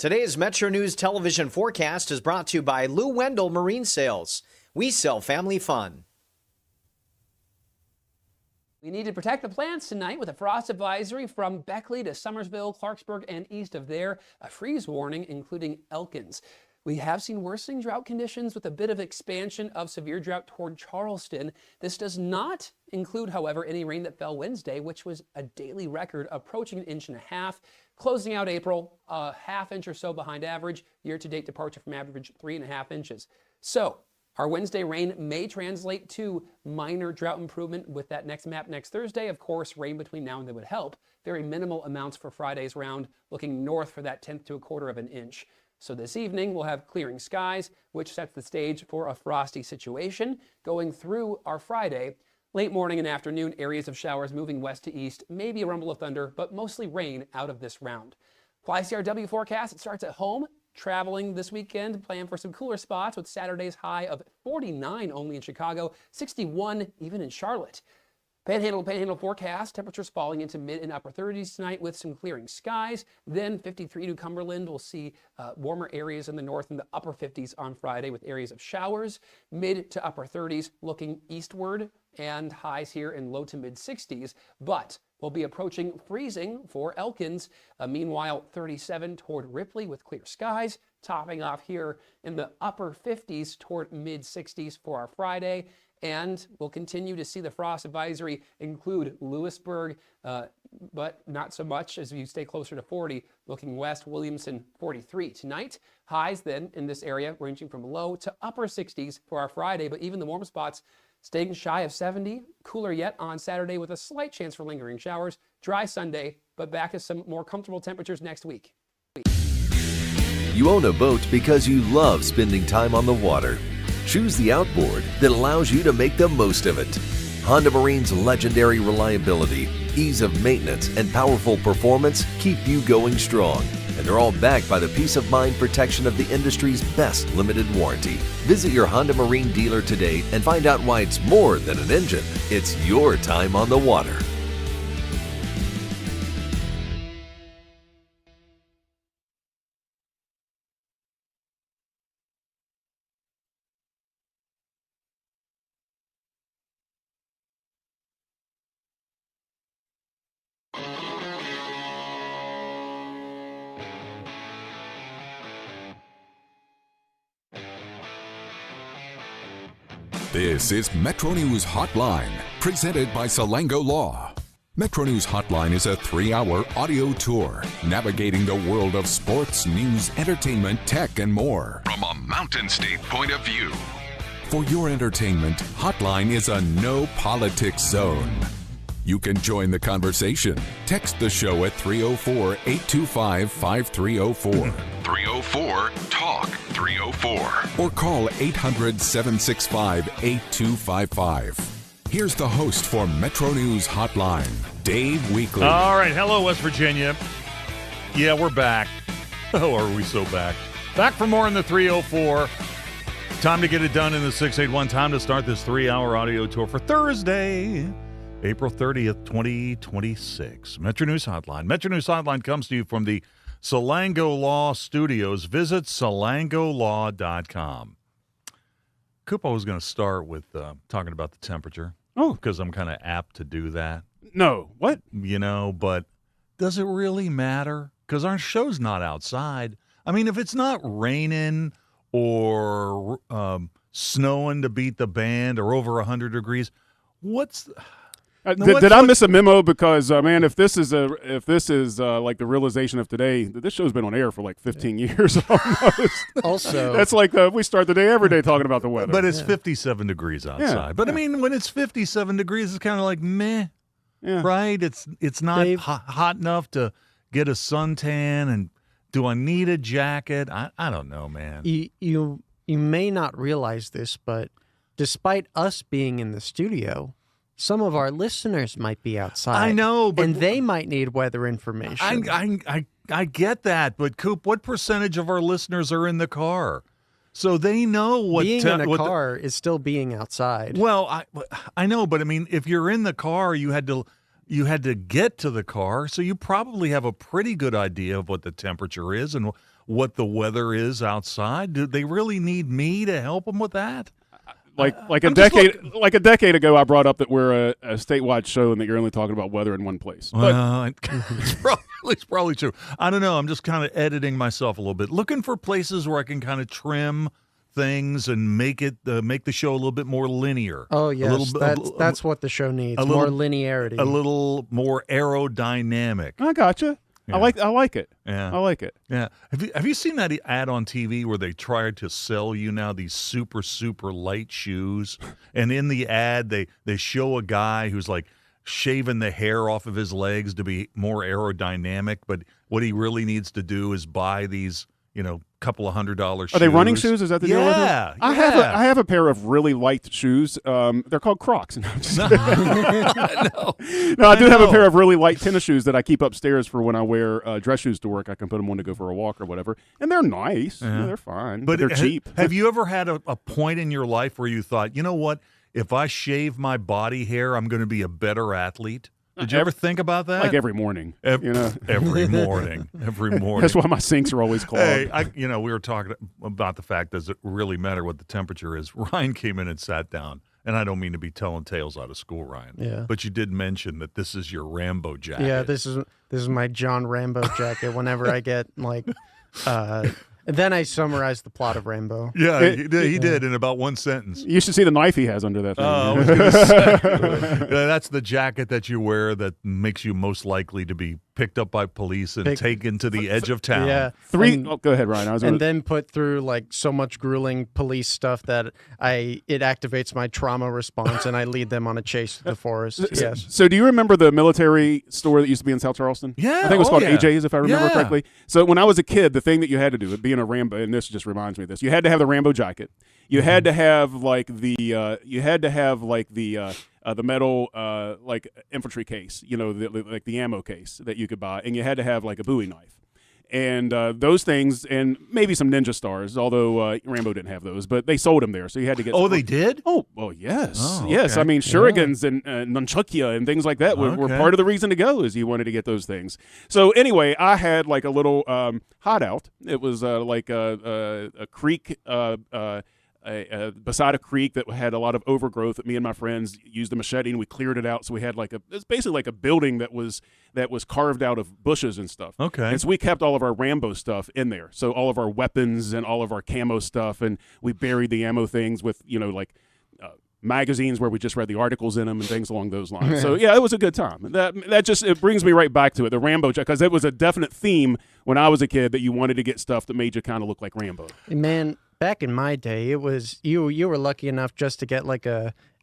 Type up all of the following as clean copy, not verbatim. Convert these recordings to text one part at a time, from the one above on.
Today's Metro News television forecast is brought to you by Lou Wendell Marine Sales. We sell family fun. We need to protect the plants tonight with a frost advisory from Beckley to Summersville, Clarksburg, and east of there. A freeze warning, including Elkins. We have seen worsening drought conditions with a bit of expansion of severe drought toward Charleston. This does not include, however, any rain that fell Wednesday, which was a daily record approaching 1.5 inches. Closing out April, a half inch or so behind average. Year-to-date departure from average 3.5 inches. So our Wednesday rain may translate to minor drought improvement with that next map next Thursday. Of course, rain between now and then would help. Very minimal amounts for Friday's round, looking north for that 1/10 to 1/4 of an inch. So this evening, we'll have clearing skies, which sets the stage for a frosty situation. Going through our Friday, late morning and afternoon, areas of showers moving west to east, maybe a rumble of thunder, but mostly rain out of this round. YCRW forecast, it starts at home. Traveling this weekend, plan for some cooler spots with Saturday's high of 49 only in Chicago, 61 even in Charlotte. Panhandle forecast, temperatures falling into mid and upper 30s tonight with some clearing skies. Then 53 to Cumberland. We'll see warmer areas in the north in the upper 50s on Friday with areas of showers. Mid to upper 30s looking eastward and highs here in low to mid 60s. But we'll be approaching freezing for Elkins. Meanwhile, 37 toward Ripley with clear skies. Topping off here in the upper 50s toward mid 60s for our Friday. And we'll continue to see the frost advisory include Lewisburg, but not so much as you stay closer to 40. Looking west, Williamson 43 tonight. Highs then in this area ranging from low to upper 60s for our Friday, but even the warm spots staying shy of 70. Cooler yet on Saturday with a slight chance for lingering showers. Dry Sunday, but back to some more comfortable temperatures next week. You own a boat because you love spending time on the water. Choose the outboard that allows you to make the most of it. Honda Marine's legendary reliability, ease of maintenance, and powerful performance keep you going strong. And they're all backed by the peace of mind protection of the industry's best limited warranty. Visit your Honda Marine dealer today and find out why it's more than an engine. It's your time on the water. This is Metro News Hotline, presented by Salango Law. Metro News Hotline is a 3-hour audio tour navigating the world of sports, news, entertainment, tech, and more from a Mountain State point of view. For your entertainment, Hotline is a no politics zone. You can join the conversation. Text the show at 304-825-5304. 304-TALK-304. Or call 800-765-8255. Here's the host for Metro News Hotline, Dave Weekley. All right. Hello, West Virginia. Yeah, we're back. Oh, are we so back? Back for more in the 304. Time to get it done in the 681. Time to start this 3-hour audio tour for Thursday, April 30th, 2026. Metro News Hotline. Metro News Hotline comes to you from the Salango Law Studios. Visit salangolaw.com. Coop, I was going to start with talking about the temperature. Oh. Because I'm kind of apt to do that. No. What? You know, but does it really matter? Because our show's not outside. I mean, if it's not raining or snowing to beat the band or over 100 degrees, what's... Did I miss a memo? Because man, if this is like the realization of today, this show's been on air for like 15 years almost. Also, that's like we start the day every day talking about the weather. But it's 57 degrees outside. Yeah, but I mean, when it's 57 degrees, it's kind of like meh, right? It's not hot enough to get a suntan. And do I need a jacket? I don't know, man. You may not realize this, but despite us being in the studio, some of our listeners might be outside. I know, but and they might need weather information. I get that, but Coop, what percentage of our listeners are in the car? So they know what being in a car is still being outside. Well, I know, but I mean, if you're in the car, you had to get to the car, so you probably have a pretty good idea of what the temperature is and what the weather is outside? Do they really need me to help them with that? Like a decade ago, I brought up that we're a statewide show and that you're only talking about weather in one place. Well, it's probably true. I don't know. I'm just kind of editing myself a little bit, looking for places where I can kind of trim things and make the show a little bit more linear. Oh yes, that's what the show needs. More linearity. A little more aerodynamic. I gotcha. Yeah. I like it. Yeah. I like it. Yeah. Have you seen that ad on TV where they tried to sell you now these super, super light shoes? And in the ad, they show a guy who's like shaving the hair off of his legs to be more aerodynamic, but what he really needs to do is buy these, couple of $100 shoes. Are they running shoes? Is that the deal with them? Yeah. I have a pair of really light shoes. They're called Crocs. No, I do have a pair of really light tennis shoes that I keep upstairs for when I wear dress shoes to work. I can put them on to go for a walk or whatever, and they're nice. Yeah, they're fine, but they're cheap. Have you ever had a point in your life where you thought, you know what? If I shave my body hair, I'm going to be a better athlete? Did you ever think about that? Like every morning. Every morning. That's why my sinks are always clogged. Hey, we were talking about the fact, does it really matter what the temperature is? Ryan came in and sat down, and I don't mean to be telling tales out of school, Ryan. Yeah. But you did mention that this is your Rambo jacket. Yeah, this is my John Rambo jacket. Whenever I get and then I summarize the plot of Rambo. Yeah, he did in about one sentence. You should see the knife he has under that thing. I was gonna say, that's the jacket that you wear that makes you most likely to be picked up by police and taken to the edge of town. Yeah. Go ahead, Ryan. Then put through so much grueling police stuff that it activates my trauma response and I lead them on a chase through the forest. Yes. So do you remember the military store that used to be in South Charleston? Yeah. I think it was called AJ's, if I remember correctly. So when I was a kid, the thing that you had to do, being a Rambo, and this just reminds me of this, you had to have the Rambo jacket. You had to have the metal infantry case, the ammo case that you could buy, and you had to have a Bowie knife, and those things, and maybe some ninja stars. Although Rambo didn't have those, but they sold them there, so you had to get. Oh, they did? Oh, yes, oh, yes. okay. I mean, shurikens and nunchukia and things like that were part of the reason to go, is you wanted to get those things. So anyway, I had a little hideout. It was a creek. Beside a creek that had a lot of overgrowth that me and my friends used a machete and we cleared it out. So we had it's basically like a building that was carved out of bushes and stuff. Okay. And so we kept all of our Rambo stuff in there. So all of our weapons and all of our camo stuff, and we buried the ammo things with, magazines where we just read the articles in them and things along those lines. So yeah, it was a good time. It brings me right back to it, the Rambo, because it was a definite theme when I was a kid that you wanted to get stuff that made you kind of look like Rambo. Man, back in my day, it was you were lucky enough just to get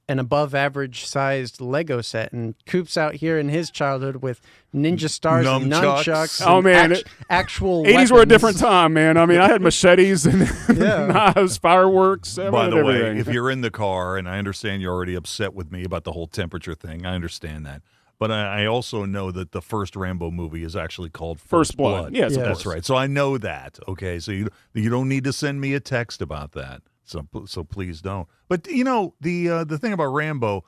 an above average sized Lego set, and Coop's out here in his childhood with ninja stars and nunchucks. Oh man, actual 80s weapons. were a different time, man. I mean, I had machetes and knives, fireworks. By the everything. way, if you're in the car, and I understand you're already upset with me about the whole temperature thing, I understand that. But I also know that the first Rambo movie is actually called First Blood. Yes, that's right. So I know that. Okay, so you don't need to send me a text about that. So please don't. But the thing about Rambo,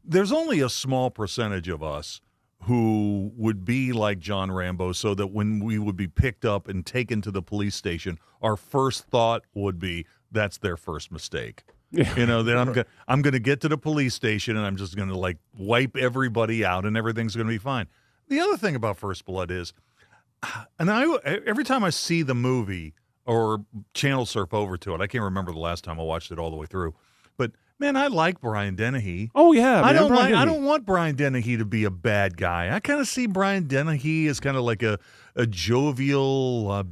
there's only a small percentage of us who would be like John Rambo, so that when we would be picked up and taken to the police station, our first thought would be, that's their first mistake. Yeah. Then I'm going to get to the police station and I'm just going to wipe everybody out and everything's going to be fine. The other thing about First Blood is, and every time I see the movie or channel surf over to it, I can't remember the last time I watched it all the way through, but man, I like Brian Dennehy. Oh yeah, I don't want Brian Dennehy to be a bad guy. I kind of see Brian Dennehy as kind of like a jovial,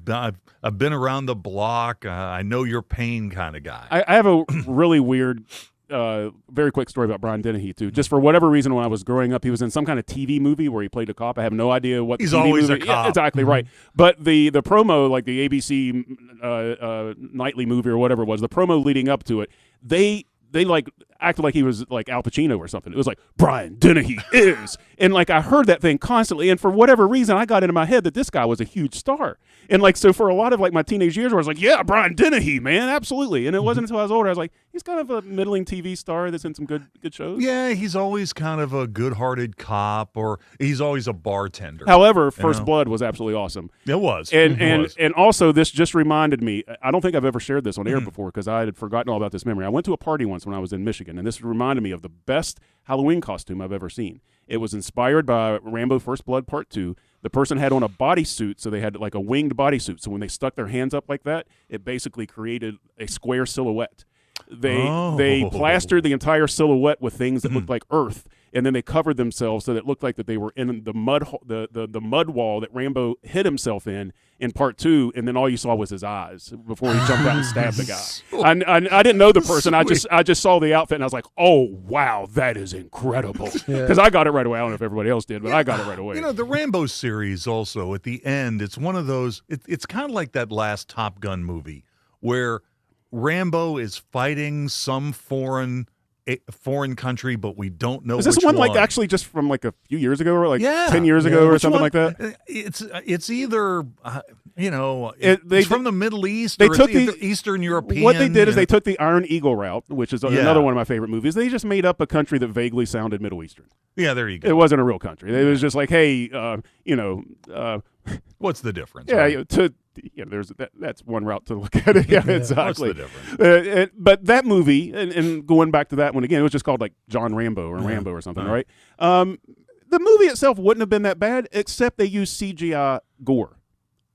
I've been around the block, I know your pain kind of guy. I have a really weird, very quick story about Brian Dennehy too. Just for whatever reason, when I was growing up, he was in some kind of TV movie where he played a cop. I have no idea what. He's TV always movie. a cop. Yeah, exactly right. But the promo, like the ABC nightly movie or whatever it was, the promo leading up to it, they acted like he was like Al Pacino or something. It was like, Brian Dennehy is. And like I heard that thing constantly. And for whatever reason, I got into my head that this guy was a huge star. And like, so for a lot of like my teenage years where I was like, yeah, Brian Dennehy, man, absolutely. And it wasn't until I was older, I was like, he's kind of a middling TV star that's in some good shows. Yeah, he's always kind of a good-hearted cop, or he's always a bartender. However, First Blood was absolutely awesome. It was. And also, this just reminded me, I don't think I've ever shared this on air before because I had forgotten all about this memory. I went to a party once when I was in Michigan, and this reminded me of the best Halloween costume I've ever seen. It was inspired by Rambo First Blood Part 2. The person had on a bodysuit, so they had like a winged bodysuit. So when they stuck their hands up like that, it basically created a square silhouette. They plastered the entire silhouette with things that looked like earth, and then they covered themselves so that it looked like that they were in the mud the mud wall that Rambo hid himself in Part 2, and then all you saw was his eyes before he jumped out and stabbed the guy. I didn't know the person. I just saw the outfit, and I was like, oh, wow, that is incredible. Because I got it right away. I don't know if everybody else did, but I got it right away. You know, the Rambo series also, at the end, it's one of those, it's kind of like that last Top Gun movie where Rambo is fighting some foreign country, but we don't know. Is this which one like actually just from like a few years ago, or like 10 years ago, or something like that? It's either it's from the Middle East. They or took it's Eastern European. What they did is they took the Iron Eagle route, which is another one of my favorite movies. They just made up a country that vaguely sounded Middle Eastern. Yeah, there you go. It wasn't a real country. It was just like, hey, what's the difference? Yeah, right? That's one route to look at it. Yeah, exactly. What's the difference? But that movie, and going back to that one again, it was just called like John Rambo or Rambo or something, right? The movie itself wouldn't have been that bad, except they used CGI gore.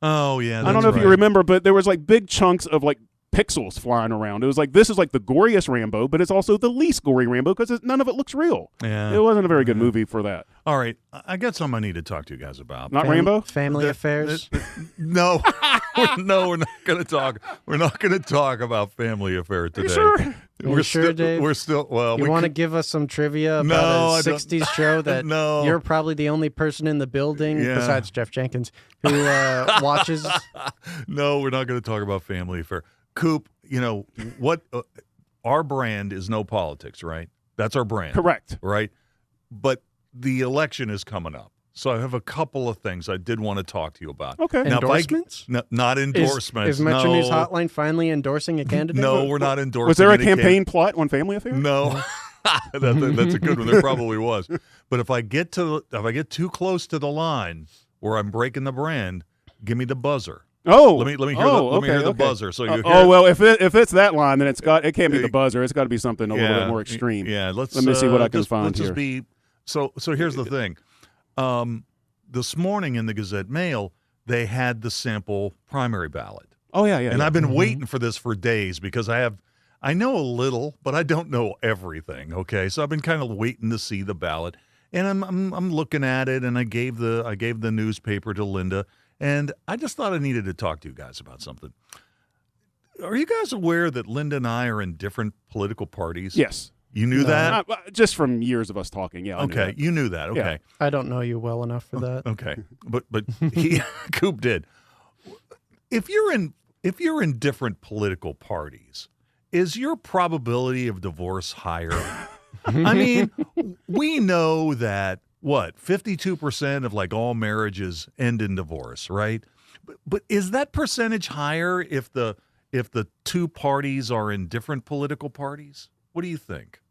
Oh yeah, I don't know if you remember, but there was like big chunks of like pixels flying around. It was like, this is like the goriest Rambo, but it's also the least gory Rambo because none of it looks real. Yeah. It wasn't a very good movie for that. All right, I got something I need to talk to you guys about. Not Rambo? Family affairs? No, no, we're not going to talk. We're not going to talk about family affairs today. Sure? We're sure, Dave? We're still. Well, you want to give us some trivia about a '60s show that you're probably the only person in the building besides Jeff Jenkins who watches? No, we're not going to talk about family affair. Coop, you know what? Our brand is no politics, right? That's our brand. Correct. Right? But the election is coming up. So I have a couple of things I did want to talk to you about. Okay. Now, endorsements? Not endorsements. Is Metro News Hotline finally endorsing a candidate? No, we're not endorsing. Was there a campaign plot on family affairs? No. That's a good one. There probably was. But if I get too close to the line where I'm breaking the brand, give me the buzzer. Oh, let me hear the buzzer. So you well, if it's that line, then it can't be the buzzer. It's got to be something a little bit more extreme. Yeah, let me see what I can find here. So here's the thing. This morning in the Gazette Mail, they had the sample primary ballot. Oh yeah. And I've been waiting for this for days because I know a little, but I don't know everything. Okay, so I've been kind of waiting to see the ballot, and I'm looking at it, and I gave the newspaper to Linda. And I just thought I needed to talk to you guys about something. Are you guys aware that Linda and I are in different political parties? Yes. You knew that? Just from years of us talking, yeah. Okay, you knew that. Okay. Yeah. I don't know you well enough for that. Okay, but Coop did. If you're in different political parties, is your probability of divorce higher? I mean, we know that. 52% of like all marriages end in divorce, right? But is that percentage higher if the two parties are in different political parties? What do you think?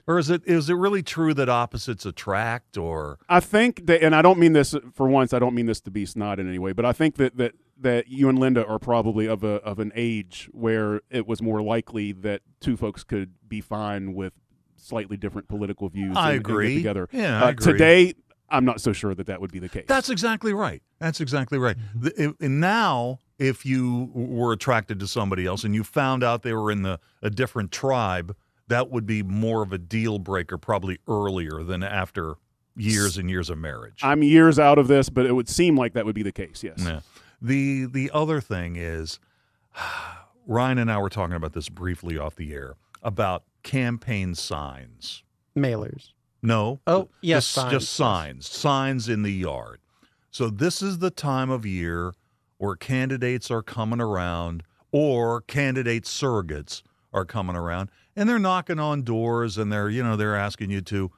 Or is it really true that opposites attract? Or I think that, and I don't mean this for once. I don't mean this to be snide in any way, but I think that you and Linda are probably of an age where it was more likely that two folks could be fine with slightly different political views. I agree. And get together. Yeah, I agree. Today, I'm not so sure that would be the case. That's exactly right. And now, if you were attracted to somebody else and you found out they were in a different tribe, that would be more of a deal breaker probably earlier than after years and years of marriage. I'm years out of this, but it would seem like that would be the case, yes. Yeah. The other thing is, Ryan and I were talking about this briefly off the air, about campaign signs. Mailers. No. Oh, yes, Just signs. Signs in the yard. So this is the time of year where candidates are coming around, or candidate surrogates are coming around, and they're knocking on doors, and they're asking you to,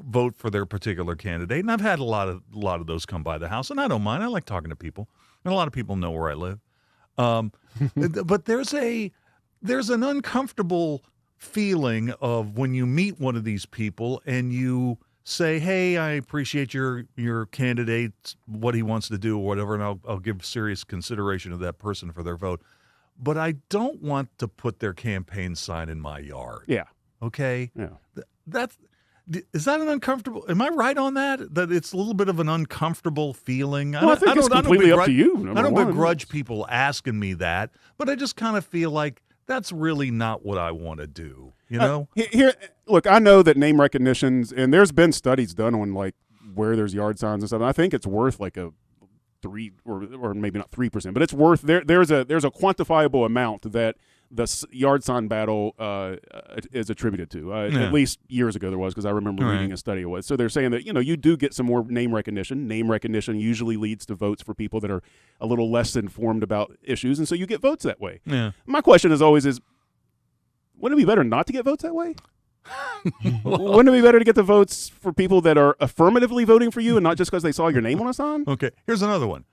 vote for their particular candidate. And I've had a lot of those come by the house, and I don't mind. I like talking to people, and a lot of people know where I live. But there's an uncomfortable feeling of when you meet one of these people and you say, hey, I appreciate your candidate, what he wants to do or whatever, and I'll give serious consideration to that person for their vote. But I don't want to put their campaign sign in my yard. Yeah. Okay? Yeah. Is that an uncomfortable? Am I right on that? That it's a little bit of an uncomfortable feeling? Well, I think it's completely up to you. I don't begrudge people asking me that, but I just kind of feel like that's really not what I want to do. You know? Here, look, I know that name recognitions, and there's been studies done on like where there's yard signs and stuff. And I think it's worth like a 3 or maybe not 3%, but it's worth there's a quantifiable amount that the yard sign battle is attributed to. At least years ago there was, because I remember reading a study of it. So they're saying that you do get some more name recognition. Name recognition usually leads to votes for people that are a little less informed about issues, and so you get votes that way. Yeah. My question is always wouldn't it be better not to get votes that way? Wouldn't it be better to get the votes for people that are affirmatively voting for you and not just because they saw your name on a sign? Okay, here's another one.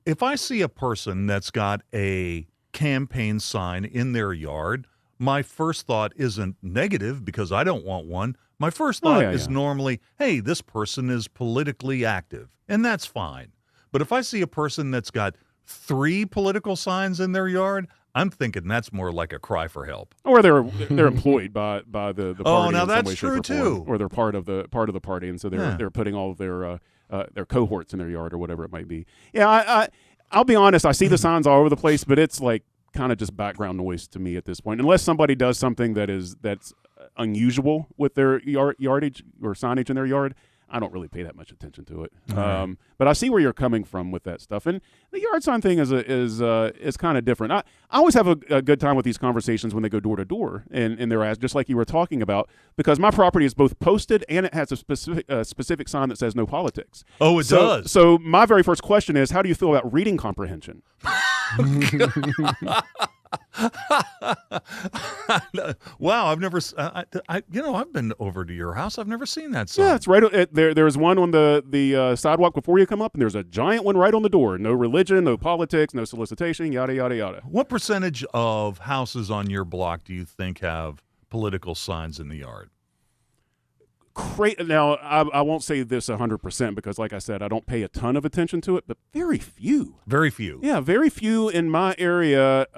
If I see a person that's got a campaign sign in their yard, my first thought isn't negative because I don't want one. My first thought is normally, hey, this person is politically active, and that's fine. But if I see a person that's got 3 political signs in their yard, I'm thinking that's more like a cry for help. Or they're employed by the party. Oh, now in some that's way, true shape, or form. too. Or they're part of the party, and so they're putting all of their cohorts in their yard or whatever it might be. Yeah, I'll be honest. I see the signs all over the place, but it's like kind of just background noise to me at this point. Unless somebody does something that's unusual with their yardage or signage in their yard, I don't really pay that much attention to it. But I see where you're coming from with that stuff. And the yard sign thing is kind of different. I always have a good time with these conversations when they go door to door and they're asked, just like you were talking about, because my property is both posted and it has a specific sign that says no politics. Oh, it does. So my very first question is, how do you feel about reading comprehension? Wow, I've never. I've been over to your house. I've never seen that sign. Yeah, it's right. There's one on the sidewalk before you come up, and there's a giant one right on the door. No religion, no politics, no solicitation, yada yada yada. What percentage of houses on your block do you think have political signs in the yard? Now, I won't say this 100% because, like I said, I don't pay a ton of attention to it, but very few. Very few. Yeah, very few in my area.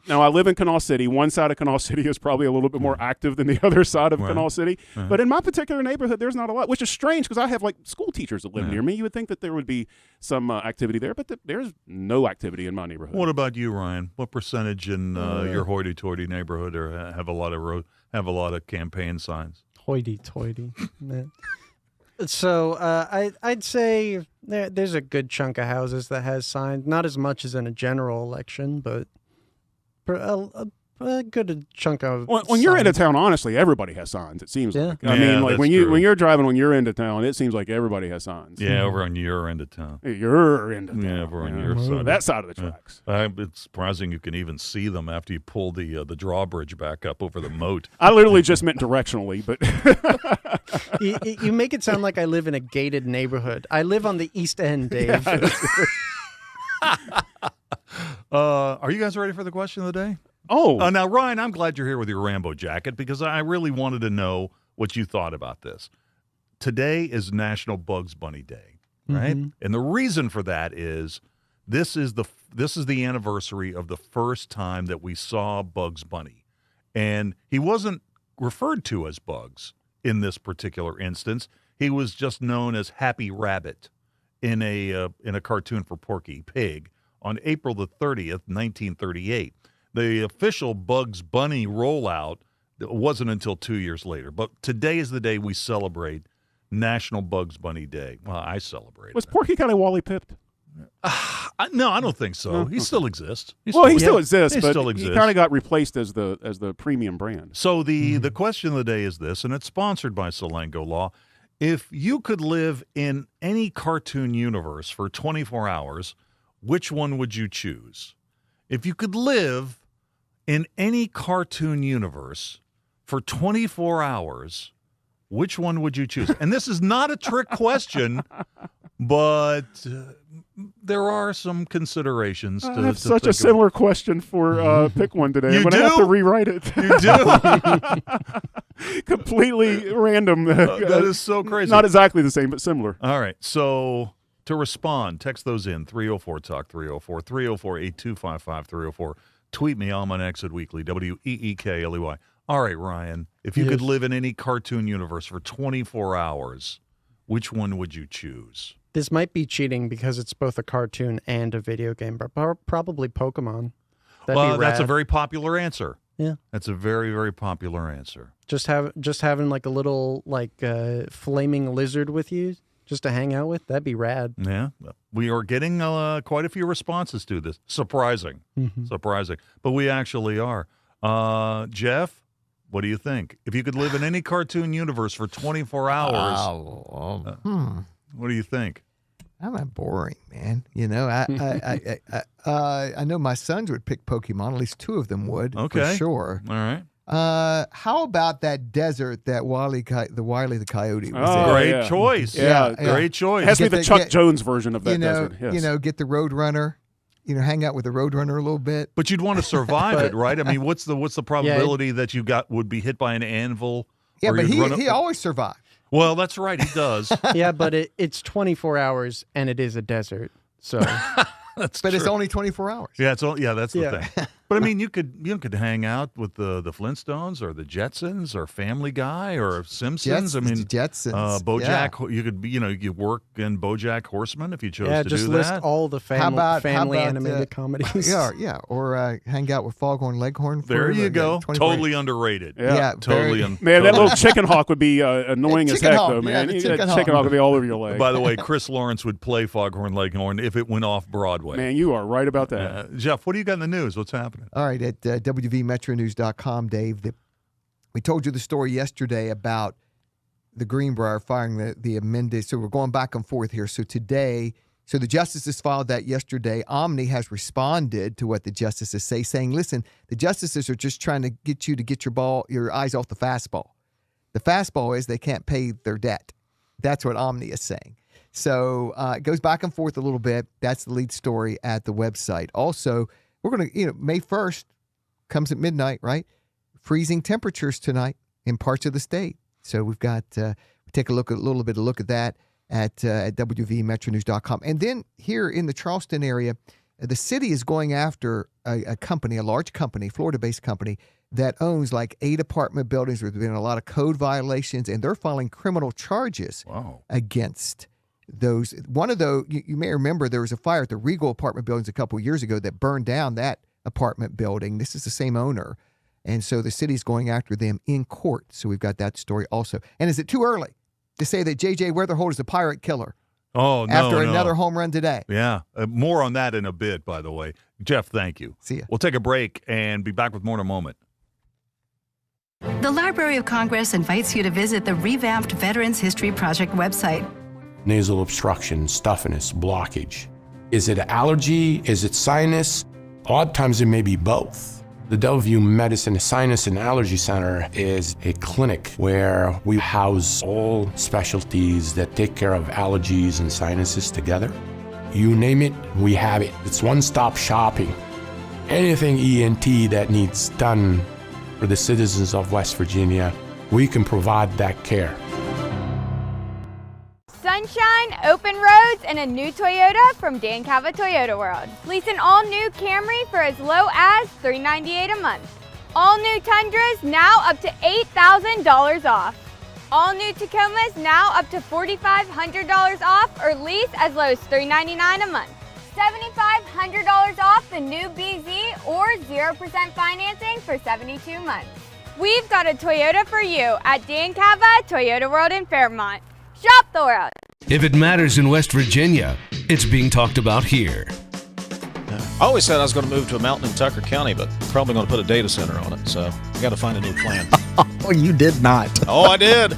Now, I live in Canal City. One side of Canal City is probably a little bit more active than the other side of Canal City. Right. But in my particular neighborhood, there's not a lot, which is strange because I have, like, school teachers that live near me. You would think that there would be some activity there, but there's no activity in my neighborhood. What about you, Ryan? What percentage in your hoity-toity neighborhood have a lot of campaign signs? Hoity-toity, man. So I'd say there's a good chunk of houses that has signs. Not as much as in a general election, but a good chunk of. When you're into town, honestly, everybody has signs. It seems like. I mean, like when you're driving on your end of town, it seems like everybody has signs. Yeah, over on your end of town. Your end of town. Yeah, over on your side. That side of the tracks. It's surprising you can even see them after you pull the drawbridge back up over the moat. I literally just meant directionally, but you make it sound like I live in a gated neighborhood. I live on the East End, Dave. Are you guys ready for the question of the day? Oh. Now, Ryan, I'm glad you're here with your Rambo jacket because I really wanted to know what you thought about this. Today is National Bugs Bunny Day, right? Mm-hmm. And the reason for that is this is the anniversary of the first time that we saw Bugs Bunny. And he wasn't referred to as Bugs in this particular instance. He was just known as Happy Rabbit in a cartoon for Porky Pig on April the 30th, 1938. The official Bugs Bunny rollout wasn't until 2 years later. But today is the day we celebrate National Bugs Bunny Day. Well, I celebrate. Was Porky kind of Wally pipped? No, I don't think so. He still exists. He still exists, but he kind of got replaced as the premium brand. So the question of the day is this, and it's sponsored by Salango Law. If you could live in any cartoon universe for 24 hours, which one would you choose? If you could live in any cartoon universe for 24 hours, which one would you choose? And this is not a trick question, but there are some considerations. I have such a similar question for pick one today. I'm going to have to rewrite it. You do? Completely random. That is so crazy. Not exactly the same, but similar. All right. So to respond, text those in 304-TALK, 304, 304-8255, 304. Tweet me. I'm on Exit Weekly, WEEKLEY. All right, Ryan, if you could live in any cartoon universe for 24 hours, which one would you choose? This might be cheating because it's both a cartoon and a video game, but probably Pokemon. That'd be rad. That's a very popular answer. Yeah. That's a very, very popular answer. Just having like a little flaming lizard with you just to hang out with, that'd be rad. Yeah. We are getting quite a few responses to this. Surprising. Surprising. But we actually are. Jeff, what do you think? If you could live in any cartoon universe for 24 hours, what do you think? I'm not boring, man. You know, I know my sons would pick Pokemon. At least two of them would, for sure. All right. How about that desert that Wile the Coyote was in? Great choice. Yeah, great choice. It has to be the Chuck Jones version of that desert. Yes. You know, get the Roadrunner. You know, hang out with the Roadrunner a little bit. But you'd want to survive it, right? I mean, what's the probability that you would be hit by an anvil? Yeah, but he always survived. Well, that's right, he does. Yeah, but it's 24 hours and it is a desert, so. That's but true. It's only 24 hours. Yeah, that's the thing. But I mean, you could hang out with the Flintstones or the Jetsons or Family Guy or Simpsons. Jetsons. BoJack. You could you work in BoJack Horseman if you chose to do that. Yeah, just list all the family animated comedies. Yeah, or hang out with Foghorn Leghorn. There you go. Totally underrated. Yeah, totally. Man, that little chicken hawk would be annoying as heck, though, man. Yeah, chicken hawk would be all over your leg. By the way, Chris Lawrence would play Foghorn Leghorn if it went off Broadway. Man, you are right about that. Jeff, what do you got in the news? What's happening? All right, at WVMetroNews.com, Dave, we told you the story yesterday about the Greenbrier firing the amended. So we're going back and forth here. So today, the justices filed that yesterday. Omni has responded to what the justices say, saying, listen, the justices are just trying to get you to get your eyes off the fastball. The fastball is they can't pay their debt. That's what Omni is saying. So it goes back and forth a little bit. That's the lead story at the website. Also, we're going to, May 1st comes at midnight, right? Freezing temperatures tonight in parts of the state. So we've got, take a look at that at WVMetroNews.com. And then here in the Charleston area, the city is going after a large company, Florida-based company, that owns like 8 apartment buildings where there have been a lot of code violations, and they're filing criminal charges against those. One of those, you may remember there was a fire at the Regal apartment buildings a couple of years ago that burned down that apartment building. This is the same owner. And so the city's going after them in court. So we've got that story also. And is it too early to say that J.J. Weatherholt is a pirate killer? Oh, no. After another home run today. Yeah. More on that in a bit, by the way. Jeff, thank you. See ya. We'll take a break and be back with more in a moment. The Library of Congress invites you to visit the revamped Veterans History Project website. Nasal obstruction, stuffiness, blockage. Is it allergy? Is it sinus? A lot of times it may be both. The Delview Medicine Sinus and Allergy Center is a clinic where we house all specialties that take care of allergies and sinuses together. You name it, we have it. It's one-stop shopping. Anything ENT that needs done for the citizens of West Virginia, we can provide that care. Sunshine, open roads, and a new Toyota from Dan Cava Toyota World. Lease an all-new Camry for as low as $398 a month. All new Tundras now up to $8,000 off. All new Tacomas now up to $4,500 off, or lease as low as $399 a month. $7,500 off the new BZ or 0% financing for 72 months. We've got a Toyota for you at Dan Cava Toyota World in Fairmont. Shop the world. If it matters in West Virginia, it's being talked about here. I always said I was going to move to a mountain in Tucker County, but probably going to put a data center on it. So I got to find a new plan. Oh, you did not. Oh, I did.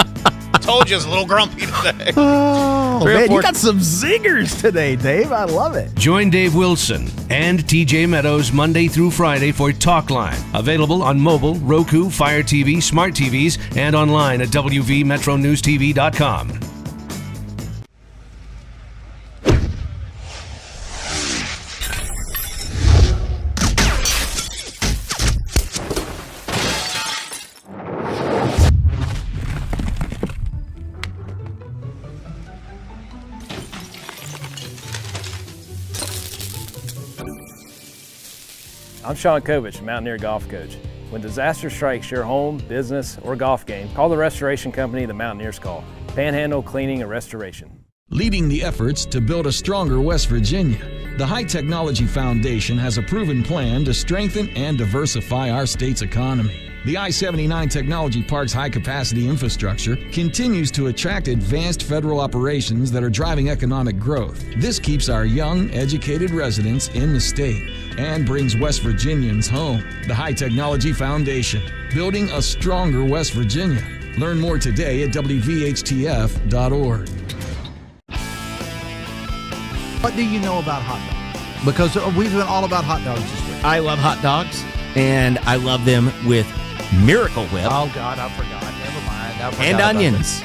Told you it's a little grumpy today. Oh, man, you got some zingers today, Dave. I love it. Join Dave Wilson and TJ Meadows Monday through Friday for Talk Line. Available on mobile, Roku, Fire TV, smart TVs, and online at WVMetroNewsTV.com. I'm Sean Kovich, Mountaineer golf coach. When disaster strikes your home, business, or golf game, call the restoration company the Mountaineers call. Panhandle Cleaning and Restoration. Leading the efforts to build a stronger West Virginia, the High Technology Foundation has a proven plan to strengthen and diversify our state's economy. The I-79 Technology Park's high-capacity infrastructure continues to attract advanced federal operations that are driving economic growth. This keeps our young, educated residents in the state and brings West Virginians home. The High Technology Foundation, building a stronger West Virginia. Learn more today at WVHTF.org. What do you know about hot dogs? Because we've been all about hot dogs this week. I love hot dogs, and I love them with Miracle Whip. Oh, God, I forgot. Never mind. And onions.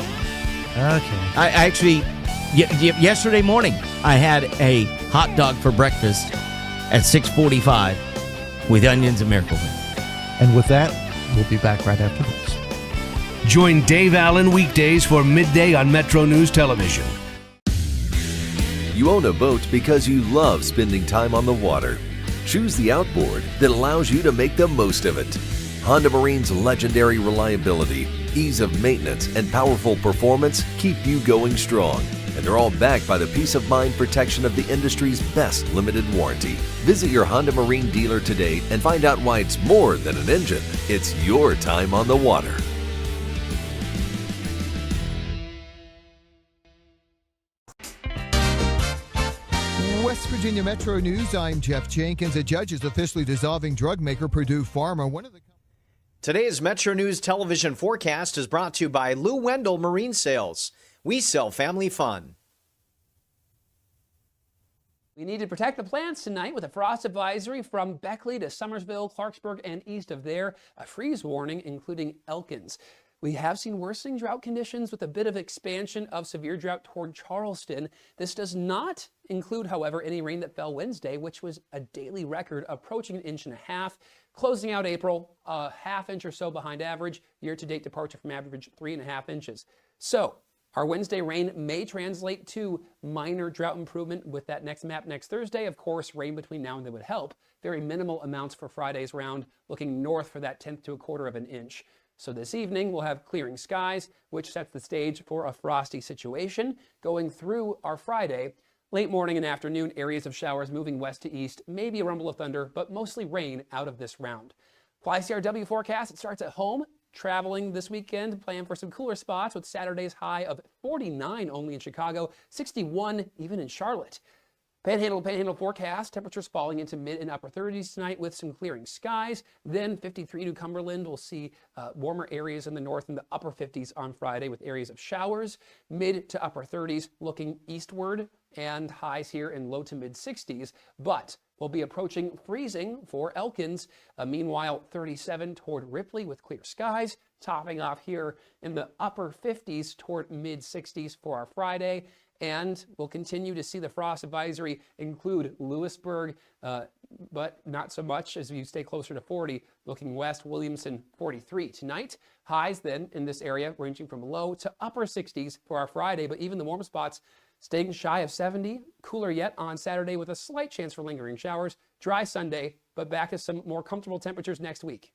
Okay. I actually, yesterday morning, I had a hot dog for breakfast at 6:45 with onions and Miracle Whip. And with that, we'll be back right after this. Join Dave Allen weekdays for midday on Metro News Television. You own a boat because you love spending time on the water. Choose the outboard that allows you to make the most of it. Honda Marine's legendary reliability, ease of maintenance, and powerful performance keep you going strong. And they're all backed by the peace of mind protection of the industry's best limited warranty. Visit your Honda Marine dealer today and find out why it's more than an engine. It's your time on the water. West Virginia Metro News, I'm Jeff Jenkins. A judge is officially dissolving drug maker Purdue Pharma. Today's Metro News television forecast is brought to you by Lou Wendell Marine Sales. We sell family fun. We need to protect the plants tonight with a frost advisory from Beckley to Summersville, Clarksburg, and east of there. A freeze warning, including Elkins. We have seen worsening drought conditions with a bit of expansion of severe drought toward Charleston. This does not include, however, any rain that fell Wednesday, which was a daily record approaching 1.5 inches. Closing out April, a half inch or so behind average. Year-to-date departure from average 3.5 inches. So our Wednesday rain may translate to minor drought improvement with that next map next Thursday. Of course, rain between now and then would help. Very minimal amounts for Friday's round, looking north for that 1/10 to 1/4 of an inch. So this evening, we'll have clearing skies, which sets the stage for a frosty situation. Going through our Friday, late morning and afternoon, areas of showers moving west to east, maybe a rumble of thunder, but mostly rain out of this round. FlyCRW forecast, it starts at home. Traveling this weekend, plan for some cooler spots with Saturday's high of 49 only in Chicago, 61 even in Charlotte. Panhandle forecast, temperatures falling into mid and upper 30s tonight with some clearing skies. Then 53 to Cumberland. We'll see warmer areas in the north in the upper 50s on Friday with areas of showers. Mid to upper 30s looking eastward and highs here in low to mid 60s. But we'll be approaching freezing for Elkins. Meanwhile, 37 toward Ripley with clear skies. Topping off here in the upper 50s toward mid 60s for our Friday. And we'll continue to see the frost advisory include Lewisburg, but not so much as you stay closer to 40. Looking west, Williamson 43 tonight. Highs then in this area ranging from low to upper 60s for our Friday, but even the warm spots staying shy of 70. Cooler yet on Saturday with a slight chance for lingering showers. Dry Sunday, but back to some more comfortable temperatures next week.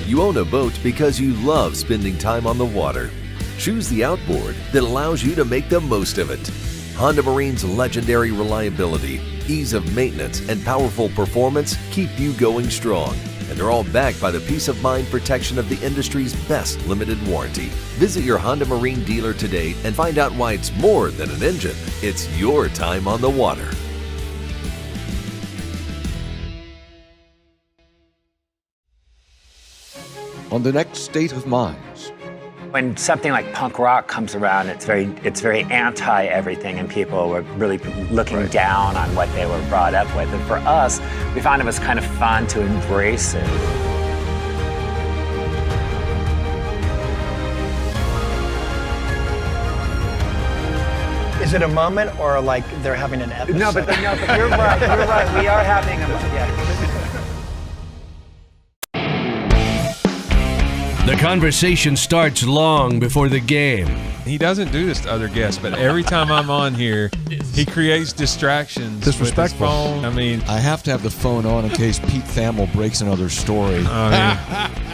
You own a boat because you love spending time on the water. Choose the outboard that allows you to make the most of it. Honda Marine's legendary reliability, ease of maintenance, and powerful performance keep you going strong. And they're all backed by the peace of mind protection of the industry's best limited warranty. Visit your Honda Marine dealer today and find out why it's more than an engine. It's your time on the water. On the next State of Minds, When something like punk rock comes around, it's very anti everything, and people were really looking down on what they were brought up with. And for us, we found it was kind of fun to embrace it. Is it a moment or like they're having an episode? No, but you're right. You're right. We are having a moment. The conversation starts long before the game. He doesn't do this to other guests, but every time I'm on here, he creates distractions. Disrespectful. With his phone. I mean, I have to have the phone on in case Pete Thamel breaks another story.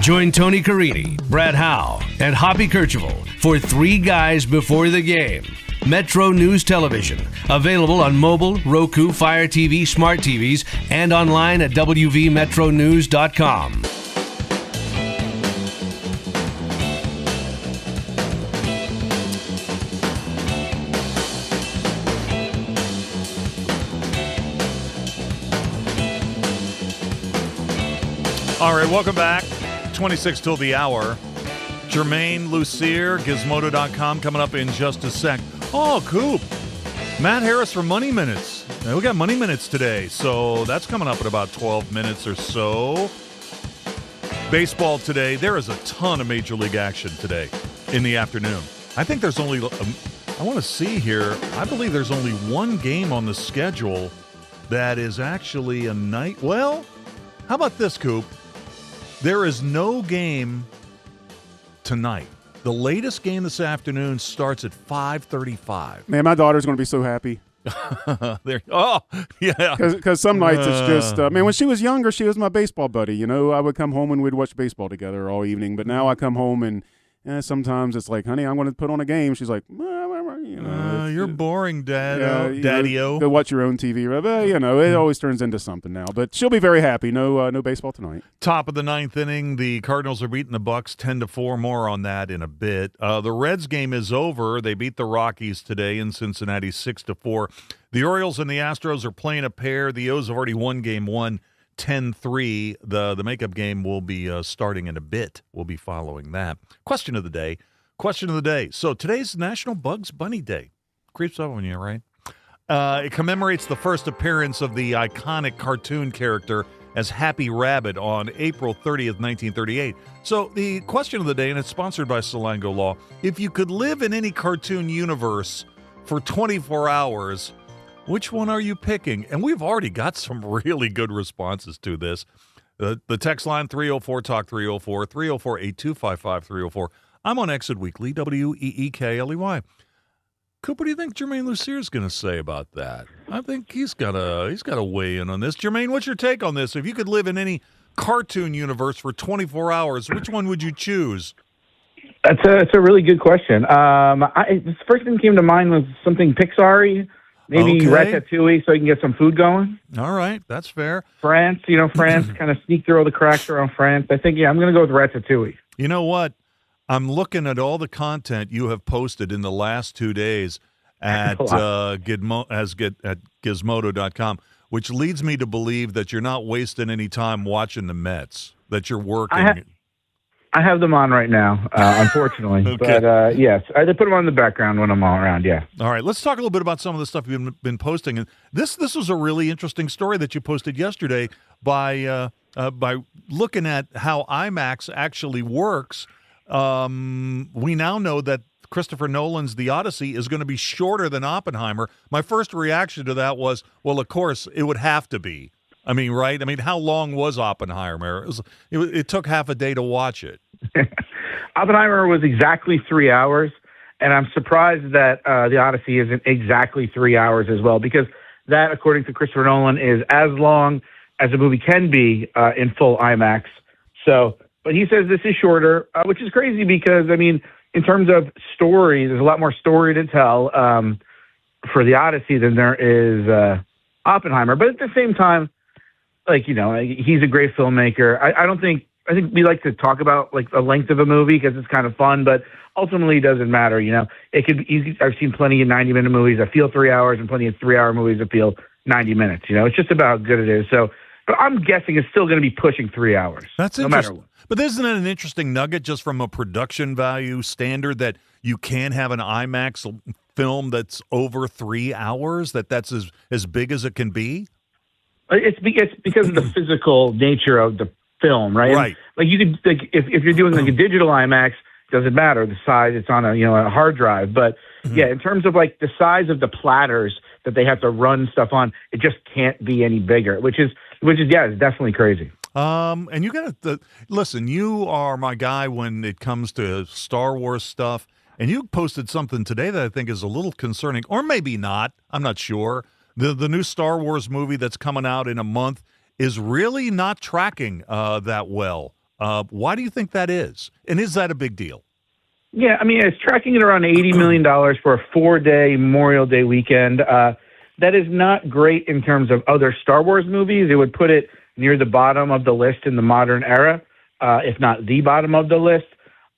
Join Tony Carini, Brad Howe, and Hoppy Kercheval for Three Guys Before the Game. Metro News Television, available on mobile, Roku, Fire TV, smart TVs, and online at wvmetronews.com. All right, welcome back. 26 till the hour. Germain Lussier, Gizmodo.com, coming up in just a sec. Oh, Coop. Matt Harris from Money Minutes. Now, we got Money Minutes today, so that's coming up in about 12 minutes or so. Baseball today. There is a ton of Major League action today in the afternoon. I think there's only, I want to see here, I believe there's only one game on the schedule that is actually a night. Well, how about this, Coop? There is no game tonight. The latest game this afternoon starts at 5:35. Man, my daughter's going to be so happy. Oh, yeah. Because some nights it's just, man, when she was younger, she was my baseball buddy. You know, I would come home and we'd watch baseball together all evening. But now I come home and sometimes it's like, honey, I'm going to put on a game. She's like, you're boring, Daddy-o. Go watch your own TV. It always turns into something now. But she'll be very happy. No baseball tonight. Top of the ninth inning, the Cardinals are beating the Bucks 10-4. More on that in a bit. The Reds game is over. They beat the Rockies today in Cincinnati 6-4. The Orioles and the Astros are playing a pair. The O's have already won game one, 10-3. The makeup game will be starting in a bit. We'll be following that. Question of the day. So today's National Bugs Bunny Day. Creeps up on you, right? It commemorates the first appearance of the iconic cartoon character as Happy Rabbit on April 30th, 1938. So the question of the day, and it's sponsored by Salango Law, if you could live in any cartoon universe for 24 hours, which one are you picking? And we've already got some really good responses to this. The text line, 304-TALK 304, 304-8255-304. I'm on Exit Weekly, WEEKLEY. Coop, what do you think Germain Lussier is going to say about that? I think he's got to weigh in on this. Germain, what's your take on this? If you could live in any cartoon universe for 24 hours, which one would you choose? That's a really good question. The first thing that came to mind was something Pixar-y, maybe Ratatouille, so you can get some food going. All right, that's fair. France, kind of sneak through all the cracks around France. I think, I'm going to go with Ratatouille. You know what? I'm looking at all the content you have posted in the last 2 days at Gizmodo.com, which leads me to believe that you're not wasting any time watching the Mets, that you're working. I have them on right now, unfortunately. Okay. But, yes, I put them on in the background when I'm all around, yeah. All right, let's talk a little bit about some of the stuff you've been posting. And this was a really interesting story that you posted yesterday by looking at how IMAX actually works. We now know that Christopher Nolan's The Odyssey is going to be shorter than Oppenheimer. My first reaction to that was, well, of course, it would have to be. I mean, right? I mean, how long was Oppenheimer? It took half a day to watch it. Oppenheimer was exactly 3 hours, and I'm surprised that The Odyssey isn't exactly 3 hours as well, because that, according to Christopher Nolan, is as long as a movie can be in full IMAX. But he says this is shorter, which is crazy because, I mean, in terms of story, there's a lot more story to tell for The Odyssey than there is Oppenheimer. But at the same time, he's a great filmmaker. I think we like to talk about, the length of a movie because it's kind of fun, but ultimately it doesn't matter, I've seen plenty of 90-minute movies that feel 3 hours and plenty of 3-hour movies that feel 90 minutes, It's just about how good it is. So, but I'm guessing it's still going to be pushing 3 hours. That's no matter interesting. what. But isn't it an interesting nugget just from a production value standard that you can have an IMAX film that's over 3 hours, that's as big as it can be? It's because of the physical nature of the film, right? Right. Like you could, like if you're doing like a digital IMAX, doesn't matter the size. It's on a hard drive. But yeah, in terms of like the size of the platters that they have to run stuff on, it just can't be any bigger. Which is yeah, it's definitely crazy. And you got to listen. You are my guy when it comes to Star Wars stuff. And you posted something today that I think is a little concerning, or maybe not. I'm not sure. The new Star Wars movie that's coming out in a month is really not tracking that well. Why do you think that is? And is that a big deal? Yeah, I mean, it's tracking at around $80 million for a 4-day Memorial Day weekend. That is not great in terms of other Star Wars movies. It would put it near the bottom of the list in the modern era, if not the bottom of the list.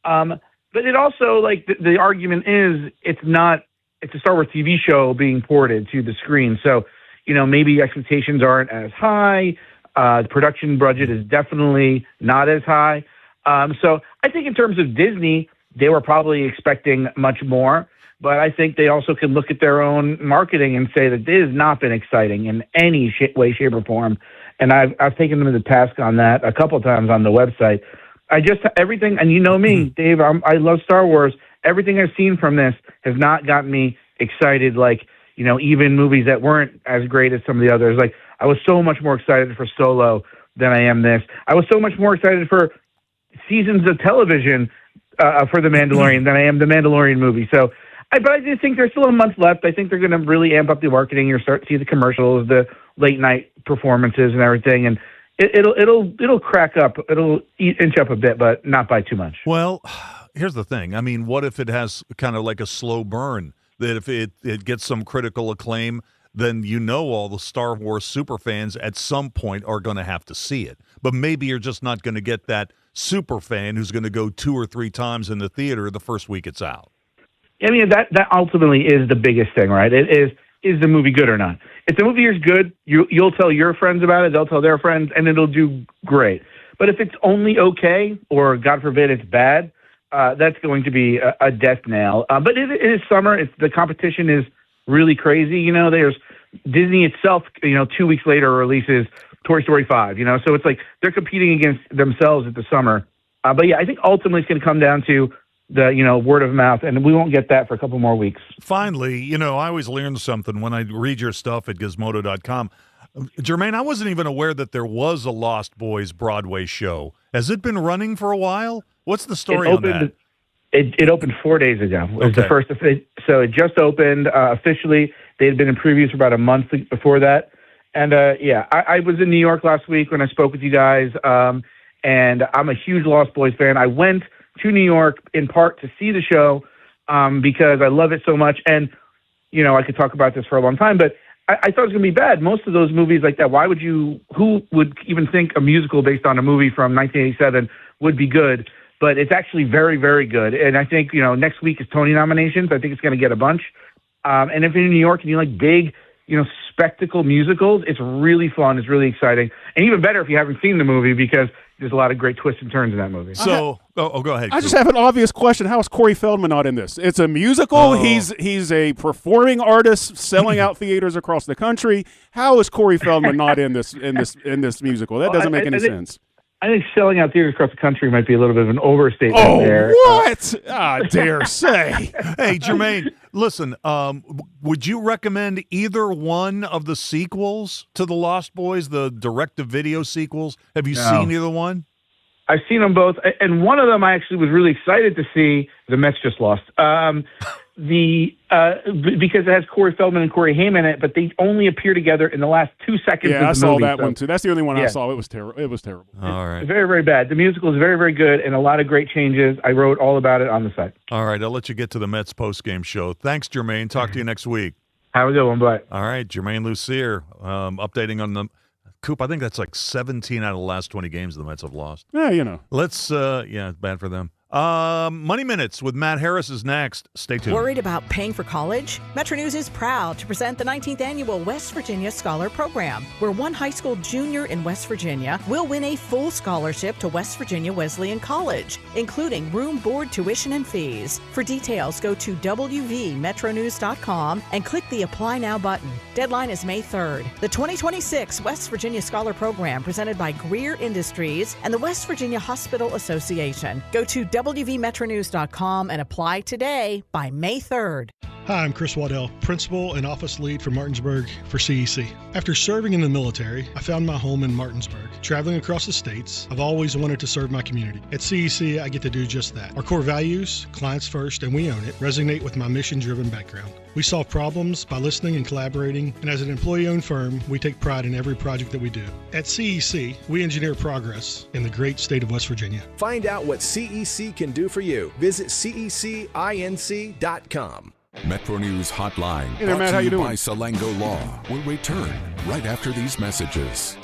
But it also, like, the argument is it's a Star Wars TV show being ported to the screen. So, maybe expectations aren't as high. The production budget is definitely not as high. So I think in terms of Disney, they were probably expecting much more. But I think they also can look at their own marketing and say that this has not been exciting in any way, shape, or form. And I've taken them to task on that a couple of times on the website. Everything, and you know me, Dave, I love Star Wars. Everything I've seen from this has not gotten me excited, like, even movies that weren't as great as some of the others. Like, I was so much more excited for Solo than I am this. I was so much more excited for seasons of television for The Mandalorian than I am the Mandalorian movie. So, but I do think there's still a month left. I think they're going to really amp up the marketing. You'll start to see the commercials, the late night performances, and everything, and it'll crack up. It'll inch up a bit, but not by too much. Well, here's the thing. I mean, what if it has kind of like a slow burn? That if it gets some critical acclaim, then all the Star Wars super fans at some point are going to have to see it. But maybe you're just not going to get that super fan who's going to go 2 or 3 times in the theater the first week it's out. I mean, that ultimately is the biggest thing, right? It is the movie good or not? If the movie is good, you'll tell your friends about it, they'll tell their friends, and it'll do great. But if it's only okay, or God forbid it's bad, that's going to be a death nail. But it is summer. The competition is really crazy. There's Disney itself, 2 weeks later releases Toy Story 5, so it's like they're competing against themselves at the summer. But yeah, I think ultimately it's going to come down to the, word of mouth, and we won't get that for a couple more weeks. Finally, I always learn something when I read your stuff at gizmodo.com. Germain, I wasn't even aware that there was a Lost Boys Broadway show. Has it been running for a while? What's the story on that? It opened 4 days ago. It was the first. So it just opened officially. They had been in previews for about a month before that. And I was in New York last week when I spoke with you guys. And I'm a huge Lost Boys fan. I went to New York in part to see the show because I love it so much. And, I could talk about this for a long time, but I thought it was going to be bad. Most of those movies like that, who would even think a musical based on a movie from 1987 would be good? But it's actually very, very good. And I think, next week is Tony nominations. I think it's going to get a bunch. And if you're in New York and you like big, spectacle musicals, it's really fun. It's really exciting. And even better if you haven't seen the movie because there's a lot of great twists and turns in that movie. So, go ahead. I just have an obvious question. How is Corey Feldman not in this? It's a musical. Oh. He's a performing artist selling out theaters across the country. How is Corey Feldman not in this musical? That doesn't make any sense. I think selling out theaters across the country might be a little bit of an overstatement there. What? I dare say. Hey, Germain, listen, would you recommend either one of the sequels to The Lost Boys, the direct-to-video sequels? Have you seen either one? I've seen them both, and one of them I actually was really excited to see. The Mets just lost. Because it has Corey Feldman and Corey Haim in it, but they only appear together in the last 2 seconds of the movie. Yeah, I saw that one too. That's the only one I saw. It was terrible. All right. It's very, very bad. The musical is very, very good and a lot of great changes. I wrote all about it on the site. All right, I'll let you get to the Mets postgame show. Thanks, Germain. Talk to you next week. Have a good one. Bye. All right, Germain Lussier updating on the Coop. I think that's like 17 out of the last 20 games the Mets have lost. Yeah, Let's, bad for them. Money Minutes with Matt Harris is next. Stay tuned. Worried about paying for college? Metro News is proud to present the 19th Annual West Virginia Scholar Program, where one high school junior in West Virginia will win a full scholarship to West Virginia Wesleyan College, including room, board, tuition, and fees. For details, go to wvmetronews.com and click the Apply Now button. Deadline is May 3rd. The 2026 West Virginia Scholar Program, presented by Greer Industries and the West Virginia Hospital Association. Go to wvmetronews.com and apply today by May 3rd. Hi, I'm Chris Waddell, Principal and Office Lead for Martinsburg for CEC. After serving in the military, I found my home in Martinsburg. Traveling across the states, I've always wanted to serve my community. At CEC, I get to do just that. Our core values, clients first and we own it, resonate with my mission-driven background. We solve problems by listening and collaborating, and as an employee-owned firm, we take pride in every project that we do. At CEC, we engineer progress in the great state of West Virginia. Find out what CEC can do for you. Visit cecinc.com. Metro News Hotline, Hey there, brought Matt, to how you you doing? by Salango Law, will return right after these messages.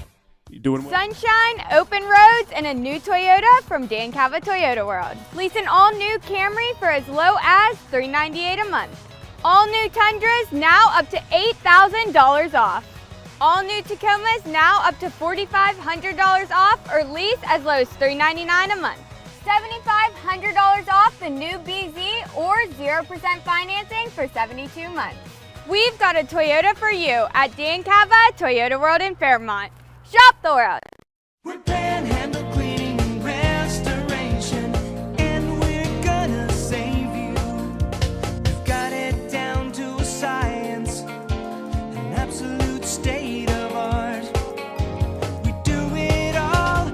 You doing well? Sunshine, open roads, and a new Toyota from Dan Cava Toyota World. Lease an all-new Camry for as low as $398 a month. All new Tundras now up to $8,000 off. All new Tacomas now up to $4,500 off, or lease as low as $399 a month. $7,500 off the new BZ or 0% financing for 72 months. We've got a Toyota for you at Dan Cava Toyota World in Fairmont. Shop the world. We're Panhandle Cleaning and Restoration, and we're gonna save you. We've got it down to a science, an absolute state of art. We do it all,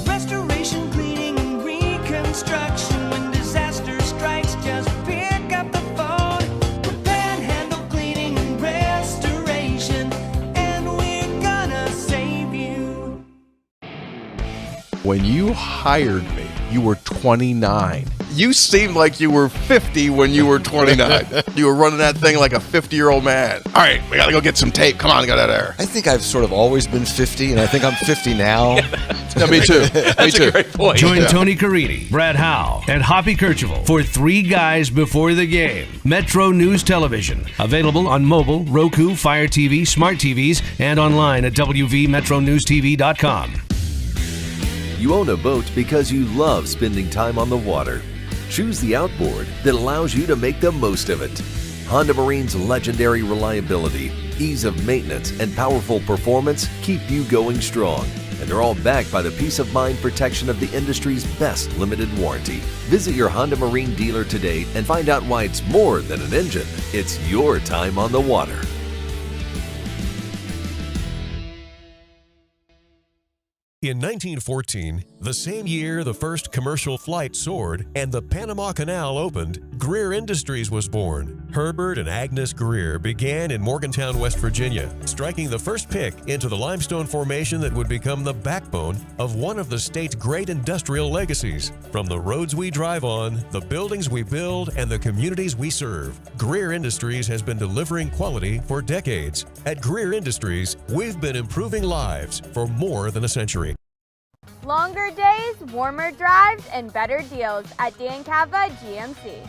restoration, cleaning, and reconstruction. When disaster strikes, just pick up the phone. We're Panhandle Cleaning and Restoration, and we're gonna save you. When you hired me, you were 29. You seemed like you were 50 when you were 29. You were running that thing like a 50-year-old man. All right, we got to go get some tape. Come on, get out of there. I think I've sort of always been 50, and I think I'm 50 now. Yeah, me too. That's me a too. great point. Join Yeah. Tony Carini, Brad Howe, and Hoppy Kercheval for Three Guys Before the Game. Metro News Television. Available on mobile, Roku, Fire TV, smart TVs, and online at wvmetronewstv.com. You own a boat because you love spending time on the water. Choose the outboard that allows you to make the most of it. Honda Marine's legendary reliability, ease of maintenance, and powerful performance keep you going strong. And they're all backed by the peace of mind protection of the industry's best limited warranty. Visit your Honda Marine dealer today and find out why it's more than an engine. It's your time on the water. In 1914, the same year the first commercial flight soared and the Panama Canal opened, Greer Industries was born. Herbert and Agnes Greer began in Morgantown, West Virginia, striking the first pick into the limestone formation that would become the backbone of one of the state's great industrial legacies. From the roads we drive on, the buildings we build, and the communities we serve, Greer Industries has been delivering quality for decades. At Greer Industries, we've been improving lives for more than a century. Longer days, warmer drives, and better deals at Dan Cava GMC.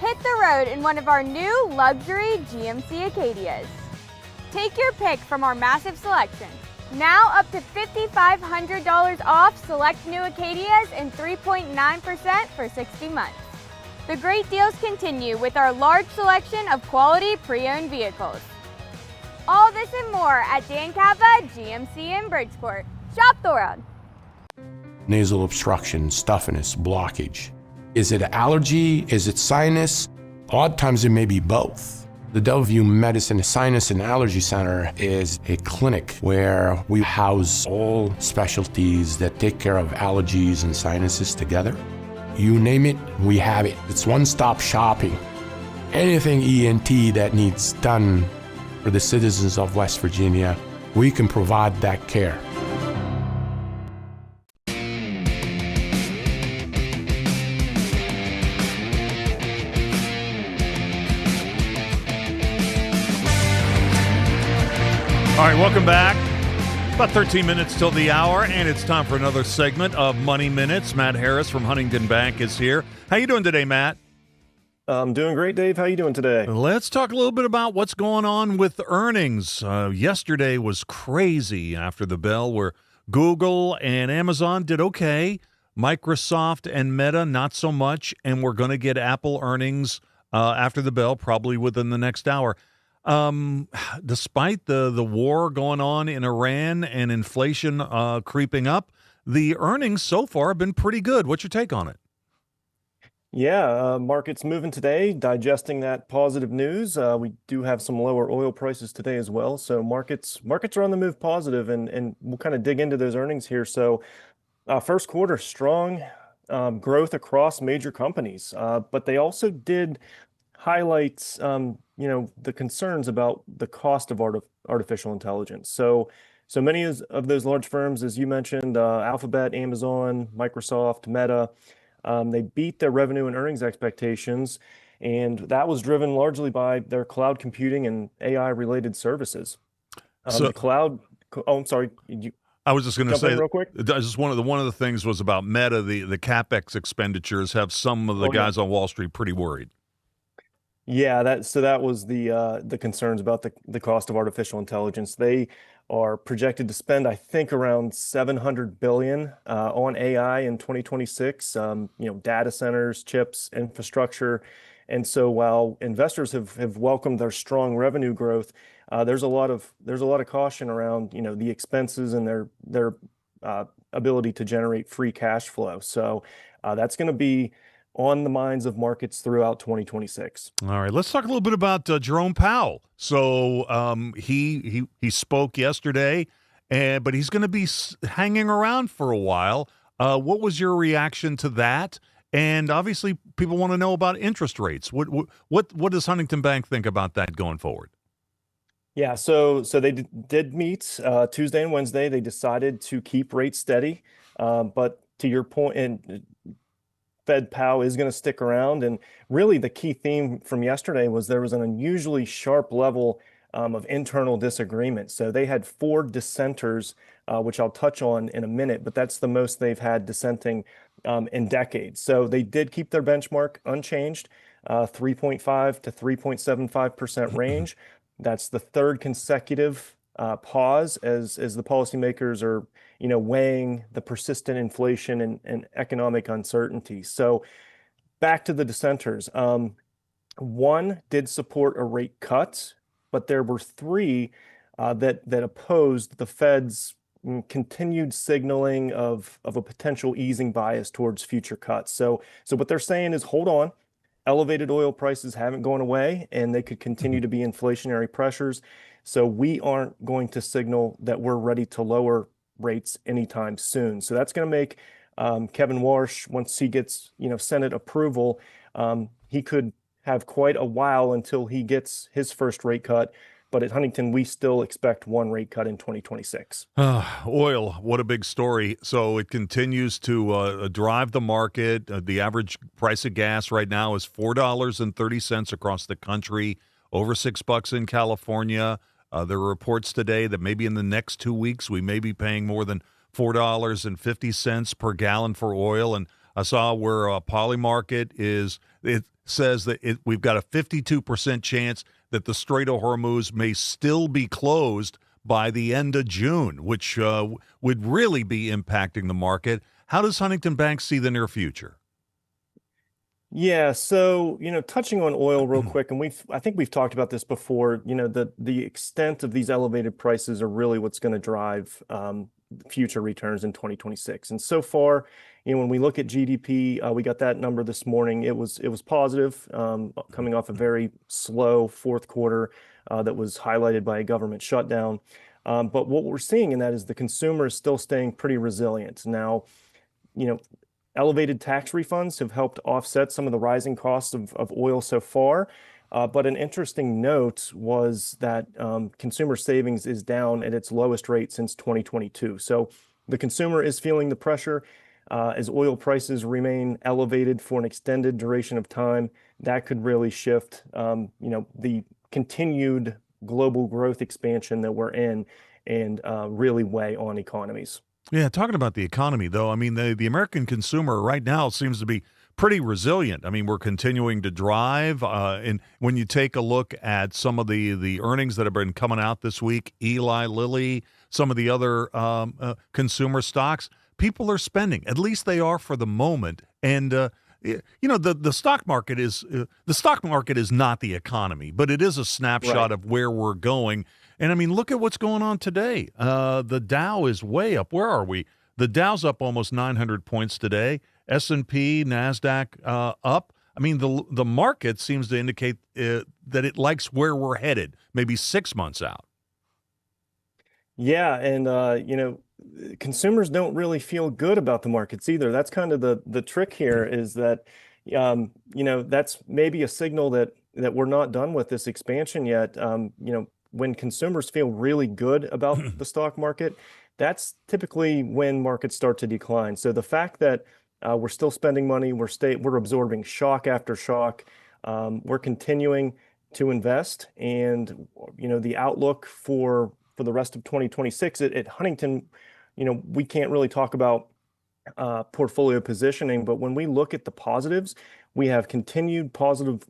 Hit the road in one of our new luxury GMC Acadias. Take your pick from our massive selection. Now up to $5,500 off select new Acadias and 3.9% for 60 months. The great deals continue with our large selection of quality pre-owned vehicles. All this and more at Dan Cava GMC in Bridgeport. Shop the world. Nasal obstruction, stuffiness, blockage. Is it allergy? Is it sinus? Odd times it may be both. The Delview Medicine Sinus and Allergy Center is a clinic where we house all specialties that take care of allergies and sinuses together. You name it, we have it. It's one-stop shopping. Anything ENT that needs done for the citizens of West Virginia, we can provide that care. All right, welcome back. About 13 minutes till the hour, and it's time for another segment of Money Minutes. Matt Harris from Huntington Bank is here. How you doing today, Matt? I'm doing great, Dave. How you doing today? Let's talk a little bit about what's going on with earnings. Yesterday was crazy after the bell, where Google and Amazon did okay. Microsoft and Meta, not so much, and we're going to get Apple earnings after the bell, probably within the next hour. Despite the war going on in Iran and inflation creeping up, the earnings so far have been pretty good. What's your take on it? Yeah, markets moving today, digesting that positive news. We do have some lower oil prices today as well, so markets are on the move positive, and we'll kind of dig into those earnings here. So, first quarter strong growth across major companies, but they also did highlight the concerns about the cost of artificial intelligence. So many of those large firms, as you mentioned, Alphabet, Amazon, Microsoft, Meta. They beat their revenue and earnings expectations, and that was driven largely by their cloud computing and AI-related services. The cloud. Oh, I'm sorry. I was just going to say real quick. Just one of the things was about Meta. The capex expenditures have some of the guys on Wall Street pretty worried. Yeah, that was the concerns about the cost of artificial intelligence. They are projected to spend, I think, around $700 billion on AI in 2026. Data centers, chips, infrastructure, and so while investors have welcomed their strong revenue growth, there's a lot of caution around the expenses and their ability to generate free cash flow. So that's going to be on the minds of markets throughout 2026. All right, let's talk a little bit about Jerome Powell. So he spoke yesterday, but he's going to be hanging around for a while. What was your reaction to that? And obviously, people want to know about interest rates. What does Huntington Bank think about that going forward? Yeah, so they did meet Tuesday and Wednesday. They decided to keep rates steady, but to your point, and Fed Powell is going to stick around. And really the key theme from yesterday was there was an unusually sharp level of internal disagreement. So they had 4 dissenters, which I'll touch on in a minute, but that's the most they've had dissenting in decades. So they did keep their benchmark unchanged, 3.5 to 3.75% range. That's the third consecutive pause as the policymakers are weighing the persistent inflation and economic uncertainty. So back to the dissenters. One did support a rate cut, but there were 3 that opposed the Fed's continued signaling of a potential easing bias towards future cuts. So what they're saying is, hold on. Elevated oil prices haven't gone away, and they could continue to be inflationary pressures. So we aren't going to signal that we're ready to lower rates anytime soon. So that's going to make Kevin Warsh, once he gets Senate approval, he could have quite a while until he gets his first rate cut. But at Huntington, we still expect 1 rate cut in 2026. Oil, what a big story. So it continues to drive the market. The average price of gas right now is $4.30 across the country, over $6 in California. There are reports today that maybe in the next 2 weeks we may be paying more than $4.50 per gallon for oil. And I saw where Polymarket is. It says that we've got a 52% chance that the Strait of Hormuz may still be closed by the end of June, which would really be impacting the market. How does Huntington Bank see the near future? Yeah, so touching on oil real quick, and I think we've talked about this before. The extent of these elevated prices are really what's going to drive future returns in 2026. And so far, when we look at GDP, we got that number this morning. It was positive, coming off a very slow fourth quarter that was highlighted by a government shutdown. But what we're seeing in that is the consumer is still staying pretty resilient. Now, elevated tax refunds have helped offset some of the rising costs of oil so far. But an interesting note was that consumer savings is down at its lowest rate since 2022. So the consumer is feeling the pressure as oil prices remain elevated for an extended duration of time. That could really shift, the continued global growth expansion that we're in. and really weigh on economies. Yeah, talking about the economy, though, I mean, the American consumer right now seems to be pretty resilient. I mean, we're continuing to drive. And when you take a look at some of the earnings that have been coming out this week, Eli Lilly, some of the other consumer stocks, people are spending. At least they are for the moment. And the stock market is not the economy, but it is a snapshot of where we're going. And I mean, look at what's going on today. The Dow is way up. Where are we? The Dow's up almost 900 points today. S&P, NASDAQ up. I mean, the market seems to indicate that it likes where we're headed, maybe 6 months out. Yeah, and consumers don't really feel good about the markets either. That's kind of the trick here, is that that's maybe a signal that we're not done with this expansion yet. When consumers feel really good about the stock market, that's typically when markets start to decline. So the fact that we're still spending money, we're absorbing shock after shock, we're continuing to invest, and the outlook for the rest of 2026 at Huntington, we can't really talk about portfolio positioning, but when we look at the positives, we have continued positive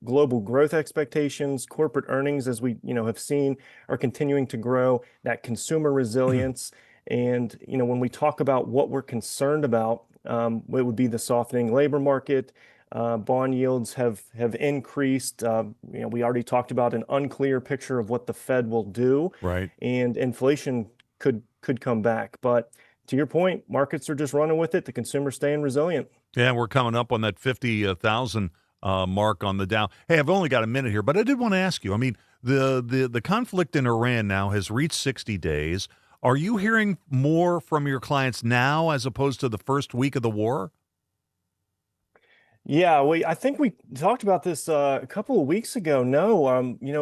global growth expectations. Corporate earnings, as we have seen, are continuing to grow. That consumer resilience, and when we talk about what we're concerned about, it would be the softening labor market. Bond yields have increased. We already talked about an unclear picture of what the Fed will do, right? And inflation could come back, but to your point, markets are just running with it. The consumer's staying resilient. Yeah, we're coming up on that 50,000 mark on the Dow. Hey, I've only got a minute here, but I did want to ask you. I mean, the conflict in Iran now has reached 60 days. Are you hearing more from your clients now as opposed to the first week of the war? Yeah, I think we talked about this a couple of weeks ago. No,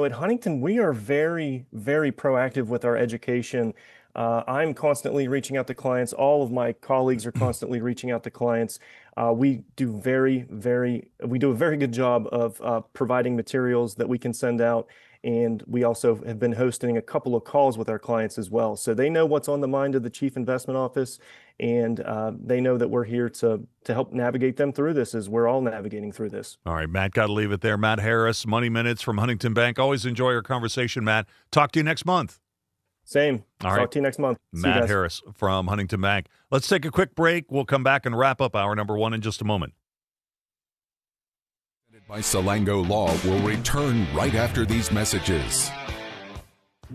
at Huntington, we are very, very proactive with our education. I'm constantly reaching out to clients. All of my colleagues are constantly reaching out to clients. We do a very good job of providing materials that we can send out. And we also have been hosting a couple of calls with our clients as well. So they know what's on the mind of the Chief Investment Office, and they know that we're here to help navigate them through this, as we're all navigating through this. All right, Matt, got to leave it there. Matt Harris, Money Minutes from Huntington Bank. Always enjoy our conversation, Matt. Talk to you next month. Same. All right. Talk to you next month. Matt Harris from Huntington Bank. Let's take a quick break. We'll come back and wrap up hour number 1 in just a moment. By Salango Law will return right after these messages.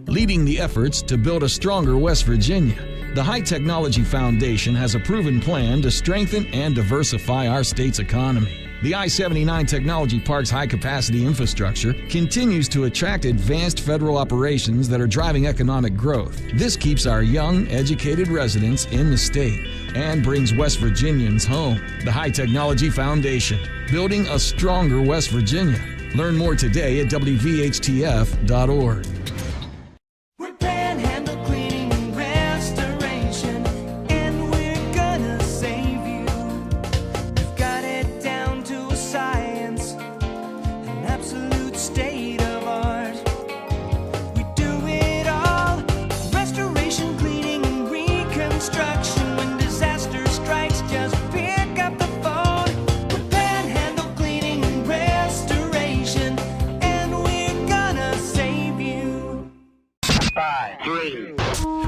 Leading the efforts to build a stronger West Virginia, the High Technology Foundation has a proven plan to strengthen and diversify our state's economy. The I-79 Technology Park's high-capacity infrastructure continues to attract advanced federal operations that are driving economic growth. This keeps our young, educated residents in the state and brings West Virginians home. The High Technology Foundation, building a stronger West Virginia. Learn more today at WVHTF.org. We're Panhandle Cleaning and Restoration, and we're gonna save you. We've got it down to a science, an absolute state of art. We do it all, restoration, cleaning, and reconstruction. When disaster strikes, just pick up the phone. We're Panhandle Cleaning and Restoration, and we're gonna save you. 5, 3.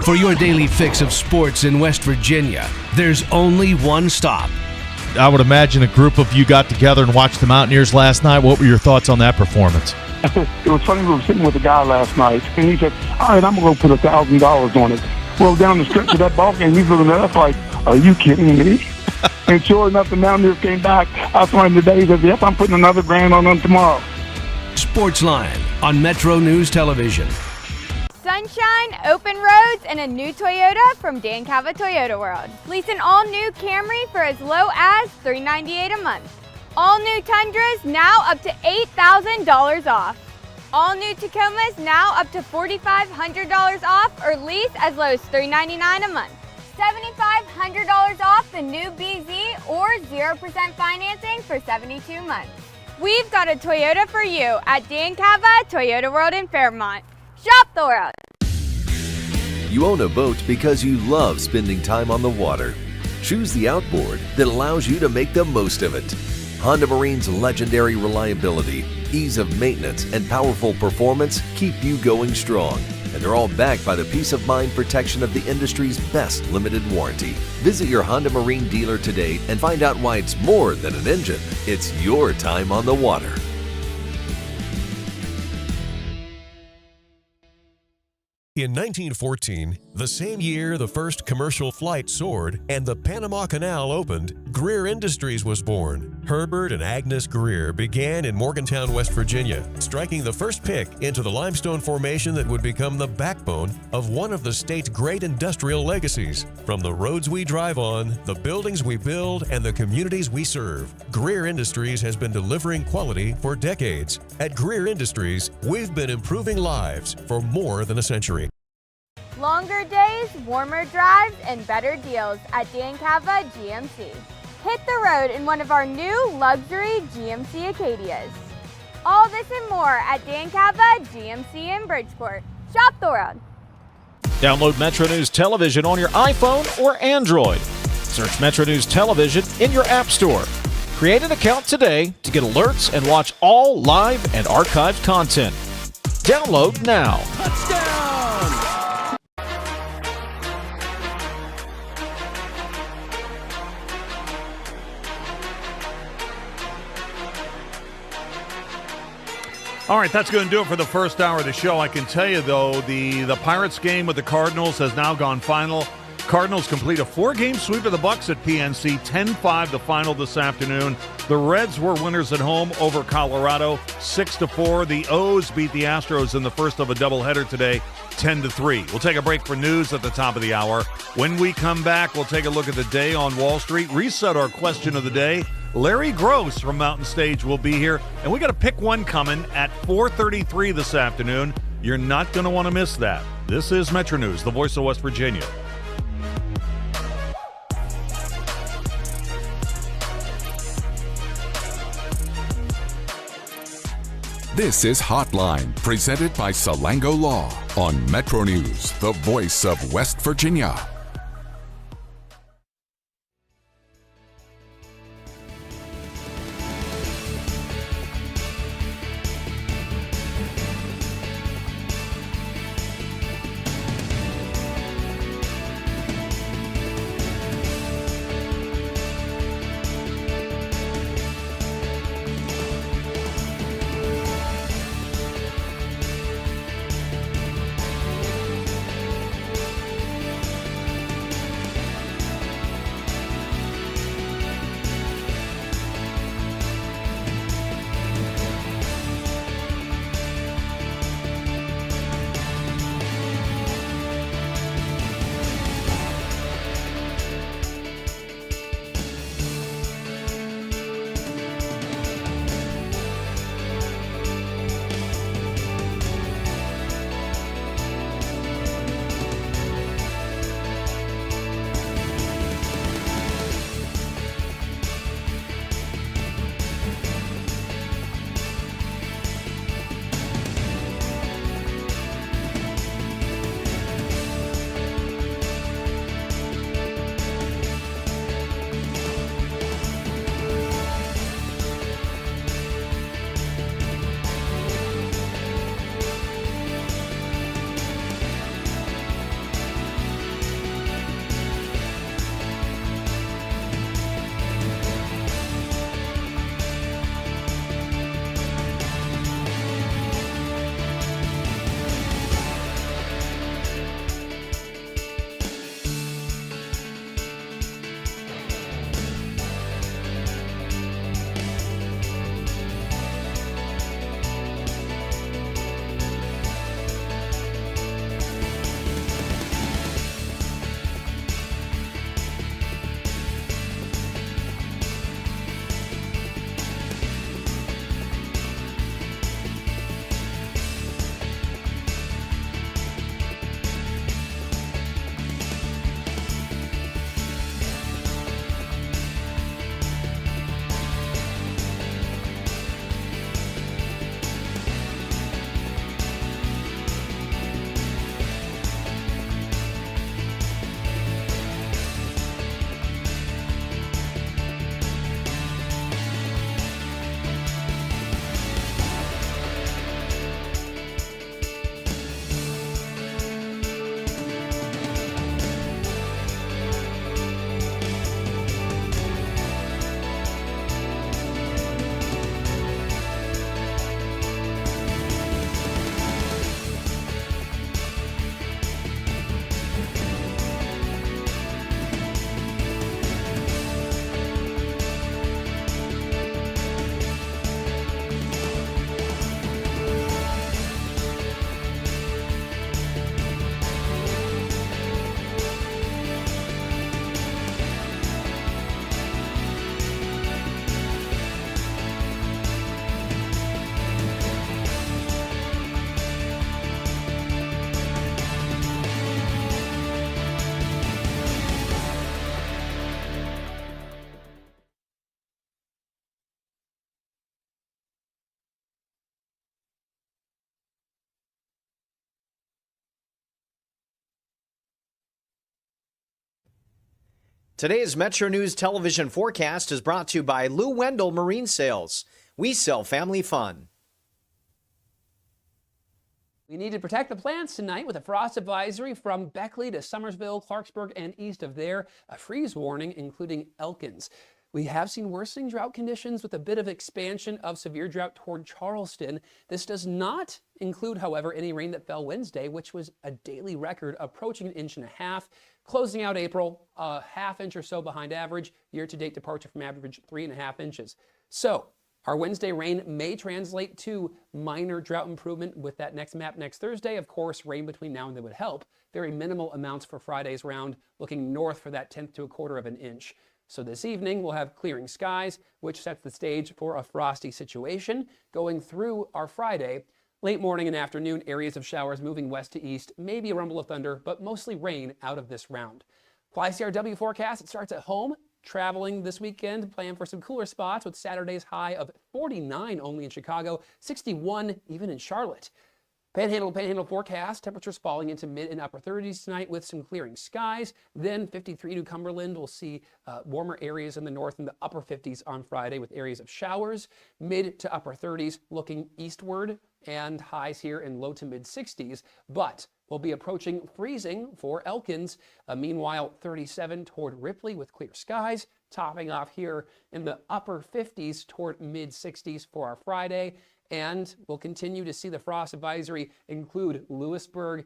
For your daily fix of sports in West Virginia, there's only one stop. I would imagine a group of you got together and watched the Mountaineers last night. What were your thoughts on that performance? It was funny, we were sitting with a guy last night, and he said, all right, I'm going to go put $1,000 on it. Well, down the stretch of that ball game, he's looking at us like, are you kidding me? And sure enough, the Mountaineers came back. I saw him today. He said, yep, I'm putting another $1,000 on them tomorrow. Sportsline on Metro News Television. Sunshine, open roads, and a new Toyota from Dan Cava Toyota World. Lease an all-new Camry for as low as $398 a month. All new Tundras now up to $8,000 off. All new Tacomas now up to $4,500 off, or lease as low as $399 a month. $7,500 off the new BZ, or 0% financing for 72 months. We've got a Toyota for you at Dan Cava Toyota World in Fairmont. Shop the world. You own a boat because you love spending time on the water. Choose the outboard that allows you to make the most of it. Honda Marine's legendary reliability, ease of maintenance, and powerful performance keep you going strong. And they're all backed by the peace of mind protection of the industry's best limited warranty. Visit your Honda Marine dealer today and find out why it's more than an engine. It's your time on the water. In 1914, the same year the first commercial flight soared and the Panama Canal opened, Greer Industries was born. Herbert and Agnes Greer began in Morgantown, West Virginia, striking the first pick into the limestone formation that would become the backbone of one of the state's great industrial legacies. From the roads we drive on, the buildings we build, and the communities we serve, Greer Industries has been delivering quality for decades. At Greer Industries, we've been improving lives for more than a century. Longer days, warmer drives, and better deals at Dan Cava GMC. Hit the road in one of our new luxury GMC Acadias. All this and more at Dan Cava GMC in Bridgeport. Shop the world. Download Metro News Television on your iPhone or Android. Search Metro News Television in your app store. Create an account today to get alerts and watch all live and archived content. Download now. All right, that's going to do it for the first hour of the show. I can tell you, though, the Pirates game with the Cardinals has now gone final. Cardinals complete a 4-game sweep of the Bucks at PNC, 10-5 the final this afternoon. The Reds were winners at home over Colorado, 6-4. The O's beat the Astros in the first of a doubleheader today, 10-3. We'll take a break for news at the top of the hour. When we come back, we'll take a look at the day on Wall Street, reset our question of the day. Larry Groce from Mountain Stage will be here, and we got a pick one coming at 4:33 this afternoon. You're not going to want to miss that. This is Metro News, the voice of West Virginia. This is Hotline, presented by Salango Law on Metro News, the voice of West Virginia. Today's Metro News television forecast is brought to you by Lou Wendell Marine Sales. We sell family fun. We need to protect the plants tonight with a frost advisory from Beckley to Summersville, Clarksburg, and east of there. A freeze warning, including Elkins. We have seen worsening drought conditions with a bit of expansion of severe drought toward Charleston. This does not include, however, any rain that fell Wednesday, which was a daily record approaching 1.5 inches. Closing out April, a half inch or so behind average. Year-to-date departure from average 3.5 inches. So our Wednesday rain may translate to minor drought improvement with that next map next Thursday. Of course, rain between now and then would help. Very minimal amounts for Friday's round, looking north for that 1/10 to 1/4 of an inch. So this evening, we'll have clearing skies, which sets the stage for a frosty situation going through our Friday. Late morning and afternoon, areas of showers moving west to east, maybe a rumble of thunder, but mostly rain out of this round. Fly CRW forecast, it starts at home. Traveling this weekend, plan for some cooler spots with Saturday's high of 49 only in Chicago, 61 even in Charlotte. Panhandle forecast, temperatures falling into mid and upper 30s tonight with some clearing skies. Then 53 to Cumberland. We'll see warmer areas in the north in the upper 50s on Friday with areas of showers. Mid to upper 30s looking eastward and highs here in low to mid 60s. But we'll be approaching freezing for Elkins. Meanwhile, 37 toward Ripley with clear skies. Topping off here in the upper 50s toward mid 60s for our Friday. And we'll continue to see the frost advisory include Lewisburg,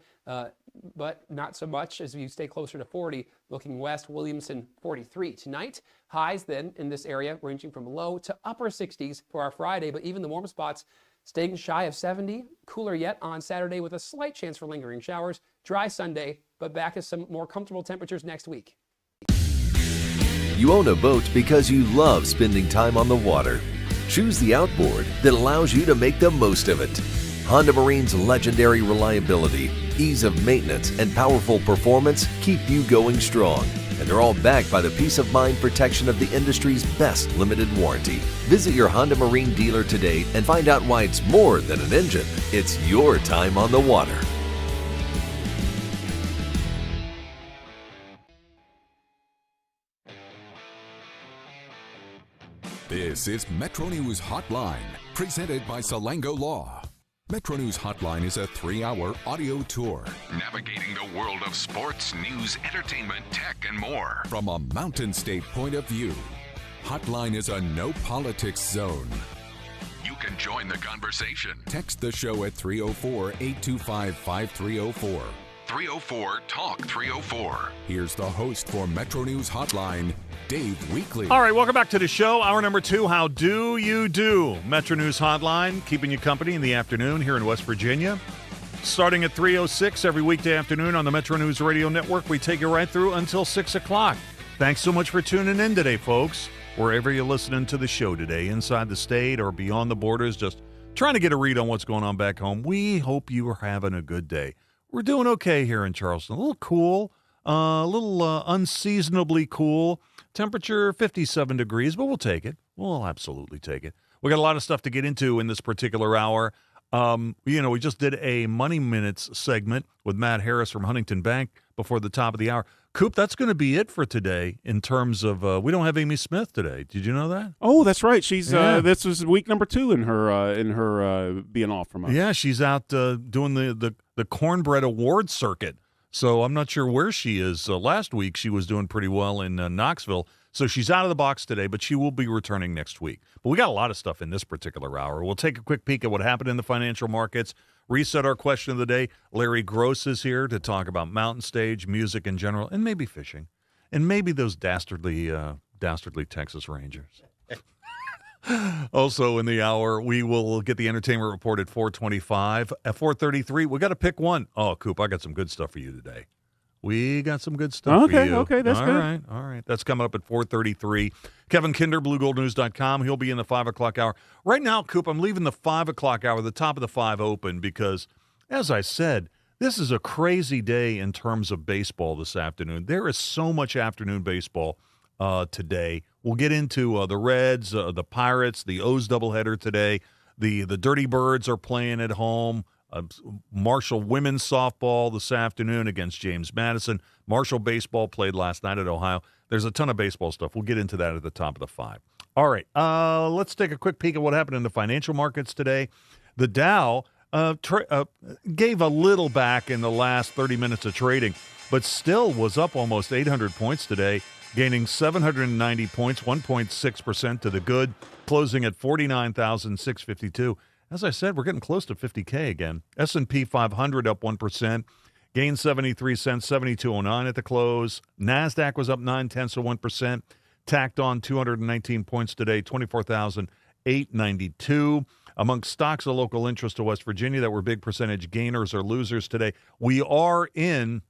but not so much as you stay closer to 40. Looking west, Williamson 43 tonight. Highs then in this area ranging from low to upper 60s for our Friday, but even the warm spots staying shy of 70. Cooler yet on Saturday with a slight chance for lingering showers. Dry Sunday, but back to some more comfortable temperatures next week. You own a boat because you love spending time on the water. Choose the outboard that allows you to make the most of it. Honda Marine's legendary reliability, ease of maintenance, and powerful performance keep you going strong. And they're all backed by the peace of mind protection of the industry's best limited warranty. Visit your Honda Marine dealer today and find out why it's more than an engine. It's your time on the water. This is Metro News Hotline, presented by Salango Law. Metro News Hotline is a 3-hour audio tour, navigating the world of sports, news, entertainment, tech, and more from a Mountain State point of view. Hotline is a no politics zone. You can join the conversation. Text the show at 304-825-5304. 304-TALK-304. Here's the host for Metro News Hotline, Dave Weekley. All right, welcome back to the show. Hour number 2, how do you do? Metro News Hotline, keeping you company in the afternoon here in West Virginia. Starting at 3:06 every weekday afternoon on the Metro News Radio Network. We take you right through until 6 o'clock. Thanks so much for tuning in today, folks. Wherever you're listening to the show today, inside the state or beyond the borders, just trying to get a read on what's going on back home. We hope you are having a good day. We're doing okay here in Charleston. A little cool, a little unseasonably cool. Temperature 57 degrees, but we'll take it. We'll absolutely take it. We got a lot of stuff to get into in this particular hour. We just did a Money Minutes segment with Matt Harris from Huntington Bank before the top of the hour. Coop, that's going to be it for today in terms of we don't have Amy Smith today. Did you know that? Oh, that's right. She's this was week number 2 in her being off from us. Yeah, she's out doing the Cornbread Award circuit. So I'm not sure where she is. Last week she was doing pretty well in Knoxville. So she's out of the box today, but she will be returning next week. But we got a lot of stuff in this particular hour. We'll take a quick peek at what happened in the financial markets, reset our question of the day. Larry Groce is here to talk about Mountain Stage, music in general, and maybe fishing, and maybe those dastardly Texas Rangers. Also in the hour, we will get the entertainment report at 4:25. At 4:33, we got to pick one. Oh, Coop, I got some good stuff for you today. We got some good stuff for you. Okay, that's good. All right. That's coming up at 4:33. Kevin Kinder, BlueGoldNews.com. He'll be in the 5 o'clock hour. Right now, Coop, I'm leaving the 5 o'clock hour, the top of the 5 open because, as I said, this is a crazy day in terms of baseball this afternoon. There is so much afternoon baseball today. We'll get into the Reds, the Pirates, the O's doubleheader today. The Dirty Birds are playing at home. Marshall women's softball this afternoon against James Madison. Marshall baseball played last night at Ohio. There's a ton of baseball stuff. We'll get into that at the top of the 5. All right, let's take a quick peek at what happened in the financial markets today. The Dow gave a little back in the last 30 minutes of trading, but still was up almost 800 points today, gaining 790 points, 1.6% to the good, closing at 49,652. As I said, we're getting close to 50K again. S&P 500 up 1%, gained 73 cents, 72.09 at the close. NASDAQ was up 0.9%, tacked on 219 points today, 24,892. Amongst stocks of local interest to West Virginia that were big percentage gainers or losers today, we are in,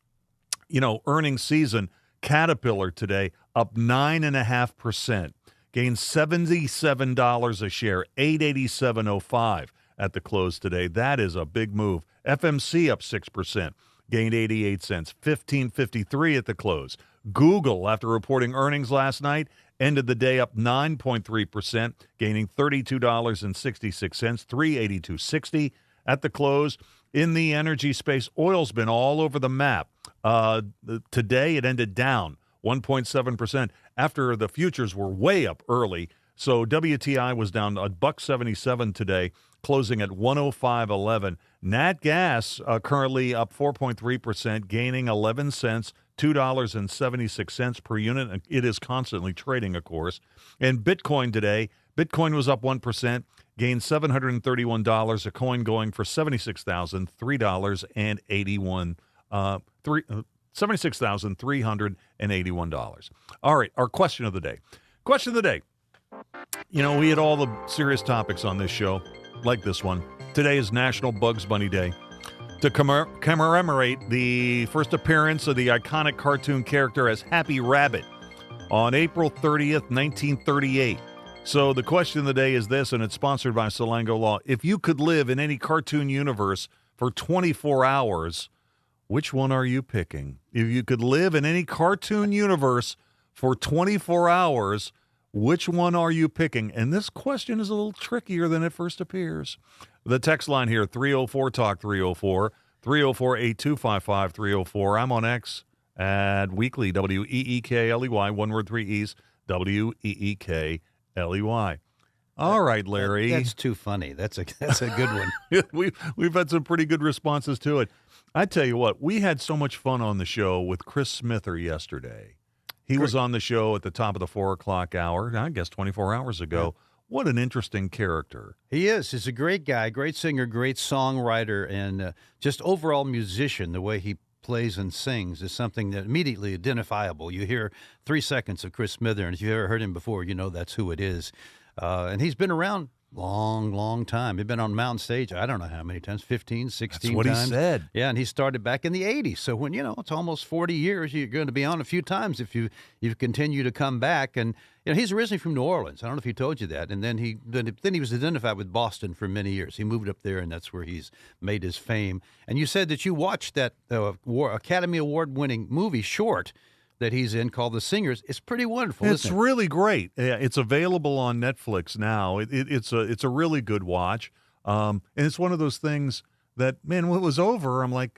earnings season. Caterpillar today up 9.5%. Gained $77 a share, $887.05 at the close today. That is a big move. FMC up 6%, gained 88 cents, $15.53 at the close. Google, after reporting earnings last night, ended the day up 9.3%, gaining $32.66, $382.60 at the close. In the energy space, oil's been all over the map. Today it ended down 1.7% after the futures were way up early. So WTI was down $1.77 today, closing at 105.11. Nat gas currently up 4.3%, gaining 11 cents, $2.76 per unit. It is constantly trading, of course. And Bitcoin today, Bitcoin was up 1%, gained $731 a coin, going for $76,381. $76,381. All right, our question of the day. Question of the day. We had all the serious topics on this show, like this one. Today is National Bugs Bunny Day. To commemorate the first appearance of the iconic cartoon character as Happy Rabbit on April 30th, 1938. So the question of the day is this, and it's sponsored by Salango Law. If you could live in any cartoon universe for 24 hours, which one are you picking? If you could live in any cartoon universe for 24 hours, which one are you picking? And this question is a little trickier than it first appears. The text line here, 304-TALK 304, 304-8255 304. I'm on X at Weekly, W-E-E-K-L-E-Y, one word, 3 E's, W-E-E-K-L-E-Y. All right, Larry. That's too funny. That's a good one. We've had some pretty good responses to it. I tell you what, we had so much fun on the show with Chris Smither yesterday. He was on the show at the top of the 4 o'clock hour, I guess 24 hours ago. Yeah. What an interesting character. He is. He's a great guy, great singer, great songwriter, and just overall musician. The way he plays and sings is something that immediately identifiable. You hear 3 seconds of Chris Smither, and if you've ever heard him before, you know that's who it is. And he's been around long time. He's been on Mountain Stage, I don't know how many times, 15, 16 That's what times. He said. Yeah, and he started back in the 80s. So when, it's almost 40 years, you're going to be on a few times if you continue to come back. And, he's originally from New Orleans. I don't know if he told you that. And then he was identified with Boston for many years. He moved up there, and that's where he's made his fame. And you said that you watched that Academy Award-winning movie, Short, that he's in called The Singers. It's pretty wonderful. It's really great. It's available on Netflix now. It's a really good watch. And it's one of those things that, man, when it was over, I'm like,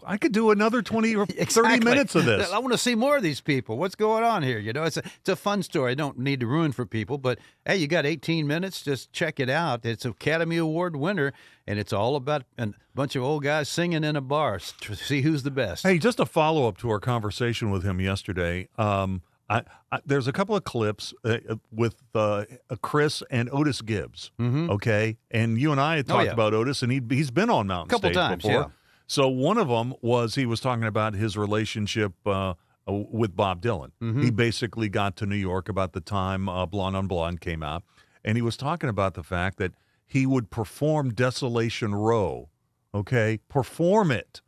I could do another 20 or 30 minutes of this. I want to see more of these people. What's going on here? It's a fun story. I don't need to ruin for people, but hey, you got 18 minutes. Just check it out. It's an Academy Award winner, and it's all about a bunch of old guys singing in a bar to see who's the best. Hey, just a follow-up to our conversation with him yesterday. There's a couple of clips with Chris and Otis Gibbs, okay? And you and I had talked about Otis, and he's been on Mountain Stage times, before. Yeah. So one of them was he was talking about his relationship with Bob Dylan. He basically got to New York about the time Blonde on Blonde came out, and he was talking about the fact that he would perform Desolation Row, okay? Perform it.